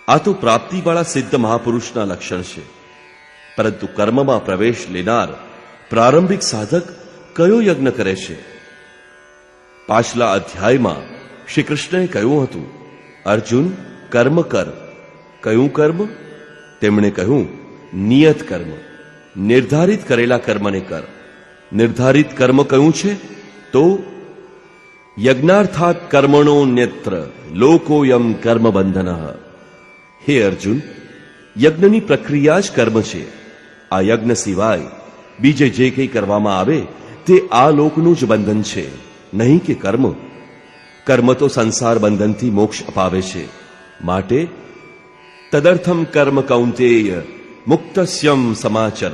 આ તો પ્રાપ્તિવાળા સિદ્ધ મહાપુરુષના લક્ષણ છે. પરંતુ કર્મમાં પ્રવેશ લેનાર પ્રારંભિક સાધક કયો યજ્ઞ કરે છે? પાછલા અધ્યાયમાં શ્રી કૃષ્ણએ કહ્યું હતું, અર્જુન કર્મ કર. કયું કર્મ? તેમણે કહ્યું, નિયત કર્મ. નિર્ધારિત કરેલા કર્મને કર. નિર્ધારિત કર્મ કયું છે? તો યજ્ઞાર્થાત કર્મણોન્યત્ર લોકોયમ કર્મ બંધનઃ. હે અર્જુન, યજ્ઞની પ્રક્રિયા જ કર્મ છે. આ યજ્ઞ સિવાય બીજે જે કંઈ કરવામાં આવે તે આ લોકનું જ બંધન છે, નહીં કે કર્મ. કર્મ તો સંસાર બંધનથી મોક્ષ અપાવે છે. માટે તદર્થમ કર્મ કૌંતેય મુક્તસ્યમ સમાચર.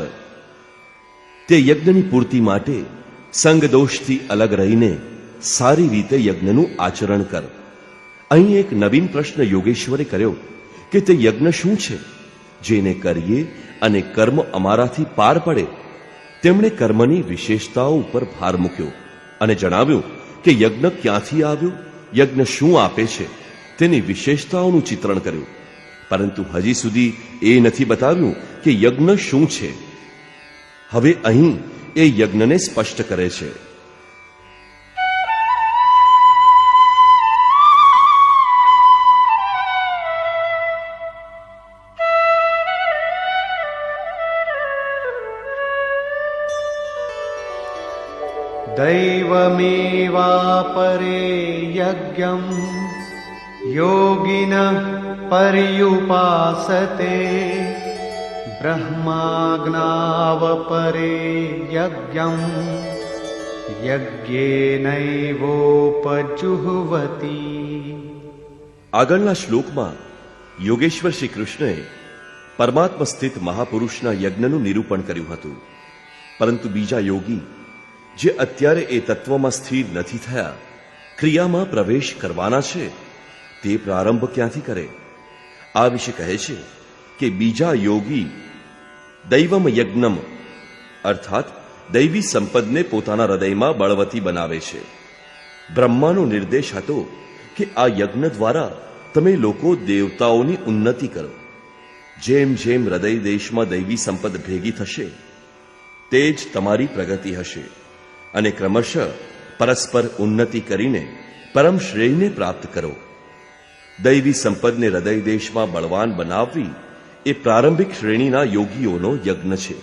તે યજ્ઞની પૂર્તિ માટે સંગ દોષથી અલગ રહીને સારી રીતે યજ્ઞનું આચરણ કર. અહીં એક નવીન પ્રશ્ન યોગેશ્વરે કર્યો કે તે યજ્ઞ શું છે જેને કરીએ અને કર્મ અમારાથી પાર પડે? તેમણે કર્મની વિશેષતાઓ ઉપર ભાર મૂક્યો અને જણાવ્યું કે યજ્ઞ ક્યાંથી આવ્યો, યજ્ઞ શું આપે છે, તેની વિશેષતાઓનું ચિત્રણ કર્યું. પરંતુ હજી સુધી એ નથી બતાવ્યું કે યજ્ઞ શું છે. હવે અહીં એ યજ્ઞને સ્પષ્ટ કરે છે. दैवमेवापरे यज्ञं योगिनः पर्युपासते ब्रह्माग्नावपरे यज्ञं यज्ञेनैवोपजुह्वति. આગળના શ્લોકમાં યોગેશ્વર શ્રી કૃષ્ણએ પરમાત્મા સ્થિત મહાપુરુષના યજ્ઞનું નિરૂપણ કર્યું હતું. પરંતુ બીજા યોગી જે અત્યારે એ તત્વમાં સ્થિર નથી થયા, ક્રિયામાં પ્રવેશ કરવાના છે, તે પ્રારંભ ક્યાંથી કરે? આ વિશે કહે છે કે બીજા યોગી દૈવમ યજ્ઞમ અર્થાત દૈવી સંપદને પોતાના હૃદયમાં બળવતી બનાવે છે. બ્રહ્માનો નિર્દેશ હતો કે આ યજ્ઞ દ્વારા તમે લોકો દેવતાઓની ઉન્નતિ કરો. જેમ જેમ હૃદય દેશમાં દૈવી સંપદ ભેગી થશે તે જ તમારી પ્રગતિ હશે, અને ક્રમશઃ પરસ્પર ઉન્નતિ કરીને પરમ શ્રેયને પ્રાપ્ત કરો. દૈવી સંપદને હૃદય દેશમાં બળવાન બનાવવી એ પ્રારંભિક શ્રેણીના યોગીઓનો યજ્ઞ છે.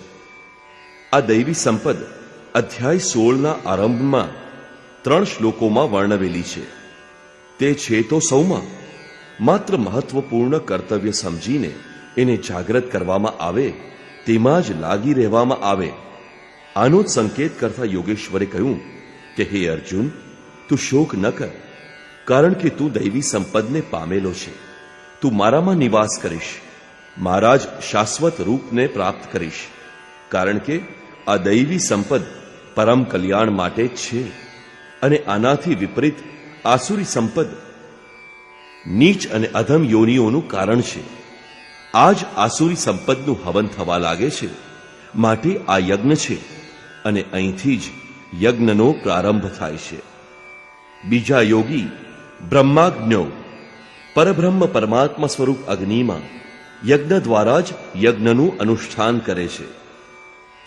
આ દૈવી સંપદ અધ્યાય 16ના આરંભમાં 3 શ્લોકોમાં વર્ણવેલી છે. તે છે તો સૌમાં માત્ર મહત્વપૂર્ણ કર્તવ્ય સમજીને એને જાગૃત કરવામાં આવે, તેમાં જ લાગી રહેવામાં આવે. આનો જ સંકેત કરતા યોગેશ્વરે કહ્યું કે હે અર્જુન, તું શોક ન કર, કારણ કે તું દૈવી સંપદને પામેલો છે. તું મારામાં નિવાસ કરીશ, મારા જ શાશ્વત રૂપને પ્રાપ્ત કરીશ. કારણ કે આ દૈવી સંપદ પરમ કલ્યાણ માટે જ છે અને આનાથી વિપરીત આસુરી સંપદ નીચ અને અધમ યોનિઓનું કારણ છે. આ જ આસુરી સંપદનું હવન થવા લાગે છે, માટે આ યજ્ઞ છે અને અહીંથી જ યજ્ઞનો પ્રારંભ થાય છે. બીજા યોગી બ્રહ્માજ્ઞો પરબ્રહ્મ પરમાત્મા સ્વરૂપ અગ્નિમાં યજ્ઞ દ્વારા જ યજ્ઞનું અનુષ્ઠાન કરે છે.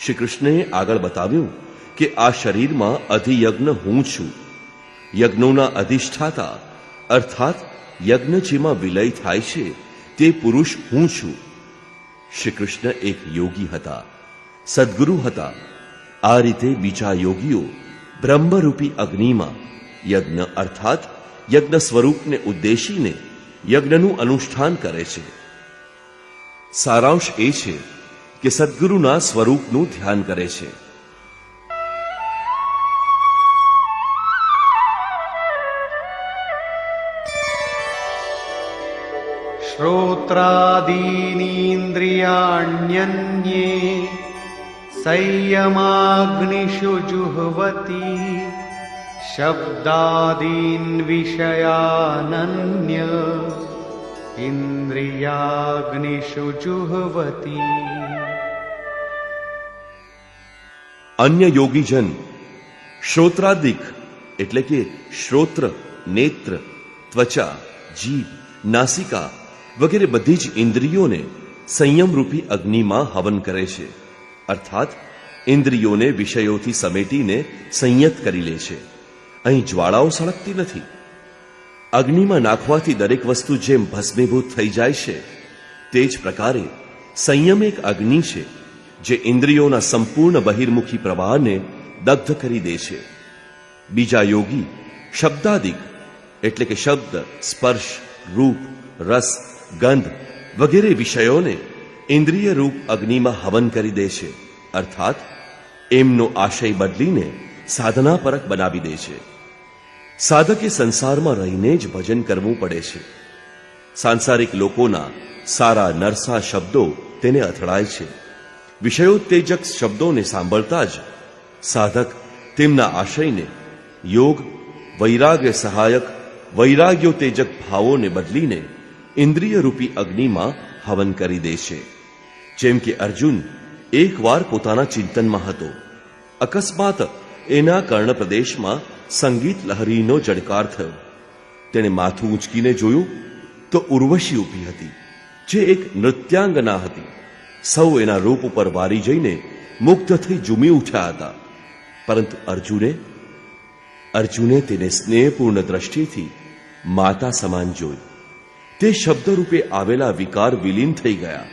શ્રી કૃષ્ણએ આગળ બતાવ્યું કે આ શરીરમાં અધિયજ્ઞ હું છું. યજ્ઞોના અધિષ્ઠાતા અર્થાત યજ્ઞ જેમાં વિલય થાય છે તે પુરુષ હું છું. શ્રી કૃષ્ણ એક યોગી હતા, સદ્ગુરુ હતા. આ રીતે બીજા યોગીઓ બ્રહ્મરૂપી અગ્નિમાં યજ્ઞ અર્થાત યજ્ઞ સ્વરૂપને ઉદ્દેશીને યજ્ઞનું અનુષ્ઠાન કરે છે. સારાંશ એ છે કે સદ્ગુરુના સ્વરૂપનું ધ્યાન કરે છે. श्रोत्रादीनीन्द्रियाण्यन्ये संयमाग्निषु जुह्वति शब्दादीन् विषयानन्य इन्द्रियाग्निषु जुह्वति. અન્ય યોગીજન શ્રોત્રાદિક એટલે કે શ્રોત્ર, નેત્ર, ત્વચા, જીભ, નાસિકા વગેરે બધી જ ઇન્દ્રિયોને સંયમરૂપી અગ્નિમાં હવન કરે છે. અર્થાત ઇન્દ્રિયોને વિષયોથી સમેટીને સંયત કરી લે છે. અહીં જ્વાળાઓ સળગતી નથી. અગ્નિમાં નાખવાથી દરેક વસ્તુ જેમ ભસ્મીભૂત થઈ જાય છે, તે જ પ્રકારે સંયમ એક અગ્નિ છે જે ઇન્દ્રિયોના સંપૂર્ણ બહિર્મુખી પ્રવાહને દગ્ધ કરી દે છે. બીજા યોગી શબ્દાદિક એટલે કે શબ્દ, સ્પર્શ, રૂપ, રસ, ગંધ વગેરે વિષયોને ઇન્દ્રિય રૂપ અગ્નિમાં હવન કરી દે છે. અર્થાત એમનો આશય બદલીને સાધનાપરક બનાવી દે છે. સાધકે સંસારમાં રહીને જ ભજન કરવું પડે છે. સાંસારિક લોકોના સારા નરસા શબ્દો તેને અથડાય છે. વિષયોત્તેજક શબ્દોને સાંભળતા જ સાધક તેમના આશયને યોગ, વૈરાગ્ય સહાયક, વૈરાગ્યોત્તેજક ભાવોને બદલીને ઇન્દ્રિય રૂપી અગ્નિમાં હવન કરી દે છે. જેમ કે અર્જુન એકવાર પોતાના ચિંતનમાં હતો. અકસ્માત એના કર્ણ પ્રદેશમાં સંગીત લહરીનો જડકાર થયો. તેણે માથું ઊંચકીને જોયું તો ઉર્વશી ઊભી હતી, જે એક નૃત્યાંગના હતી. સૌ એના રૂપ ઉપર વારી જઈને મુગ્ધ થઈ ઝૂમી ઉઠ્યા હતા. પરંતુ અર્જુને તેને સ્નેહપૂર્ણ દ્રષ્ટિથી માતા સમાન જોઈ. તે શબ્દરૂપે આવેલા વિકાર વિલીન થઈ ગયા,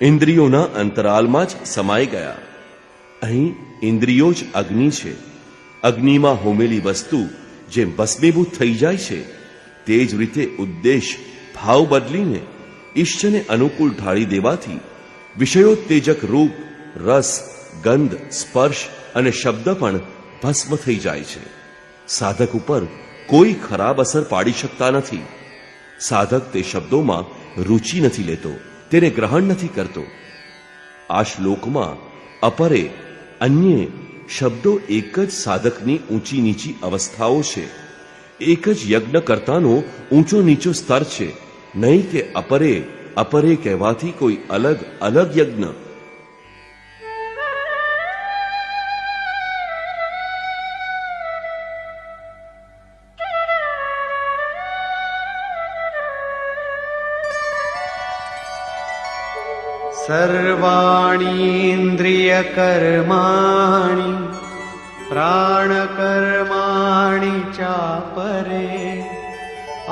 ઇન્દ્રિયોના અંતરાલમાં જ સમાઈ ગયા. અહીં ઇન્દ્રિયો જ અગ્નિ છે. અગ્નિમાં હોમેલી વસ્તુ જેમ ભસ્મીભૂત થઈ જાય છે, તે જ રીતે ઉદ્દેશ, ભાવ બદલીને ઈષ્ટને અનુકૂળ ઢાળી દેવાથી વિષયોત્તેજક રૂપ, રસ, ગંધ, સ્પર્શ અને શબ્દ પણ ભસ્મ થઈ જાય છે. સાધક ઉપર કોઈ ખરાબ અસર પાડી શકતા નથી. સાધક તે શબ્દોમાં રુચિ નથી લેતો, તેને ગ્રહણ નથી કરતો. આ શ્લોકમાં અપરે, અન્યે શબ્દો એક જ સાધકની ઊંચી નીચી અવસ્થાઓ છે. એક જ યજ્ઞકર્તાનો ઊંચો નીચો સ્તર છે, નહીં કે અપરે કહેવાથી કોઈ અલગ અલગ યજ્ઞ. सर्वाणीन्द्रियकर्माणि प्राणकर्माणि चापरे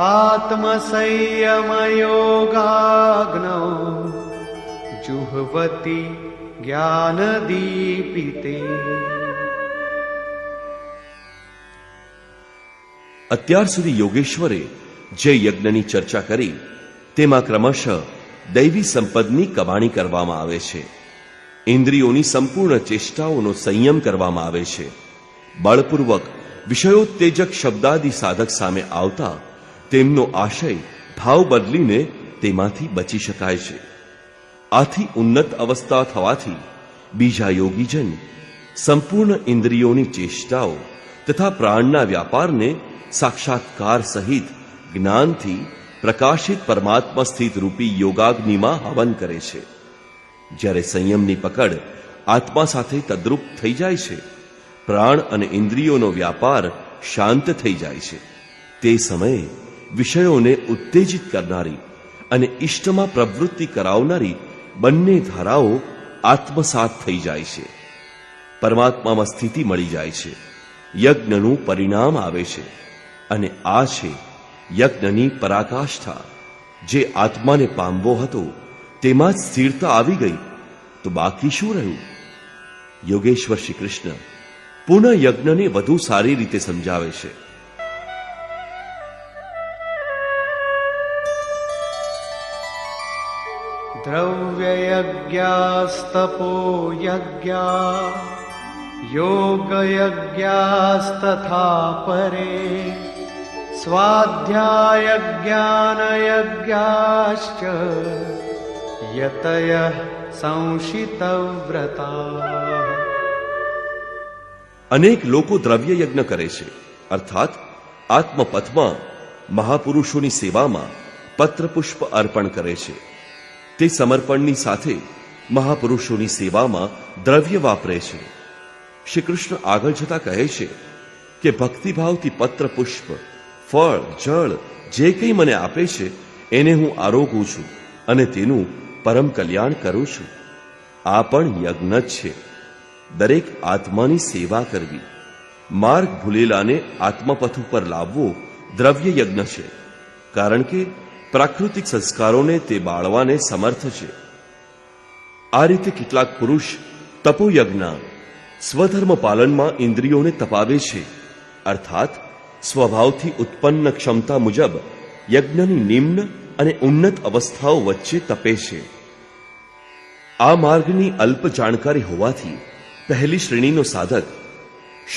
आत्मसंयमयोगाग्नौ जुह्वति ज्ञानदीपिते. અત્યાર સુધી યોગેશ્વરે જે યજ્ઞની ચર્ચા કરી તેમાં ક્રમશઃ દૈવી સંપદની કમાણી કરવામાં આવે છે. ઇન્દ્રિયોની સંપૂર્ણ ચેષ્ટાઓનો સંયમ કરવામાં આવે છે. બળપૂર્વક વિષયોત્તેજક શબ્દાદિ સાધક સામે આવતા તેમનો આશય, ભાવ બદલીને તેમાંથી બચી શકાય છે. આથી ઉન્નત અવસ્થા થવાથી બીજા યોગીજન સંપૂર્ણ ઇન્દ્રિયોની ચેષ્ટાઓ તથા પ્રાણના વ્યાપારને સાક્ષાત્કાર સહિત જ્ઞાનથી પ્રકાશિત પરમાત્મા સ્થિત રૂપી યોગાગ્નિમાં હવન કરે છે. જ્યારે સંયમની પકડ આત્મા સાથે તદ્રુપ થઈ જાય છે, પ્રાણ અને ઇન્દ્રિયોનો વ્યાપાર શાંત થઈ જાય છે, તે સમયે વિષયોને ઉત્તેજિત કરનારી અને ઇષ્ટમાં પ્રવૃત્તિ કરાવનારી બંને ધારાઓ આત્મસાત થઈ જાય છે. પરમાત્મામાં સ્થિતિ મળી જાય છે. યજ્ઞનું પરિણામ આવે છે અને આ છે યજ્ઞની પરાકાષ્ઠા. જે આત્માને પામવો હતો તેમાં જ સ્થિરતા આવી ગઈ તો બાકી શું રહ્યું? યોગેશ્વર શ્રી કૃષ્ણ પુનઃ યજ્ઞને વધુ સારી રીતે સમજાવે છે. દ્રવ્યયજ્ઞાસ્તપો યજ્ઞા યોગયજ્ઞાસ્તથા પરે સ્વાધ્યાયજ્ઞાનયજ્ઞાશ્ચ યતયઃ સંશિતવ્રતા. અનેક લોકો દ્રવ્ય યજ્ઞ કરે છે, અર્થાત આત્મપથમાં મહાપુરુષોની સેવામાં પત્રપુષ્પ અર્પણ કરે છે. તે સમર્પણની સાથે મહાપુરુષોની સેવામાં દ્રવ્ય વાપરે છે. શ્રી કૃષ્ણ આગળ જતા કહે છે કે ભક્તિભાવથી પત્રપુષ્પ, ફળ, જળ જે કંઈ મને આપે છે એને હું આરોગું છું અને તેનું પરમ કલ્યાણ કરું છું. આ પણ યજ્ઞ જ છે. દરેક આત્માની સેવા કરવી, માર્ગ ભૂલેલાને આત્મપથ ઉપર લાવવો દ્રવ્ય યજ્ઞ છે. કારણ કે પ્રાકૃતિક સંસ્કારોને તે બાળવાને સમર્થ છે. આ રીતે કેટલાક પુરુષ તપોયજ્ઞ સ્વધર્મ પાલનમાં ઇન્દ્રિયોને તપાવે છે, અર્થાત સ્વભાવથી ઉત્પન્ન ક્ષમતા મુજબ યજ્ઞની નિમ્ન અને ઉન્નત અવસ્થાઓ વચ્ચે તપે છે. આ માર્ગની અલ્પ જાણકારી હોવાથી પહેલી શ્રેણીનો સાધક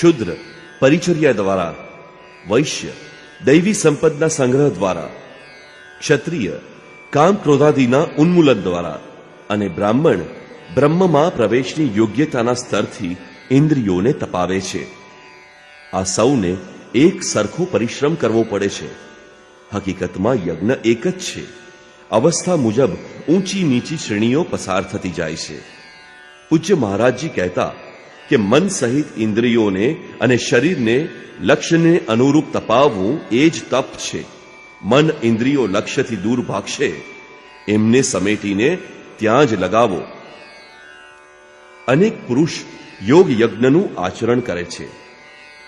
શુદ્ર પરિચર્યા દ્વારા, વૈશ્ય દૈવી સંપદના સંગ્રહ દ્વારા, ક્ષત્રિય કામ ક્રોધાદિના ઉન્મૂલન દ્વારા અને બ્રાહ્મણ બ્રહ્મમાં પ્રવેશની યોગ્યતાના સ્તરથી ઇન્દ્રિયોને તપાવે છે. આ સૌને એક સરખો પરિશ્રમ કરવો પડે છે. હકીકતમાં યજ્ઞ એક જ છે. અવસ્થા મુજબ ઊંચી નીચી શ્રેણીઓ પસાર થતી જાય છે. પૂજ્ય મહારાજજી કહેતા કે મન સહિત ઇન્દ્રિયોને અને શરીરને લક્ષ્યને અનુરૂપ તપાવવું એ જ તપ છે. મન ઇન્દ્રિયો લક્ષ્યથી દૂર ભાગશે એમને સમેટીને ત્યાં જ લગાવો. અનેક પુરુષ યોગ યજ્ઞનું આચરણ કરે છે.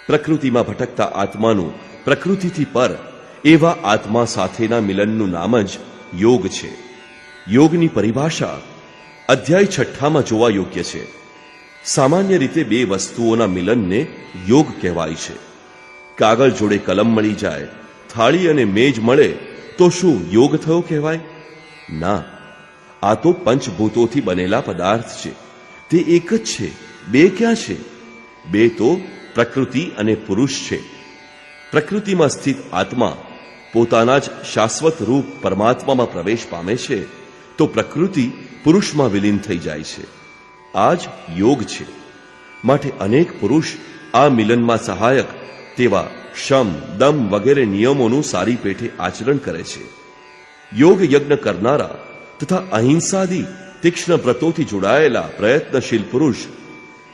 પ્રકૃતિમાં ભટકતા આત્માનું પ્રકૃતિથી પર એવા આત્મા સાથેના મિલનનું નામ જ યોગ છે. યોગની પરિભાષા અધ્યાય 6માં જોવા યોગ્ય છે. સામાન્ય રીતે બે વસ્તુઓના મિલનને યોગ કહેવાય છે. કાગળ જોડે કલમ મળી જાય, થાળી અને મેજ મળે તો શું યોગ થયો કહેવાય? ના, આ તો પંચભૂતોથી બનેલા પદાર્થ છે. તે એક જ છે. બે ક્યાં છે? બે તો પ્રકૃતિ અને પુરુષ છે. પ્રકૃતિમાં સ્થિત આત્મા પોતાના જ શાશ્વત રૂપ પરમાત્મામાં પ્રવેશ પામે છે તો પ્રકૃતિ પુરુષમાં વિલીન થઈ જાય છે. આ જ યોગ છે. માટે અનેક પુરુષ આ મિલનમાં સહાયક તેવા શમ, દમ વગેરે નિયમોનું સારી પેઠે આચરણ કરે છે. યોગ યજ્ઞ કરનારા તથા અહિંસાદી તીક્ષ્ણ વ્રતોથી જોડાયેલા પ્રયત્નશીલ પુરુષ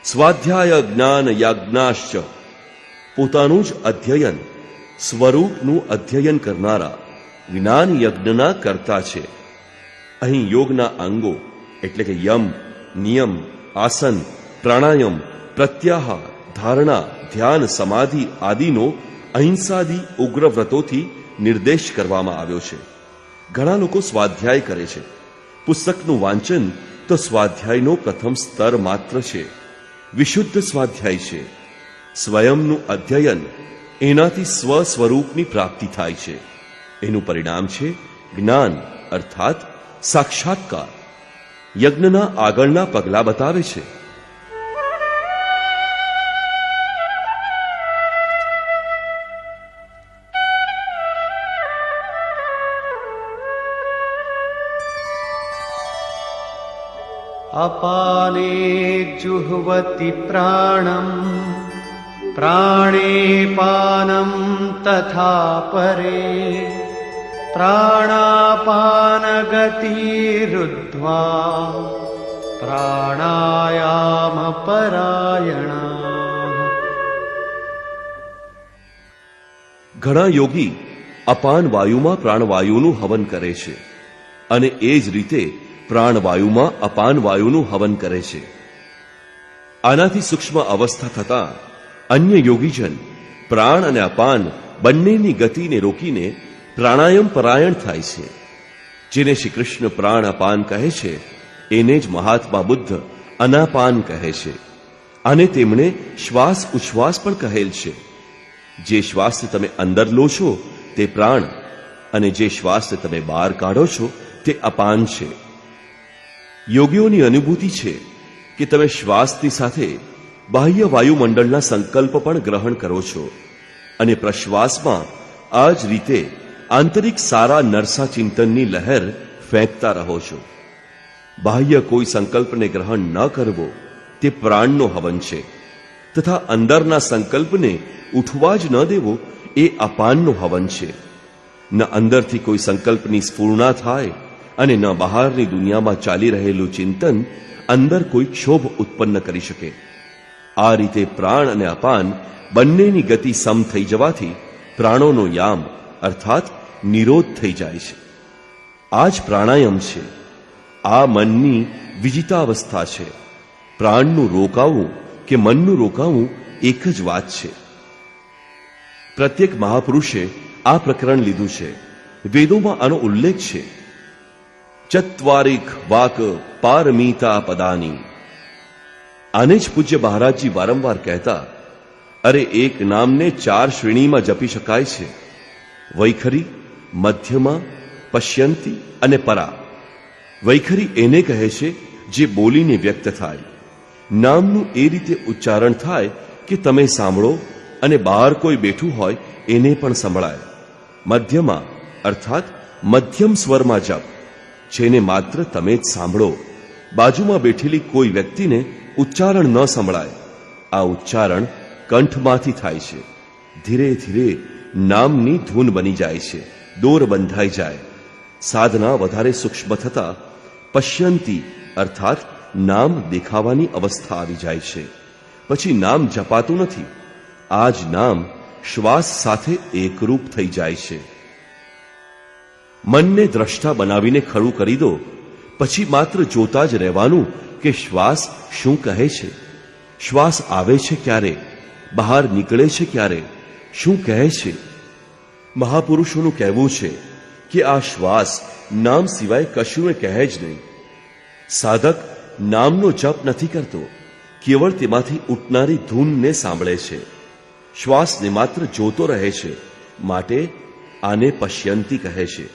સ્વાધ્યાય જ્ઞાન યજ્ઞાશ્ચ પોતાનું જ અધ્યયન, સ્વરૂપનું અધ્યયન કરનારા જ્ઞાન યજ્ઞના કર્તા છે. અહીં યોગના અંગો એટલે કે યમ, નિયમ, આસન, પ્રાણાયામ, પ્રત્યાહાર, ધારણા, ધ્યાન, સમાધિ આદિનો અહિંસાદી ઉગ્ર વ્રતોથી નિર્દેશ કરવામાં આવ્યો છે. ઘણા લોકો સ્વાધ્યાય કરે છે. પુસ્તકનું વાંચન તો સ્વાધ્યાયનો પ્રથમ સ્તર માત્ર છે. વિશુદ્ધ સ્વાધ્યાય છે. સ્વયંનું અધ્યયન, એનાથી સ્વ સ્વરૂપની પ્રાપ્તિ થાય છે. એનું પરિણામ છે જ્ઞાન અર્થાત સાક્ષાત્કાર. યજ્ઞના આગળના પગલા બતાવે છે. अपाने जुह्वति प्राणम् प्राणे पानं तथा परे प्राणापानगतिरुद्ध्वा प्राणायामपरायणा। ઘણા યોગી અપાન વાયુમાં પ્રાણવાયુનું હવન કરે છે અને એ જ રીતે પ્રાણવાયુમાં અપાન વાયુનું હવન કરે છે. આનાથી સૂક્ષ્મ અવસ્થા થતાં અન્ય યોગીજન પ્રાણ અને અપાન બંનેની ગતિને રોકીને પ્રાણાયામ પરાયણ થાય છે. જેને શ્રી કૃષ્ણ પ્રાણ અપાન કહે છે એને જ મહાત્મા બુદ્ધ અનાપાન કહે છે. અને તેમણે શ્વાસ ઉચ્છ્વાસ પણ કહેલ છે. જે શ્વાસ તમે અંદર લો છો તે પ્રાણ અને જે શ્વાસ તમે બહાર કાઢો છો તે અપાન છે. યોગીઓની અનુભૂતિ છે કે તમે શ્વાસની સાથે બાહ્ય વાયુમંડળના સંકલ્પ પણ ગ્રહણ કરો છો અને પ્રશ્વાસમાં આ જ રીતે આંતરિક સારા નરસા ચિંતનની લહેર ફેંકતા રહો છો. બાહ્ય કોઈ સંકલ્પને ગ્રહણ ન કરવો તે પ્રાણનો હવન છે તથા અંદરના સંકલ્પને ઉઠવા જ ન દેવો એ અપાનનો હવન છે. ન અંદરથી કોઈ સંકલ્પની સ્ફૂર્ણા થાય અને ન બહારની દુનિયામાં ચાલી રહેલું ચિંતન અંદર કોઈ ક્ષોભ ઉત્પન્ન કરી શકે. આ રીતે પ્રાણ અને અપાન બંનેની ગતિ સમ થઈ જવાથી પ્રાણોનો યામ અર્થાત નિરોધ થઈ જાય છે. આ જ પ્રાણાયામ છે. આ મનની વિજિતાવસ્થા છે. પ્રાણનું રોકાવું કે મનનું રોકાવું એક જ વાત છે. પ્રત્યેક મહાપુરુષે આ પ્રકરણ લીધું છે. વેદોમાં આનો ઉલ્લેખ છે. ચત્વારિક વાક પારમિતા પદાની. આને જ પૂજ્ય મહારાજજી વારંવાર કહેતા, અરે એક નામને 4 શ્રેણીમાં જપી શકાય છે: વૈખરી, મધ્યમાં, પશ્યંતી અને પરા. વૈખરી એને કહે છે જે બોલીને વ્યક્ત થાય. નામનું એ રીતે ઉચ્ચારણ થાય કે તમે સાંભળો અને બહાર કોઈ બેઠું હોય એને પણ સંભળાય. મધ્યમાં અર્થાત મધ્યમ સ્વરમાં જપ, જેને માત્ર તમે જ સાંભળો, બાજુમાં બેઠેલી કોઈ વ્યક્તિને ઉચ્ચારણ ન સંભળાય. આ ઉચ્ચારણ કંઠમાંથી થાય છે. ધીરે ધીરે નામની ધૂન બની જાય છે, દોર બંધાઈ જાય. સાધના વધારે સૂક્ષ્મ થતા પશ્યંતી અર્થાત નામ દેખાવાની અવસ્થા આવી જાય છે. પછી નામ જપાતું નથી. આ જ નામ શ્વાસ સાથે એકરૂપ થઈ જાય છે. મનને દ્રષ્ટા બનાવીને ખડું કરી દો, પછી માત્ર જોતા જ રહેવાનું કે શ્વાસ શું કહે છે. શ્વાસ આવે છે ક્યારે, બહાર નીકળે છે ક્યારે, શું કહે છે. મહાપુરુષોનું કહેવું છે કે આ શ્વાસ નામ સિવાય કશુંએ કહે જ નહીં. સાધક નામનો જપ નથી કરતો, કેવળ તેમાંથી ઉઠનારી ધૂનને સાંભળે છે. શ્વાસને માત્ર જોતો રહે છે, માટે આને પશ્યંતી કહે છે.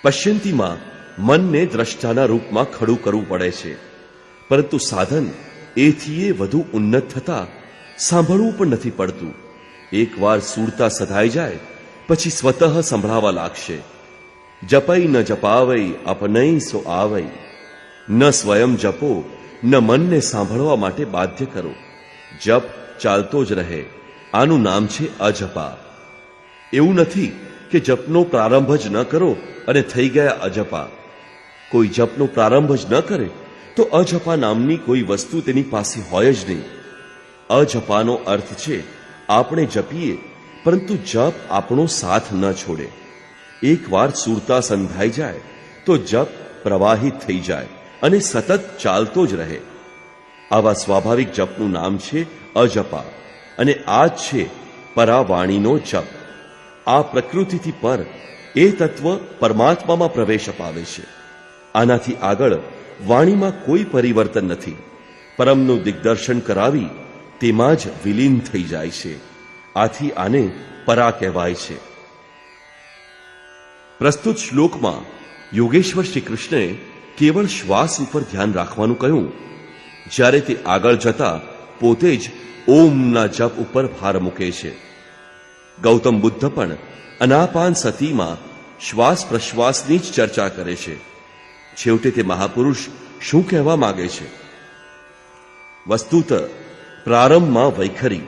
પશ્યંતીમાં મનને દ્રષ્ટાના રૂપમાં ખડું કરવું પડે છે, પરંતુ સાધન એથીએ વધુ ઉન્નત થતા સાંભળવું પણ નથી પડતું. એકવાર સુરતા સધાઈ જાય પછી સ્વતઃ સંભળાવા લાગશે. જપઈ ન જપાવઈ અપનઈ સો આવઈ. ન સ્વયં જપો ન મનને સાંભળવા માટે બાધ્ય કરો. જપ ચાલતો જ રહે. આનું નામ છે અજપા. એવું નથી કે જપનો પ્રારંભ જ ન કરો અને થઈ ગયા અજપા. કોઈ જપનો પ્રારંભ જ ન કરે તો અજપા નામની કોઈ વસ્તુ તેની પાસે હોય જ નહીં. અજપાનો અર્થ છે આપણે જપીએ પરંતુ જપ આપણો સાથ ન છોડે. એકવાર સુરતા સંધાઈ જાય તો જપ પ્રવાહિત થઈ જાય અને સતત ચાલતો જ રહે. આવા સ્વાભાવિક જપનું નામ છે અજપા અને આ જ છે પરાવાણીનો જપ. આ પ્રકૃતિથી પર એ તત્વ પરમાત્મામાં પ્રવેશ અપાવે છે. આનાથી આગળ વાણીમાં કોઈ પરિવર્તન નથી. પરમનું દિગ્દર્શન કરાવી તેમાં જ વિલીન થઈ જાય છે. આથી આને પરા કહેવાય છે. પ્રસ્તુત શ્લોકમાં યોગેશ્વર શ્રી કૃષ્ણએ કેવળ શ્વાસ ઉપર ધ્યાન રાખવાનું કહ્યું, જ્યારે તે આગળ જતા પોતે જ ઓમના જપ ઉપર ભાર મૂકે છે. ગૌતમ બુદ્ધ પણ અનાપાન સતીમાં શ્વાસ પ્રશ્વાસની જ ચર્ચા કરે છે. છેવટે તે મહાપુરુષ શું કહેવા માંગે છે? વસ્તુત પ્રારંભમાં વૈખરી,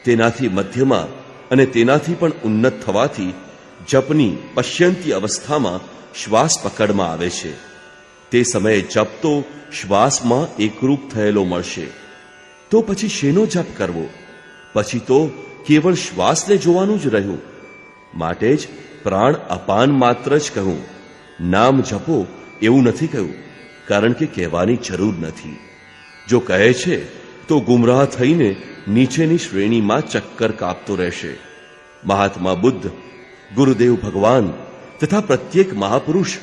તેનાથી મધ્યમાં અને તેનાથી પણ ઉન્નત થવાથી જપની પશ્યંતી અવસ્થામાં શ્વાસ પકડમાં આવે છે. તે સમયે જપ તો શ્વાસમાં એકરૂપ થયેલો મળશે. તો પછી શેનો જપ કરવો? પછી તો કેવળ શ્વાસને જોવાનું જ રહ્યું. માટે જ પ્રાણ અપાન માત્ર જ કહું. નામ જપો એવું નથી કહ્યું, કારણ કે કહેવાની જરૂર નથી. જો કહે છે તો ગુમરાહ થઈને નીચેની શ્રેણીમાં ચક્કર કાપતો રહેશે. મહાત્મા બુદ્ધ, ગુરુદેવ ભગવાન તથા પ્રત્યેક મહાપુરુષ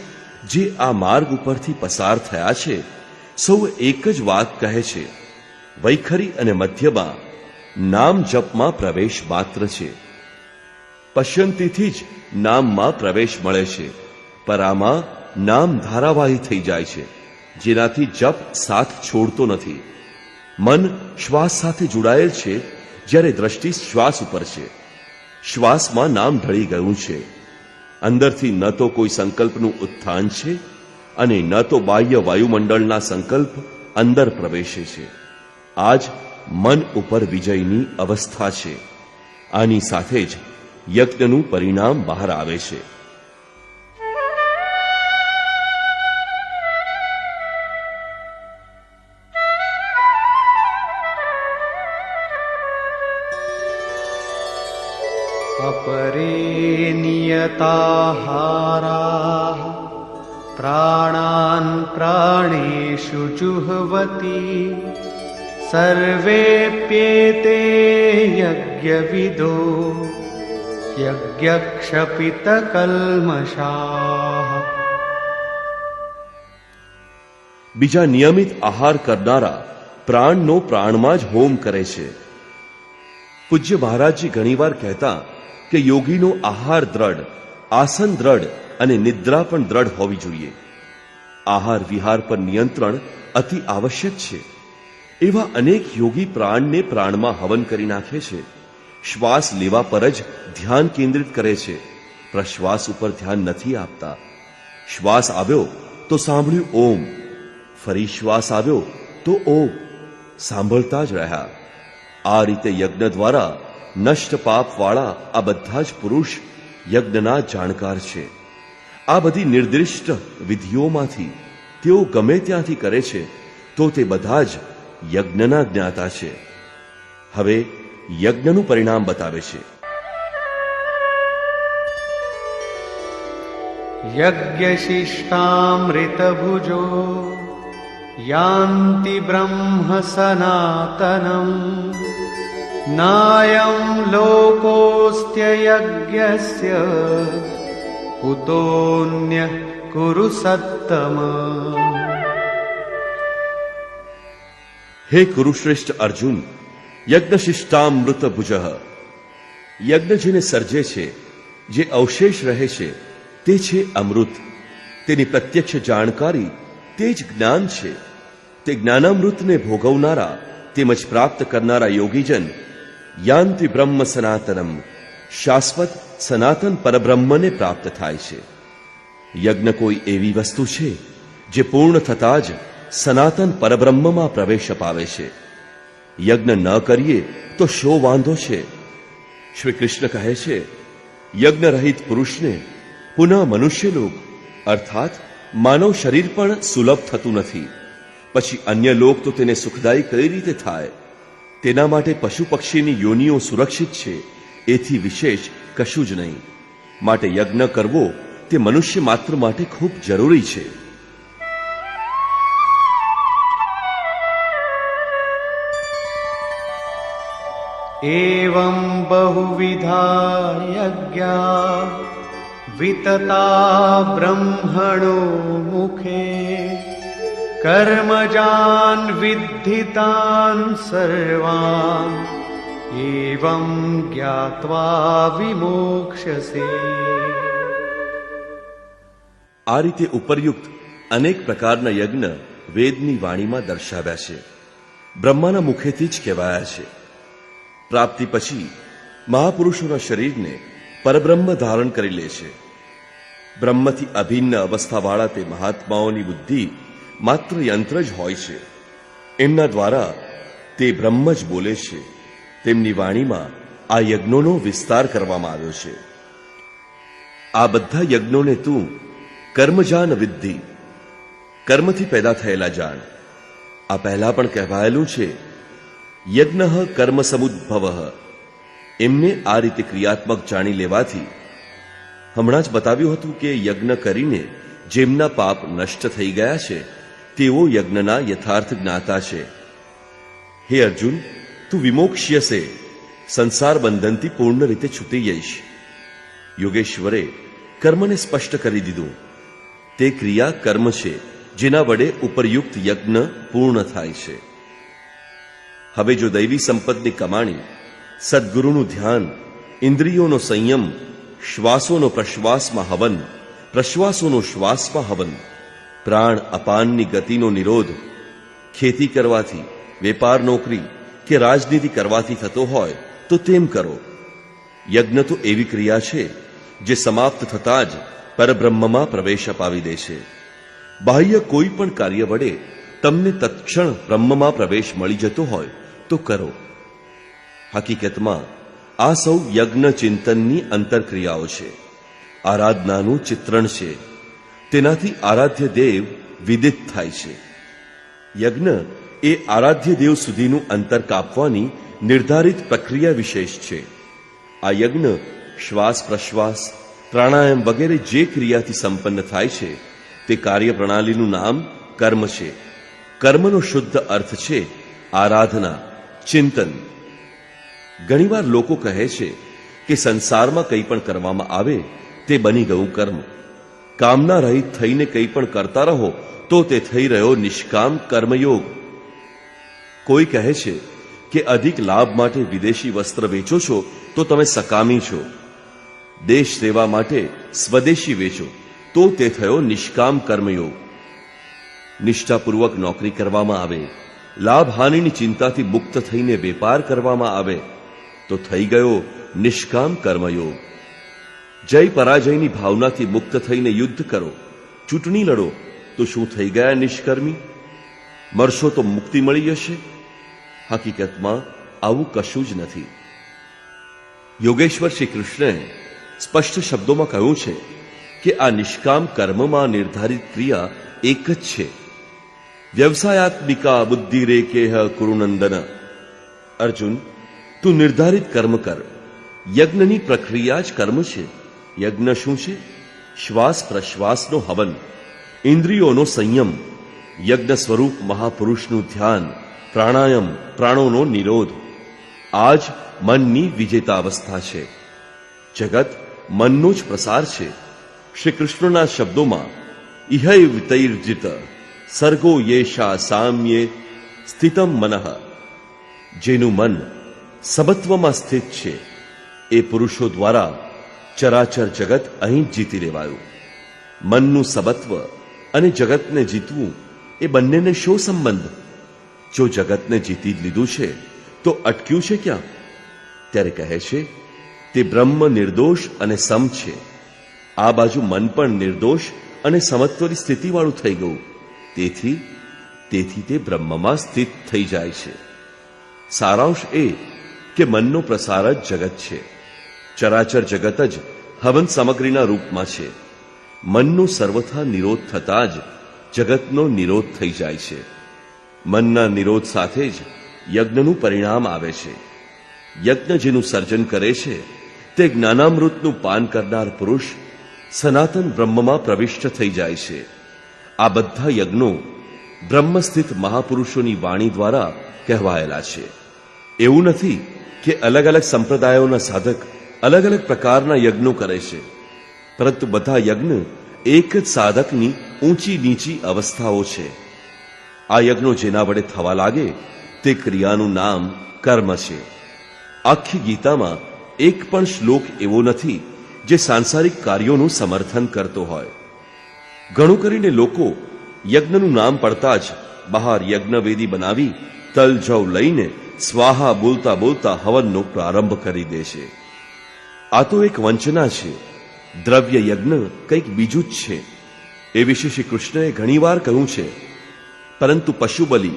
જે આ માર્ગ ઉપરથી પસાર થયા છે, સૌ એક જ વાત કહે છે: વૈખરી અને મધ્યમાં નામ જપમાં પ્રવેશ માત્ર છે. પશ્યંતીથી જ નામમાં પ્રવેશ મળે છે, પર આમાં નામ ધારાવાહી થઈ જાય છે, જેનાથી જપ સાથ છોડતો નથી. મન શ્વાસ સાથે જોડાયેલ છે, જ્યારે દ્રષ્ટિ શ્વાસ ઉપર છે. શ્વાસમાં નામ ઢળી ગયું છે. અંદરથી ન તો કોઈ સંકલ્પનું ઉત્થાન છે અને ન તો બાહ્ય વાયુમંડળના સંકલ્પ અંદર પ્રવેશે છે. આ જ મન ઉપર વિજયની અવસ્થા છે. આની સાથે જ યજ્ઞનું પરિણામ બહાર આવે છે. अपरे नियताहाराः प्राणान् प्राणेषु जुह्वति सर्वेप्येते यज्ञविदो यज्ञक्षपितकल्मषाः. બીજા નિયમિત આહાર કરનારા પ્રાણનો પ્રાણમાં જ હોમ કરે છે. પૂજ્ય મહારાજજી ઘણીવાર કહેતા કે યોગીનો આહાર દ્રઢ, આસન દ્રઢ અને નિદ્રા પણ દ્રઢ હોવી જોઈએ. આહાર વિહાર પર નિયંત્રણ અતિ આવશ્યક છે. એવા અનેક યોગી પ્રાણને પ્રાણમાં હવન કરી નાખે છે. શ્વાસ લેવા પર જ ધ્યાન કેન્દ્રિત કરે છે, પ્રશ્વાસ ઉપર ધ્યાન નથી આપતા. શ્વાસ આવ્યો તો સાંભળ્યું ઓમ, ફરી શ્વાસ આવ્યો તો ઓમ, સાંભળતા જ રહ્યા. આ રીતે યજ્ઞ દ્વારા નષ્ટ પાપવાળા આ બધા જ પુરુષ યજ્ઞના જાણકાર છે. આ બધી નિર્દિષ્ટ વિધિઓમાંથી તેઓ ગમે ત્યાંથી કરે છે, તો તે બધા જ યજ્ઞના જ્ઞાતા છે. હવે યજ્ઞનું પરિણામ બતાવે છે. यज्ञशिष्टामृतभुजो यान्ति ब्रह्म सनातनम् नायं लोकोऽस्त्ययज्ञस्य कुतोऽन्यः कुरु सत्तम. હે કુરુશ્રેષ્ઠ અર્જુન, યજ્ઞશિષ્ટામૃત ભુજ, યજ્ઞ જેને સર્જે છે, જે અવશેષ રહે છે, તે છે અમૃત. તેની પ્રત્યક્ષ જાણકારી તે જ જ્ઞાન છે. તે જ્ઞાનામૃતને ભોગવનારા તેમજ પ્રાપ્ત કરનારા યોગીજન યાન્તિ બ્રહ્મ સનાતનમ, શાશ્વત સનાતન પરબ્રહ્મને પ્રાપ્ત થાય છે. યજ્ઞ કોઈ એવી વસ્તુ છે જે પૂર્ણ થતાં જ સનાતન પરબ્રહ્મમાં પ્રવેશ અપાવે છે. યજ્ઞ ન કરીએ તો શો વાંધો છે? શ્રી કૃષ્ણ કહે છે, યજ્ઞ રહિત પુરુષને પુનઃ મનુષ્યલોક અર્થાત માનવ શરીર પણ સુલભ થતું નથી. પછી અન્ય લોક તો તેને સુખદાયી કઈ રીતે થાય? તેના માટે પશુ પક્ષીની યોનિઓ સુરક્ષિત છે, એથી વિશેષ કશું જ નહીં. માટે યજ્ઞ કરવો તે મનુષ્ય માત્ર માટે ખૂબ જરૂરી છે. एवं बहुविधा यज्ञा वितता ब्रह्मणो मुखे कर्मजान् विद्धितान् सर्वान् एवं ज्ञात्वा विमोक्ष्यसे. આ રીતે ઉપરયુક્ત અનેક પ્રકારના યજ્ઞ વેદની વાણીમાં દર્શાવ્યા છે, બ્રહ્માના મુખેથી જ કહેવાયા છે. પ્રાપ્તિ પછી મહાપુરુષોના શરીરને પરબ્રહ્મ ધારણ કરી લે છે. બ્રહ્મથી અભિન્ન અવસ્થાવાળા તે મહાત્માઓની બુદ્ધિ માત્ર યંત્ર જ હોય છે. એમના દ્વારા તે બ્રહ્મ જ બોલે છે. તેમની વાણીમાં આ યજ્ઞોનો વિસ્તાર કરવામાં આવ્યો છે. આ બધા યજ્ઞોને તું કર્મજાન વિદ્ધિ, કર્મથી પેદા થયેલા જાણ. આ પહેલા પણ કહેવાયેલું છે, યજ્ઞ કર્મ સમુદ્ભવ. એમને આ રીતે ક્રિયાત્મક જાણી લેવાથી હમણાં જ બતાવ્યું હતું કે યજ્ઞ કરીને જેમના પાપ નષ્ટ થઈ ગયા છે તેઓ યજ્ઞના યથાર્થ જ્ઞાતા છે. હે અર્જુન, તું વિમોક્ષ્યસે, સંસાર બંધનથી પૂર્ણ રીતે છૂટી જઈશ. યોગેશ્વરે કર્મને સ્પષ્ટ કરી દીધું. તે ક્રિયા કર્મ છે જેના વડે ઉપરયુક્ત યજ્ઞ પૂર્ણ થાય છે. હવે જો દૈવી સંપદની કમાણી, સદગુરુનું ધ્યાન, ઇન્દ્રિયોનો સંયમ, શ્વાસોનો પ્રશ્વાસમાં હવન, પ્રશ્વાસોનો શ્વાસમાં હવન, પ્રાણ અપાનની ગતિનો નિરોધ, ખેતી કરવાથી, વેપાર નોકરી કે રાજનીતિ કરવાથી થતો હોય તો તેમ કરો. યજ્ઞ તો એવી ક્રિયા છે જે સમાપ્ત થતાં જ પરબ્રહ્મમાં પ્રવેશ અપાવી દે છે. બાહ્ય કોઈ પણ કાર્ય વડે તમને તત્ક્ષણ બ્રહ્મમાં પ્રવેશ મળી જતો હોય તો કરો. હકીકતમાં આ સૌ યજ્ઞ ચિંતનની અંતરક્રિયાઓ છે, આરાધનાનું ચિત્રણ છે. તેનાથી આરાધ્ય દેવ વિદિત થાય છે. યજ્ઞ એ આરાધ્ય દેવ સુધીનું અંતર કાપવાની નિર્ધારિત પ્રક્રિયા વિશેષ છે. આ યજ્ઞ શ્વાસ પ્રશ્વાસ, પ્રાણાયામ વગેરે જે ક્રિયાથી સંપન્ન થાય છે તે કાર્યપ્રણાલીનું નામ કર્મ છે. કર્મનો શુદ્ધ અર્થ છે આરાધના, ચિંતન. ઘણીવાર લોકો કહે છે કે સંસારમાં કંઈ પણ કરવામાં આવે તે બની ગયું કર્મ. કામના રહિત થઈને કંઈ પણ કરતા રહો તો તે થઈ રહ્યો નિષ્કામ કર્મયોગ. કોઈ કહે છે કે અધિક લાભ માટે વિદેશી વસ્ત્ર વેચો છો તો તમે સકામી છો. દેશ સેવા માટે સ્વદેશી વેચો તો તે થયો નિષ્કામ કર્મયોગ. નિષ્ઠાપૂર્વક નોકરી કરવામાં આવે, લાભ હાનિની ચિંતાથી મુક્ત થઈને વેપાર કરવામાં આવે તો થઈ ગયો નિષ્કામ કર્મયોગ. જય પરાજયની ભાવનાથી મુક્ત થઈને યુદ્ધ કરો, ચૂંટણી લડો તો શું થઈ ગયા નિષ્કર્મી? મરશો તો મુક્તિ મળી જશે? હકીકતમાં આવું કશું જ નથી. યોગેશ્વર શ્રી કૃષ્ણએ સ્પષ્ટ શબ્દોમાં કહ્યું છે કે આ નિષ્કામ કર્મમાં નિર્ધારિત ક્રિયા એક જ છે. વ્યવસાયાત્મિકા બુદ્ધિ રેકેહ કુરુનંદન. અર્જુન, તું નિર્ધારિત કર્મ કર. યજ્ઞની પ્રક્રિયા જ કર્મ છે. યજ્ઞ શું છે? શ્વાસ પ્રશ્વાસનો હવન, ઇન્દ્રિયોનો સંયમ, યજ્ઞ સ્વરૂપ મહાપુરુષનું ધ્યાન, પ્રાણાયામ, પ્રાણોનો નિરોધ. આ જ મનની વિજેતા અવસ્થા છે. જગત મનનો જ પ્રસાર છે. શ્રી કૃષ્ણના શબ્દોમાં ઇહૈવ તૈર્જિત સર્ગો યેશા સામ્યે સ્થિતમ મનઃ. જેનું મન સબત્વમાં સ્થિત છે એ પુરુષો દ્વારા ચરાચર જગત અહીં જ જીતી લેવાયું. મનનું સબત્વ અને જગતને જીતવું એ બંનેને શો સંબંધ? જો જગતને જીતી જ લીધું છે તો અટક્યું છે ક્યાં? ત્યારે કહે છે તે બ્રહ્મ નિર્દોષ અને સમ છે. આ બાજુ મન પણ નિર્દોષ અને સમત્વની સ્થિતિવાળું થઈ ગયું. તેથી તે બ્રહ્મમાં સ્થિત થઈ જાય છે. સારાંશ એ કે મનનો પ્રસાર જ જગત છે. ચરાચર જગત જ હવન સામગ્રીના રૂપમાં છે. મનનો સર્વથા નિરોધ થતાં જ જગતનો નિરોધ થઈ જાય છે. મનના નિરોધ સાથે જ યજ્ઞનું પરિણામ આવે છે. યજ્ઞ જેનું સર્જન કરે છે તે જ્ઞાનામૃતનું પાન કરનાર પુરુષ સનાતન બ્રહ્મમાં પ્રવિષ્ટ થઈ જાય છે. આ બધા યજ્ઞો બ્રહ્મસ્થિત મહાપુરુષોની વાણી દ્વારા કહેવાયેલા છે. એવું નથી કે અલગ અલગ સંપ્રદાયોના સાધક અલગ અલગ પ્રકારના યજ્ઞો કરે છે, પરંતુ બધા યજ્ઞ એક જ સાધકની ઊંચી નીચી અવસ્થાઓ છે. આ યજ્ઞો જેના વડે થવા લાગે તે ક્રિયાનું નામ કર્મ છે. આખી ગીતામાં એક પણ શ્લોક એવો નથી જે સાંસારિક કાર્યોનું સમર્થન કરતો હોય. ઘણું કરીને લોકો યજ્ઞનું નામ પડતા જ બહાર યજ્ઞવેદી બનાવી તલ જવ લઈને સ્વાહા બોલતા બોલતા હવનનો પ્રારંભ કરી દે છે. આ તો એક વંચના છે. દ્રવ્ય યજ્ઞ કંઈક બીજું જ છે. એ વિશે શ્રી કૃષ્ણએ ઘણીવાર કહ્યું છે પરંતુ પશુ બલિ,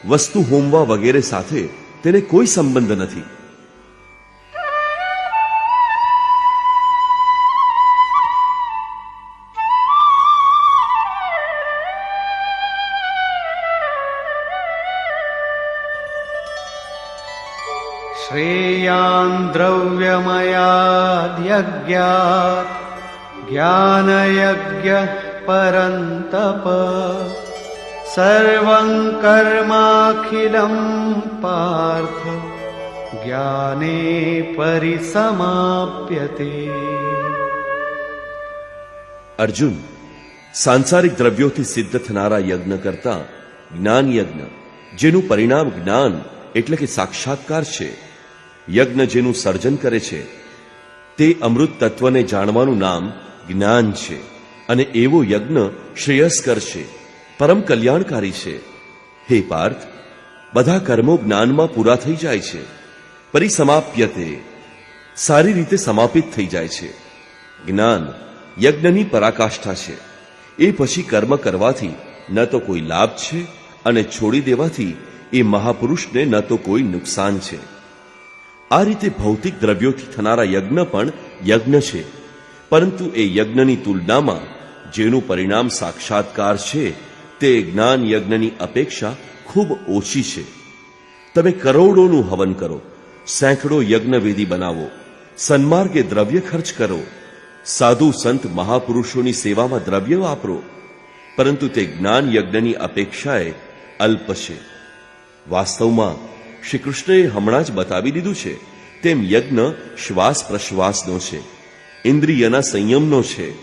વસ્તુ હોમવા વગેરે સાથે તેને કોઈ સંબંધ નથી. श्रेयान् द्रव्यमयाद्यज्ञात् ज्ञानयज्ञः परन्तप सर्वं कर्माखिलं पार्थ ज्ञाने परिसमाप्यते. અર્જુન, સાંસારિક દ્રવ્યોથી સિદ્ધ થનારા યજ્ઞ કરતા જ્ઞાન યજ્ઞ, જેનું પરિણામ જ્ઞાન એટલે કે સાક્ષાત્કાર છે, યજ્ઞ જેનું સર્જન કરે છે, તે અમૃત તત્વને જાણવાનું નામ જ્ઞાન છે. અને એવો યજ્ઞ શ્રેયસ્કર છે, પરમ કલ્યાણકારી છે. હે પાર્થ, બધા કર્મો જ્ઞાનમાં પૂરા થઈ જાય છે. પરિસમાપ્યતે, સારી રીતે સમાપિત થઈ જાય છે. જ્ઞાન યજ્ઞની પરાકાષ્ઠા છે. એ પછી કર્મ કરવાથી ન તો કોઈ લાભ છે અને છોડી દેવાથી એ મહાપુરુષને ન તો કોઈ નુકસાન છે. આ રીતે ભૌતિક દ્રવ્યોથી થનારા યજ્ઞ પણ યજ્ઞ છે, પરંતુ એ યજ્ઞની તુલનામાં જેનું પરિણામ સાક્ષાત્કાર છે તે જ્ઞાન યજ્ઞની અપેક્ષા ખૂબ ઓછી છે. તમે કરોડોનું હવન કરો, સેંકડો યજ્ઞવેદી બનાવો, સન્માર્ગે દ્રવ્ય ખર્ચ કરો, સાધુ સંત મહાપુરુષોની સેવામાં દ્રવ્ય વાપરો, પરંતુ તે જ્ઞાન યજ્ઞની અપેક્ષાએ અલ્પ છે. વાસ્તવમાં શ્રી કૃષ્ણએ હમણાં જ બતાવી દીધું છે તેમ યજ્ઞ શ્વાસ પ્રશ્વાસનો છે, ઇન્દ્રિયના સંયમનો છે,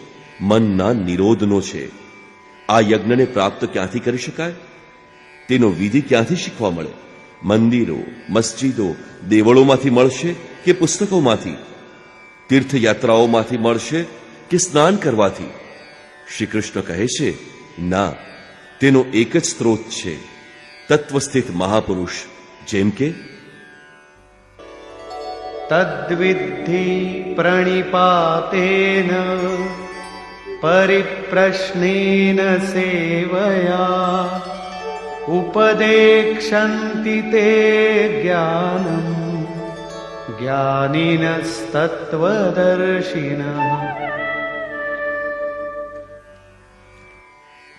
મનના નિરોધનો છે. આ યજ્ઞને પ્રાપ્ત ક્યાંથી કરી શકાય? તેનો વિધિ ક્યાંથી શીખવા મળે? મંદિરો, મસ્જિદો, દેવળોમાંથી મળશે કે પુસ્તકોમાંથી? તીર્થયાત્રાઓમાંથી મળશે કે સ્નાન કરવાથી? શ્રી કૃષ્ણ કહે છે, ના, તેનો એક જ સ્ત્રોત છે, તત્વસ્થિત મહાપુરુષ. જેમ કે તદ્વિદ્ધિ પ્રણિપાતેન પરિપ્રશ્નેન સેવયા ઉપદેક્ષન્તિ તે જ્ઞાનમ જ્ઞાનિનસ્તત્વદર્શિનઃ.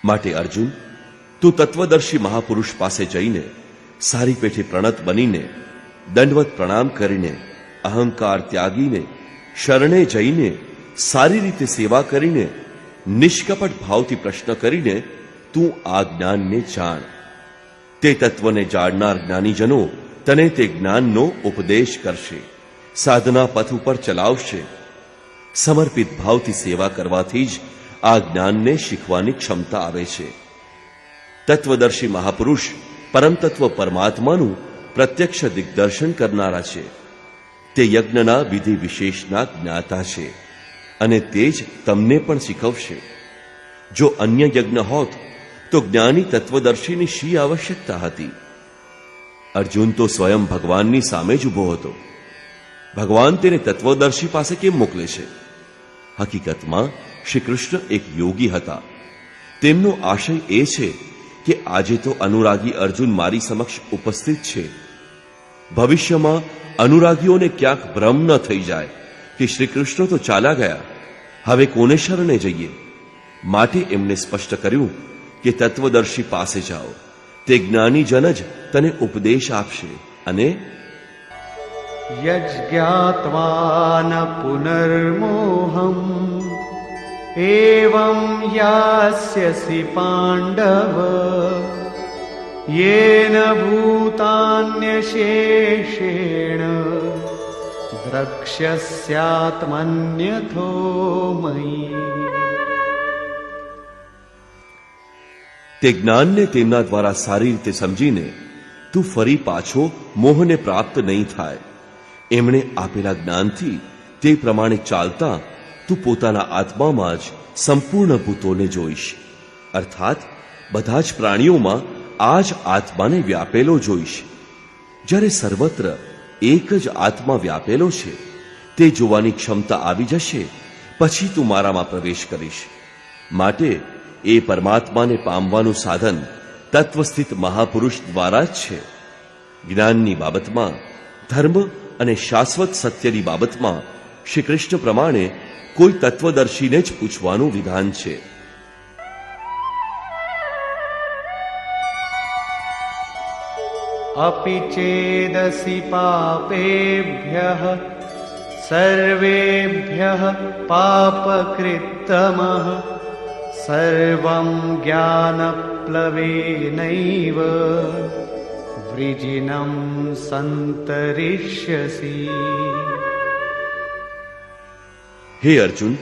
માટે અર્જુન, તું તત્વદર્શી મહાપુરુષ પાસે જઈને સારી પેઠે પ્રણત બનીને, દંડવત પ્રણામ કરીને, અહંકાર ત્યાગીને, શરણે જઈને, સારી રીતે સેવા કરીને, નિષ્કપટ ભાવથી પ્રશ્ન કરીને તું આ જ્ઞાનને જાણ. તે તત્વને જાણનાર જ્ઞાનીજનો તને તે જ્ઞાનનો ઉપદેશ કરશે, સાધના પથ ઉપર ચલાવશે. સમર્પિત ભાવથી સેવા કરવાથી જ આ જ્ઞાનને શીખવાની ક્ષમતા આવે છે. તત્વદર્શી મહાપુરુષ પરમતત્વ પરમાત્માનું પ્રત્યક્ષ દિગ્દર્શન કરનારા છે. તે યજ્ઞના વિધિ વિશેષના જ્ઞાતા છે અને તે જ તમને પણ શીખવશે. જો અન્ય યજ્ઞ હોત તો જ્ઞાની તત્વદર્શીની શી આવશ્યકતા હતી? અર્જુન તો સ્વયં ભગવાનની સામે જ ઉભો હતો. ભગવાન તેને તત્વદર્શી પાસે કેમ મોકલે છે? હકીકતમાં શ્રી કૃષ્ણ એક યોગી હતા. તેમનો આશય એ છે કે આજે તો અનુરાગી અર્જુન મારી સમક્ષ ઉપસ્થિત છે. ભવિષ્યમાં અનુરાગીઓને ક્યાંક ભ્રમ ન થઈ જાય કે શ્રી કૃષ્ણ તો ચાલ્યા ગયા, હવે કોને શરણે જઈએ? માટે એમને સ્પષ્ટ કર્યું કે તત્વદર્શી પાસે જાઓ, તે જ્ઞાની જન જ તને ઉપદેશ આપશે. અને યજ્ઞાત્વા ન પુનર્મોહમ એવં યાસ્યસી પાંડવ યેન ભૂતાન્યશેષેણ દ્રક્ષ્યસ્યાત્મન્યથો મયી. તે જ્ઞાનને તેમના દ્વારા સારી રીતે સમજીને તું ફરી પાછો મોહને પ્રાપ્ત નહીં થાય. એમણે આપેલા જ્ઞાનથી તે પ્રમાણે ચાલતા તું પોતાના આત્મામાં જ સંપૂર્ણ ભૂતોને જોઈશ, અર્થાત બધા જ પ્રાણીઓમાં આ જ આત્માને વ્યાપેલો જોઈશ. જ્યારે સર્વત્ર એક જ આત્મા વ્યાપેલો છે તે જોવાની ક્ષમતા આવી જશે પછી તું મારામાં પ્રવેશ કરીશ. માટે એ પરમાત્માને પામવાનું સાધન તત્વસ્થિત મહાપુરુષ દ્વારા જ છે. જ્ઞાનની બાબતમાં, ધર્મ અને શાશ્વત સત્યની બાબતમાં શ્રી કૃષ્ણ પ્રમાણે કોઈ તત્વદર્શીને જ પૂછવાનું વિધાન છે. अपि चेदसि पापेभ्यः सर्वेभ्यः पापकृत्तमः सर्वं ज्ञानप्लवेनैव वृजिनं सन्तरिष्यसि. હે અર્જુન,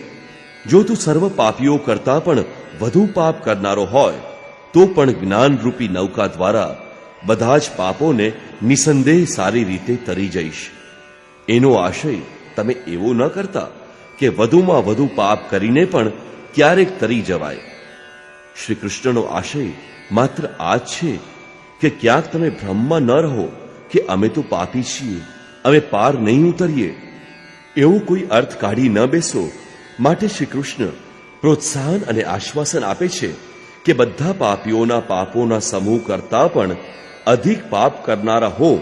જો તું સર્વ પાપીઓ કરતા પણ વધુ પાપ કરનારો હોય તો પણ જ્ઞાનરૂપી નૌકા દ્વારા બધા જ પાપોને નિસંદેહ સારી રીતે તરી જઈશ. એનો આશય તમે એવો ન કરતા કે વધુમાં વધુ પાપ કરીને પણ ક્યારેક તરી જવાય. શ્રી કૃષ્ણનો આશય માત્ર આ જ છે કે ક્યાંક તમે ભ્રમમાં ન રહો કે અમે તો પાપી છીએ, અમે પાર નહીં ઉતરીએ. એવો કોઈ અર્થ કાઢી ન બેસો. માટે શ્રી કૃષ્ણ પ્રોત્સાહન અને આશ્વાસન આપે છે કે બધા પાપીઓના પાપોના સમૂહ કરતા પણ અધિક પાપ કરનારા હો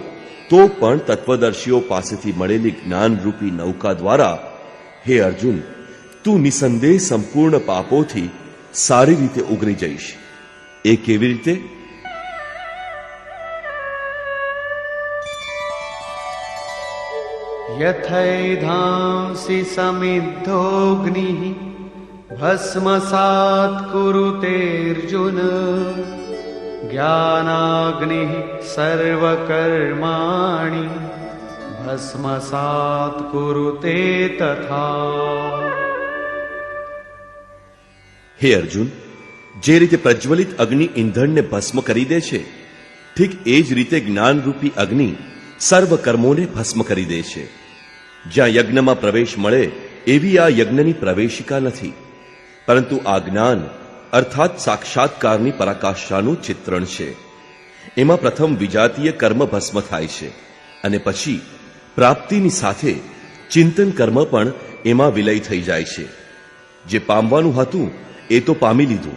તો પણ તત્વદર્શીઓ પાસેથી મળેલી જ્ઞાનરૂપી નૌકા દ્વારા હે અર્જુન, તું નિસંદેહ સંપૂર્ણ પાપોથી સારી રીતે ઉગરી જઈશ. એ કેવી રીતે? यथैधांसि समिद्धोऽग्निः भस्मसात् कुरुतेऽर्जुन ज्ञानाग्निः सर्वकर्माणि भस्मसात् कुरुते तथा. હે અર્જુન, જે રીતે પ્રજ્વલિત અગ્નિ ઈંધણને ભસ્મ કરી દે છે, ઠીક એ જ રીતે જ્ઞાનરૂપી અગ્નિ સર્વ કર્મોને ભસ્મ કરી દે છે. જ્યાં યજ્ઞમાં પ્રવેશ મળે એવી આ યજ્ઞની પ્રવેશિકા નથી, પરંતુ આ જ્ઞાન અર્થાત સાક્ષાત્કારની પરાકાષ્ઠાનું ચિત્રણ છે. એમાં પ્રથમ વિજાતીય કર્મ ભસ્મ થાય છે અને પછી પ્રાપ્તિની સાથે ચિંતન કર્મ પણ એમાં વિલય થઈ જાય છે. જે પામવાનું હતું એ તો પામી લીધું,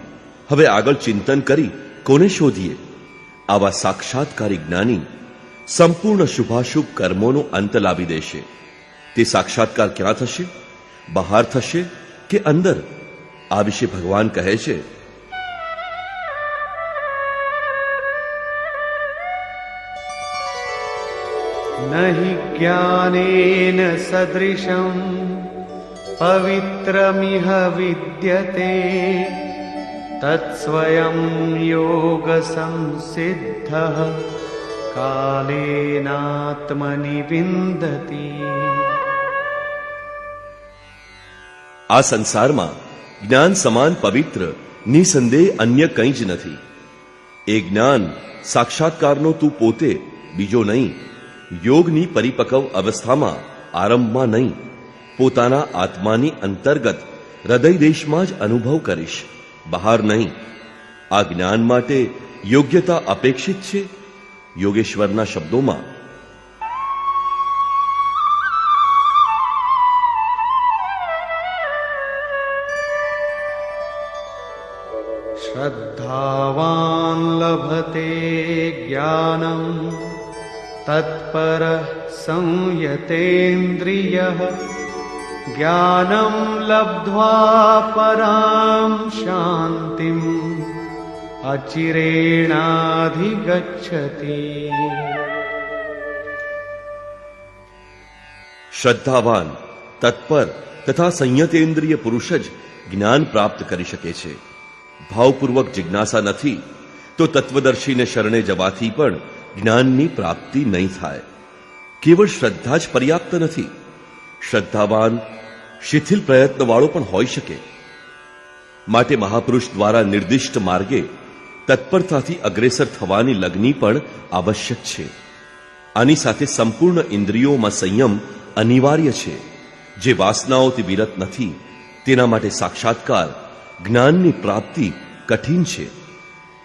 હવે આગળ ચિંતન કરી કોને શોધીએ? આવા સાક્ષાત્કારી જ્ઞાની સંપૂર્ણ શુભાશુભ કર્મોનો અંત લાવી દેશે. તે સાક્ષાત્કાર ક્યાં થશે? બહાર થશે કે અંદર? આ વિશે ભગવાન કહે છે, नहि ज्ञानेन सदृशं पवित्रमिह विद्यते तत्स्वयं योग संसिद्धः कालेनात्मनि विन्दति. આ સંસારમાં જ્ઞાન સમાન પવિત્ર નિસંદેહ અન્ય કંઈ જ નથી. એ જ્ઞાન સાક્ષાત્કારનો તું પોતે, બીજો નહીં. યોગની પરિપક્વ અવસ્થામાં, આરંભમાં નહીં, પોતાના આત્માની અંતર્ગત હૃદય દેશમાં જ અનુભવ કરીશ, બહાર નહીં. આ જ્ઞાન માટે યોગ્યતા અપેક્ષિત છે. યોગેશ્વરના શબ્દોમાં, श्रद्धावान् लभते ज्ञानं तत्परः संयतेन्द्रियः ज्ञानं लब्ध्वा परां शान्तिम् अचिरेणाधिगच्छति. શ્રદ્ધાવાન, તત્પર તથા સંયતેન્દ્રિય પુરુષ જ જ્ઞાન પ્રાપ્ત કરી શકે છે. ભાવપૂર્વક જિજ્ઞાસા નથી તો તત્વદર્શીને શરણે જવાથી પણ જ્ઞાનની પ્રાપ્તિ નહીં થાય. કેવળ શ્રદ્ધા જ પર્યાપ્ત નથી. શ્રદ્ધાવાન શિથિલ પ્રયત્નવાળો પણ હોઈ શકે. માટે મહાપુરુષ દ્વારા નિર્દિષ્ટ માર્ગે તત્પરતાથી અગ્રેસર થવાની લગ્ની પણ આવશ્યક છે. આની સાથે સંપૂર્ણ ઇન્દ્રિયોમાં સંયમ અનિવાર્ય છે. જે વાસનાઓથી વિરત નથી તેના માટે સાક્ષાત્કાર, જ્ઞાનની પ્રાપ્તિ કઠિન છે.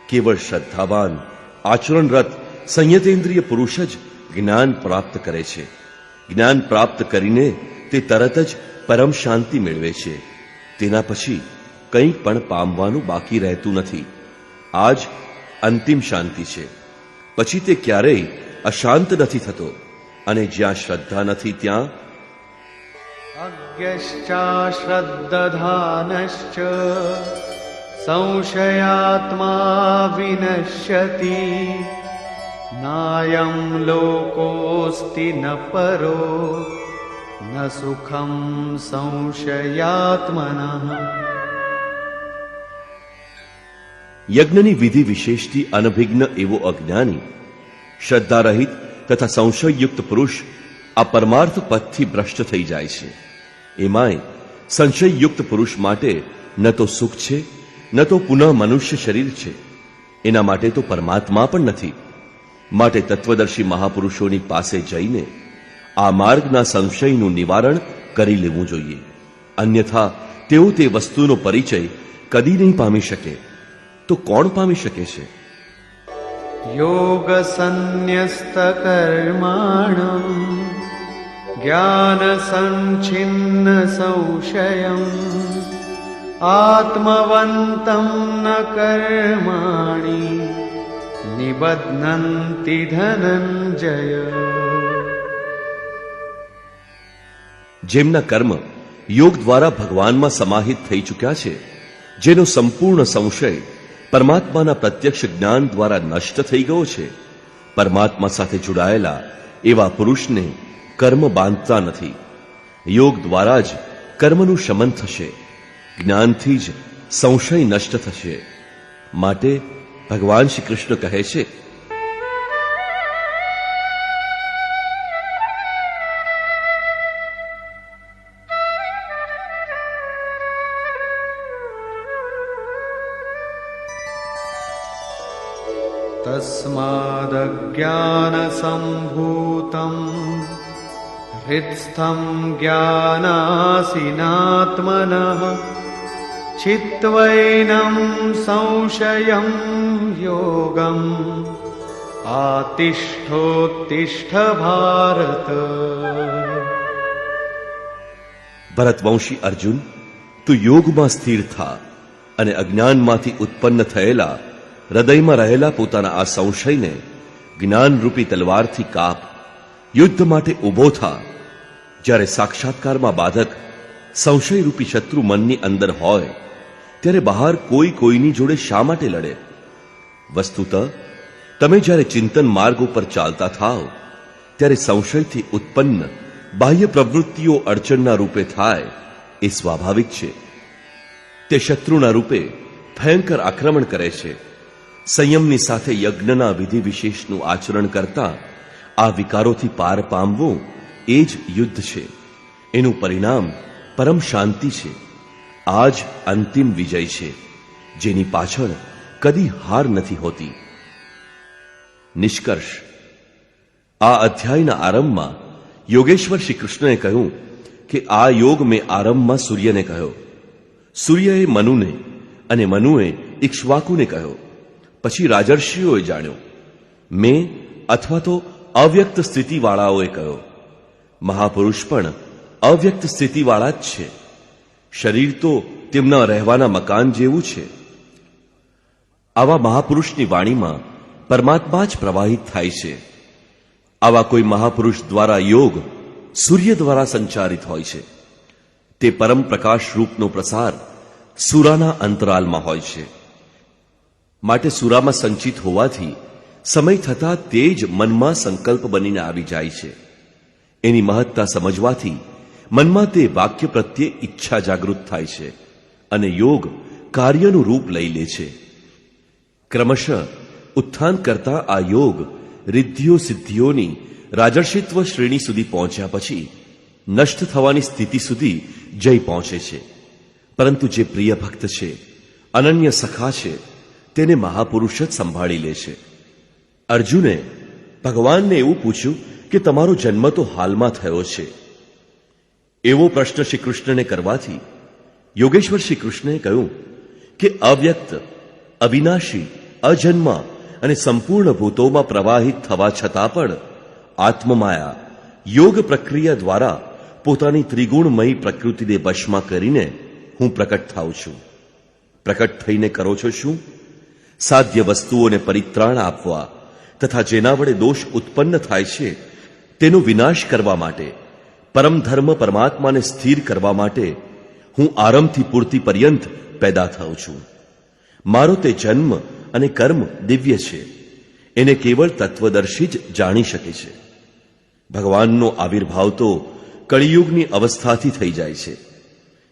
કેવળ શ્રદ્ધાવાન, આચરણરત, સંયતેન્દ્રિય પુરુષ જ જ્ઞાન પ્રાપ્ત કરે છે. જ્ઞાન પ્રાપ્ત કરીને તે તરત જ પરમ શાંતિ મેળવે છે. તેના પછી કંઈ પણ પામવાનું બાકી રહેતું નથી. આ જ અંતિમ શાંતિ છે. પછી તે ક્યારેય અશાંત નથી થતો. અને જ્યાં શ્રદ્ધા નથી ત્યાં અજ્ઞશ્ચાશ્રદ્દધાનશ્ચ સંશયાત્મા વિનશ્યતિ નાયં લોકોસ્તિ ન પરો ન સુખમ સંશયાત્મનઃ. યજ્ઞની વિધિ વિશેષથી અનભિજ્ઞ એવો અજ્ઞાની, શ્રદ્ધારહિત તથા સંશયયુક્ત પુરુષ આ પરમાર્થ પથથી ભ્રષ્ટ થઈ જાય છે. એમાંય સંશયયુક્ત પુરુષ માટે ન તો સુખ છે, ન તો પુનઃ મનુષ્ય શરીર છે. એના માટે તો પરમાત્મા પણ નથી. માટે તત્વદર્શી મહાપુરુષોની પાસે જઈને આ માર્ગના સંશયનું નિવારણ કરી લેવું જોઈએ. અન્યથા તેઓ તે વસ્તુનો પરિચય કદી નહીં પામી શકે. તો કોણ પામી શકે છે? યોગ સંન્યસ્ત કર્માણમ જ્ઞાન સંચિન્ન સંશયમ આત્મવંતમ ન કર્માણી નિબધ્નન્તિ ધનંજય. જેમના કર્મ યોગ દ્વારા ભગવાનમાં સમાહિત થઈ ચૂક્યા છે, જેનો સંપૂર્ણ સંશય પરમાત્માના પ્રત્યક્ષ જ્ઞાન દ્વારા નષ્ટ થઈ ગયો છે, પરમાત્મા સાથે જોડાયેલા એવા પુરુષને કર્મ બાંધતા નથી. યોગ દ્વારા જ કર્મનું શમન થશે, જ્ઞાનથી જ સંશય નષ્ટ થશે. માટે ભગવાન શ્રી કૃષ્ણ કહે છે, તસ્માદજ્ઞાનસંભૂતં હૃત્સ્થં જ્ઞાનાસીનાત્મનઃ ચિત્વૈनं સંશયં યોગં આતિષ્ઠોત્તિષ્ઠ ભારત. ભરતવંશી અર્જુન, તું યોગમાં સ્થિર થા અને અજ્ઞાનમાંથી ઉત્પન્ન થયેલા હૃદયમાં રહેલા પોતાના આ સંશયને જ્ઞાનરૂપી તલવારથી કાપ. યુદ્ધ માટે ઊભો થા. જ્યારે સાક્ષાત્કારમાં બાધક સંશયરૂપી શત્રુ મનની અંદર હોય ત્યારે બહાર કોઈ કોઈની જોડે શા માટે લડે? વસ્તુત તમે જ્યારે ચિંતન માર્ગ ઉપર ચાલતા થાઓ ત્યારે સંશયથી ઉત્પન્ન બાહ્ય પ્રવૃત્તિઓ અડચણના રૂપે થાય એ સ્વાભાવિક છે. તે શત્રુના રૂપે ભયંકર આક્રમણ કરે છે. સંયમની સાથે યજ્ઞના વિધિ વિશેષનું આચરણ કરતા આ વિકારોથી પાર પામવું એ જ યુદ્ધ છે. એનું પરિણામ પરમ શાંતિ છે. આ જ અંતિમ વિજય છે, જેની પાછળ કદી હાર નથી હોતી. નિષ્કર્ષ, આ અધ્યાયના આરંભમાં યોગેશ્વર શ્રી કૃષ્ણએ કહ્યું કે આ યોગ મેં આરંભમાં સૂર્યને કહ્યો, સૂર્યએ મનુને અને મનુએ ઇક્ષ્વાકુને કહ્યો, પછી રાજર્ષિઓએ જાણ્યો, મેં અથવા તો અવ્યક્ત સ્થિતિવાળાઓએ કહ્યો. મહાપુરુષ પણ અવ્યક્ત સ્થિતિવાળા જ છે. શરીર તો તેમના રહેવાના મકાન જેવું છે. આવા મહાપુરુષની વાણીમાં પરમાત્મા જ પ્રવાહિત થાય છે. આવા કોઈ મહાપુરુષ દ્વારા યોગ સૂર્ય દ્વારા સંચારિત હોય છે. તે પરમ પ્રકાશ રૂપનો પ્રસાર સુરાના અંતરાલમાં હોય છે. માટે સુરામાં સંચિત હોવાથી સમય થતાં તે જ મનમાં સંકલ્પ બનીને આવી જાય છે. એની મહત્તા સમજવાથી મનમાં તે વાક્ય પ્રત્યે ઈચ્છા જાગૃત થાય છે અને યોગ કાર્યનું રૂપ લઈ લે છે. ક્રમશઃ ઉત્થાન કરતા આ યોગ રિદ્ધિઓ સિદ્ધિઓની રાજર્ષિત્વ શ્રેણી સુધી પહોંચ્યા પછી નષ્ટ થવાની સ્થિતિ સુધી જઈ પહોંચે છે. પરંતુ જે પ્રિય ભક્ત છે, અનન્ય સખા છે, તેને મહાપુરુષ જ સંભાળી લે છે. અર્જુને ભગવાનને એવું પૂછ્યું કે તમારો જન્મ તો હાલમાં થયો છે. એવો પ્રશ્ન શ્રી કૃષ્ણને કરવાથી યોગેશ્વર શ્રી કૃષ્ણએ કહ્યું કે અવ્યક્ત, અવિનાશી, અજન્મા અને સંપૂર્ણ ભૂતોમાં પ્રવાહિત થવા છતાં પણ આત્મમાયા યોગ પ્રક્રિયા દ્વારા પોતાની ત્રિગુણમયી પ્રકૃતિને વશમાં કરીને હું પ્રકટ થાઉં છું. પ્રકટ થઈને કરો છો શું? સાધ્ય વસ્તુઓને પરિત્રાણ આપવા તથા જેના વડે દોષ ઉત્પન્ન થાય છે તેનો વિનાશ કરવા માટે, પરમ ધર્મ પરમાત્માને સ્થિર કરવા માટે હું આરંભથી પૂર્તિ પર્યંત પેદા થઉં છું. મારો તે જન્મ અને કર્મ દિવ્ય છે, એને કેવળ તત્વદર્શી જ જાણી શકે છે. ભગવાનનો આવિર્ભાવ તો કળિયુગની અવસ્થાથી થઈ જાય છે.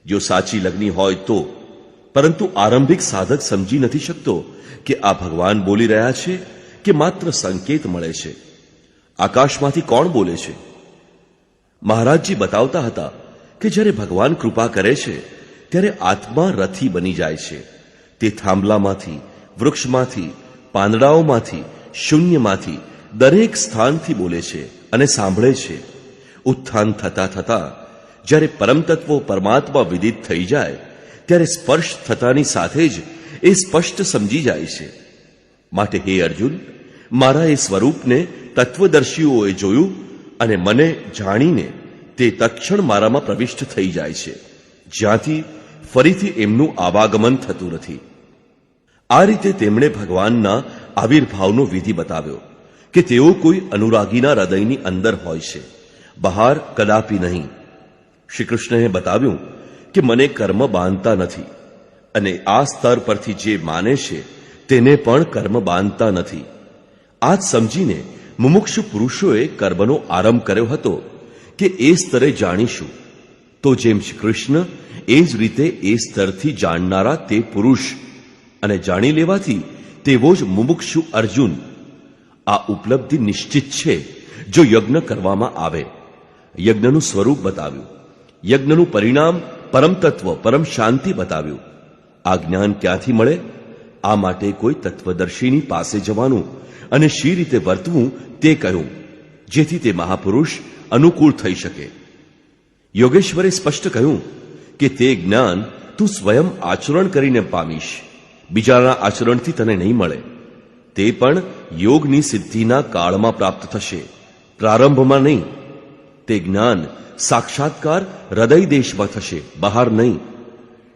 જો સાચી લગ્ની હોય તો, પરંતુ આરંભિક સાધક સમજી નથી શકતો કે આ ભગવાન બોલી રહ્યા છે કે માત્ર સંકેત મળે છે. આકાશમાંથી કોણ બોલે છે? મહારાજજી બતાવતા હતા કે જ્યારે ભગવાન કૃપા કરે છે ત્યારે આત્મા રથી બની જાય છે. તે થાંભલામાંથી, વૃક્ષમાંથી, પાંદડાઓમાંથી, શૂન્યમાંથી દરેક સ્થાનથી બોલે છે અને સાંભળે છે. ઉત્થાન થતા થતા જ્યારે પરમતત્વો પરમાત્મા વિદિત થઈ જાય ત્યારે સ્પર્શ થતાની સાથે જ એ સ્પષ્ટ સમજી જાય છે. માટે હે અર્જુન, મારા એ સ્વરૂપને તત્વદર્શીઓએ જોયું અને મને જાણીને તે તત્ક્ષણ મારામાં પ્રવિષ્ટ થઈ જાય છે, જ્યાંથી ફરીથી એમનું આવાગમન થતું નથી. આ રીતે તેમણે ભગવાનના આવિર્ભાવનો વિધિ બતાવ્યો કે તેઓ કોઈ અનુરાગીના હૃદયની અંદર હોય છે, બહાર કદાપી નહીં. શ્રી કૃષ્ણએ બતાવ્યું કે મને કર્મ બાંધતા નથી અને આ સ્તર પરથી જે માને છે તેને પણ કર્મ બાંધતા નથી. આ જ સમજીને મુમુક્ષુ પુરુષોએ કર્મનો આરંભ કર્યો હતો કે એ સ્તરે જાણીશું. તો જેમ શ્રી કૃષ્ણ એ જ રીતે એ સ્તરથી જાણનારા તે પુરુષ અને જાણી લેવાથી તેવો જ મુમુક્ષુ અર્જુન. આ ઉપલબ્ધિ નિશ્ચિત છે જો યજ્ઞ કરવામાં આવે. યજ્ઞનું સ્વરૂપ બતાવ્યું, યજ્ઞનું પરિણામ પરમ તત્વ, પરમ શાંતિ બતાવ્યું. આ જ્ઞાન ક્યાંથી મળે? આ માટે કોઈ તત્વદર્શીની પાસે જવાનું અને શી રીતે વર્તવું તે કહ્યું, જેથી તે મહાપુરુષ અનુકૂળ થઈ શકે. યોગેશ્વરે સ્પષ્ટ કહ્યું કે તે જ્ઞાન તું સ્વયં આચરણ કરીને પામીશ, બીજાના આચરણથી તને નહીં મળે. તે પણ યોગની સિદ્ધિના કાળમાં પ્રાપ્ત થશે, પ્રારંભમાં નહીં. તે જ્ઞાન સાક્ષાત્કાર હૃદય દેશમાં થશે, બહાર નહીં.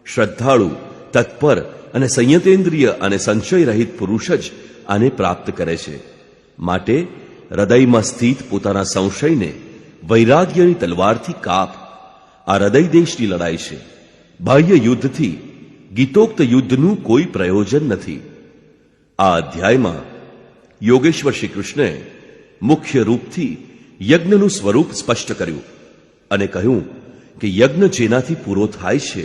શ્રદ્ધાળુ, તત્પર અને સંયતેન્દ્રિય અને સંશય રહિત પુરુષ જ આને પ્રાપ્ત કરે છે. માટે હૃદયમાં સ્થિત પોતાના સંશયને વૈરાગ્યની તલવારથી કાપ. આ હૃદય દેશની લડાઈ છે. બાહ્ય યુદ્ધથી ગીતોક્ત યુદ્ધનું કોઈ પ્રયોજન નથી. આ અધ્યાયમાં યોગેશ્વર શ્રી કૃષ્ણે મુખ્ય રૂપથી યજ્ઞનું સ્વરૂપ સ્પષ્ટ કર્યું અને કહ્યું કે યજ્ઞ જેનાથી પૂરો થાય છે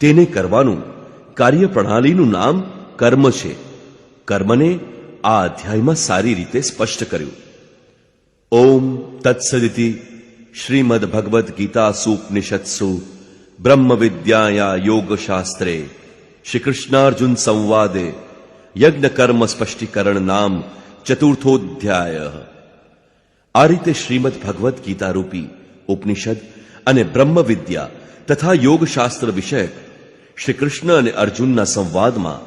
તેને કરવાનું કાર્યપ્રણાલીનું નામ કર્મ છે. કર્મને આ અધ્યાયમાં સારી રીતે સ્પષ્ટ કર્યું. ઓમ તત્સદિતિ શ્રીમદ ભગવદ્ ગીતાસુપનિષત્સુ બ્રહ્મ વિદ્યાયા યોગશાસ્ત્રે શ્રી કૃષ્ણાર્જુન સંવાદે યજ્ઞ કર્મ સ્પષ્ટીકરણ નામ ચતુર્થોધ્યાય. આ રીતે શ્રીમદ ભગવદ્ ગીતા રૂપી ઉપનિષદ અને બ્રહ્મ વિદ્યા તથા યોગશાસ્ત્ર વિષયક શ્રી કૃષ્ણ અને અર્જુનના સંવાદમાં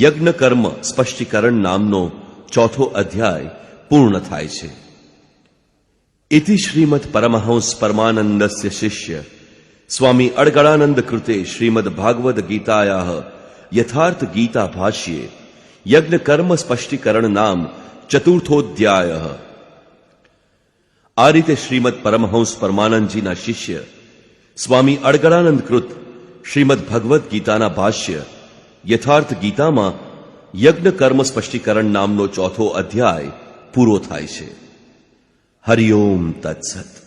યજ્ઞ કર્મ સ્પષ્ટીકરણ નામનો ચોથો અધ્યાય પૂર્ણ થાય છે. ઇતિ શ્રીમદ પરમહંસ પરમાનંદસ્ય શિષ્ય સ્વામી અડગળાનંદ કૃતે શ્રીમદ ભાગવદ ગીતાયાઃ યથાર્થ ગીતા ભાષ્યે યજ્ઞ કર્મ સ્પષ્ટીકરણ નામ ચતુર્થોધ્યાય. આ રીતે શ્રીમદ પરમહંસ પરમાનંદજીના શિષ્ય સ્વામી અડગળાનંદ કૃત શ્રીમદ ભગવદ્ ગીતાના ભાષ્ય યથાર્થ ગીતામાં યજ્ઞ કર્મ સ્પષ્ટીકરણ નામનો ચોથો અધ્યાય પૂરો થાય છે. હરિ ઓમ તત્સત.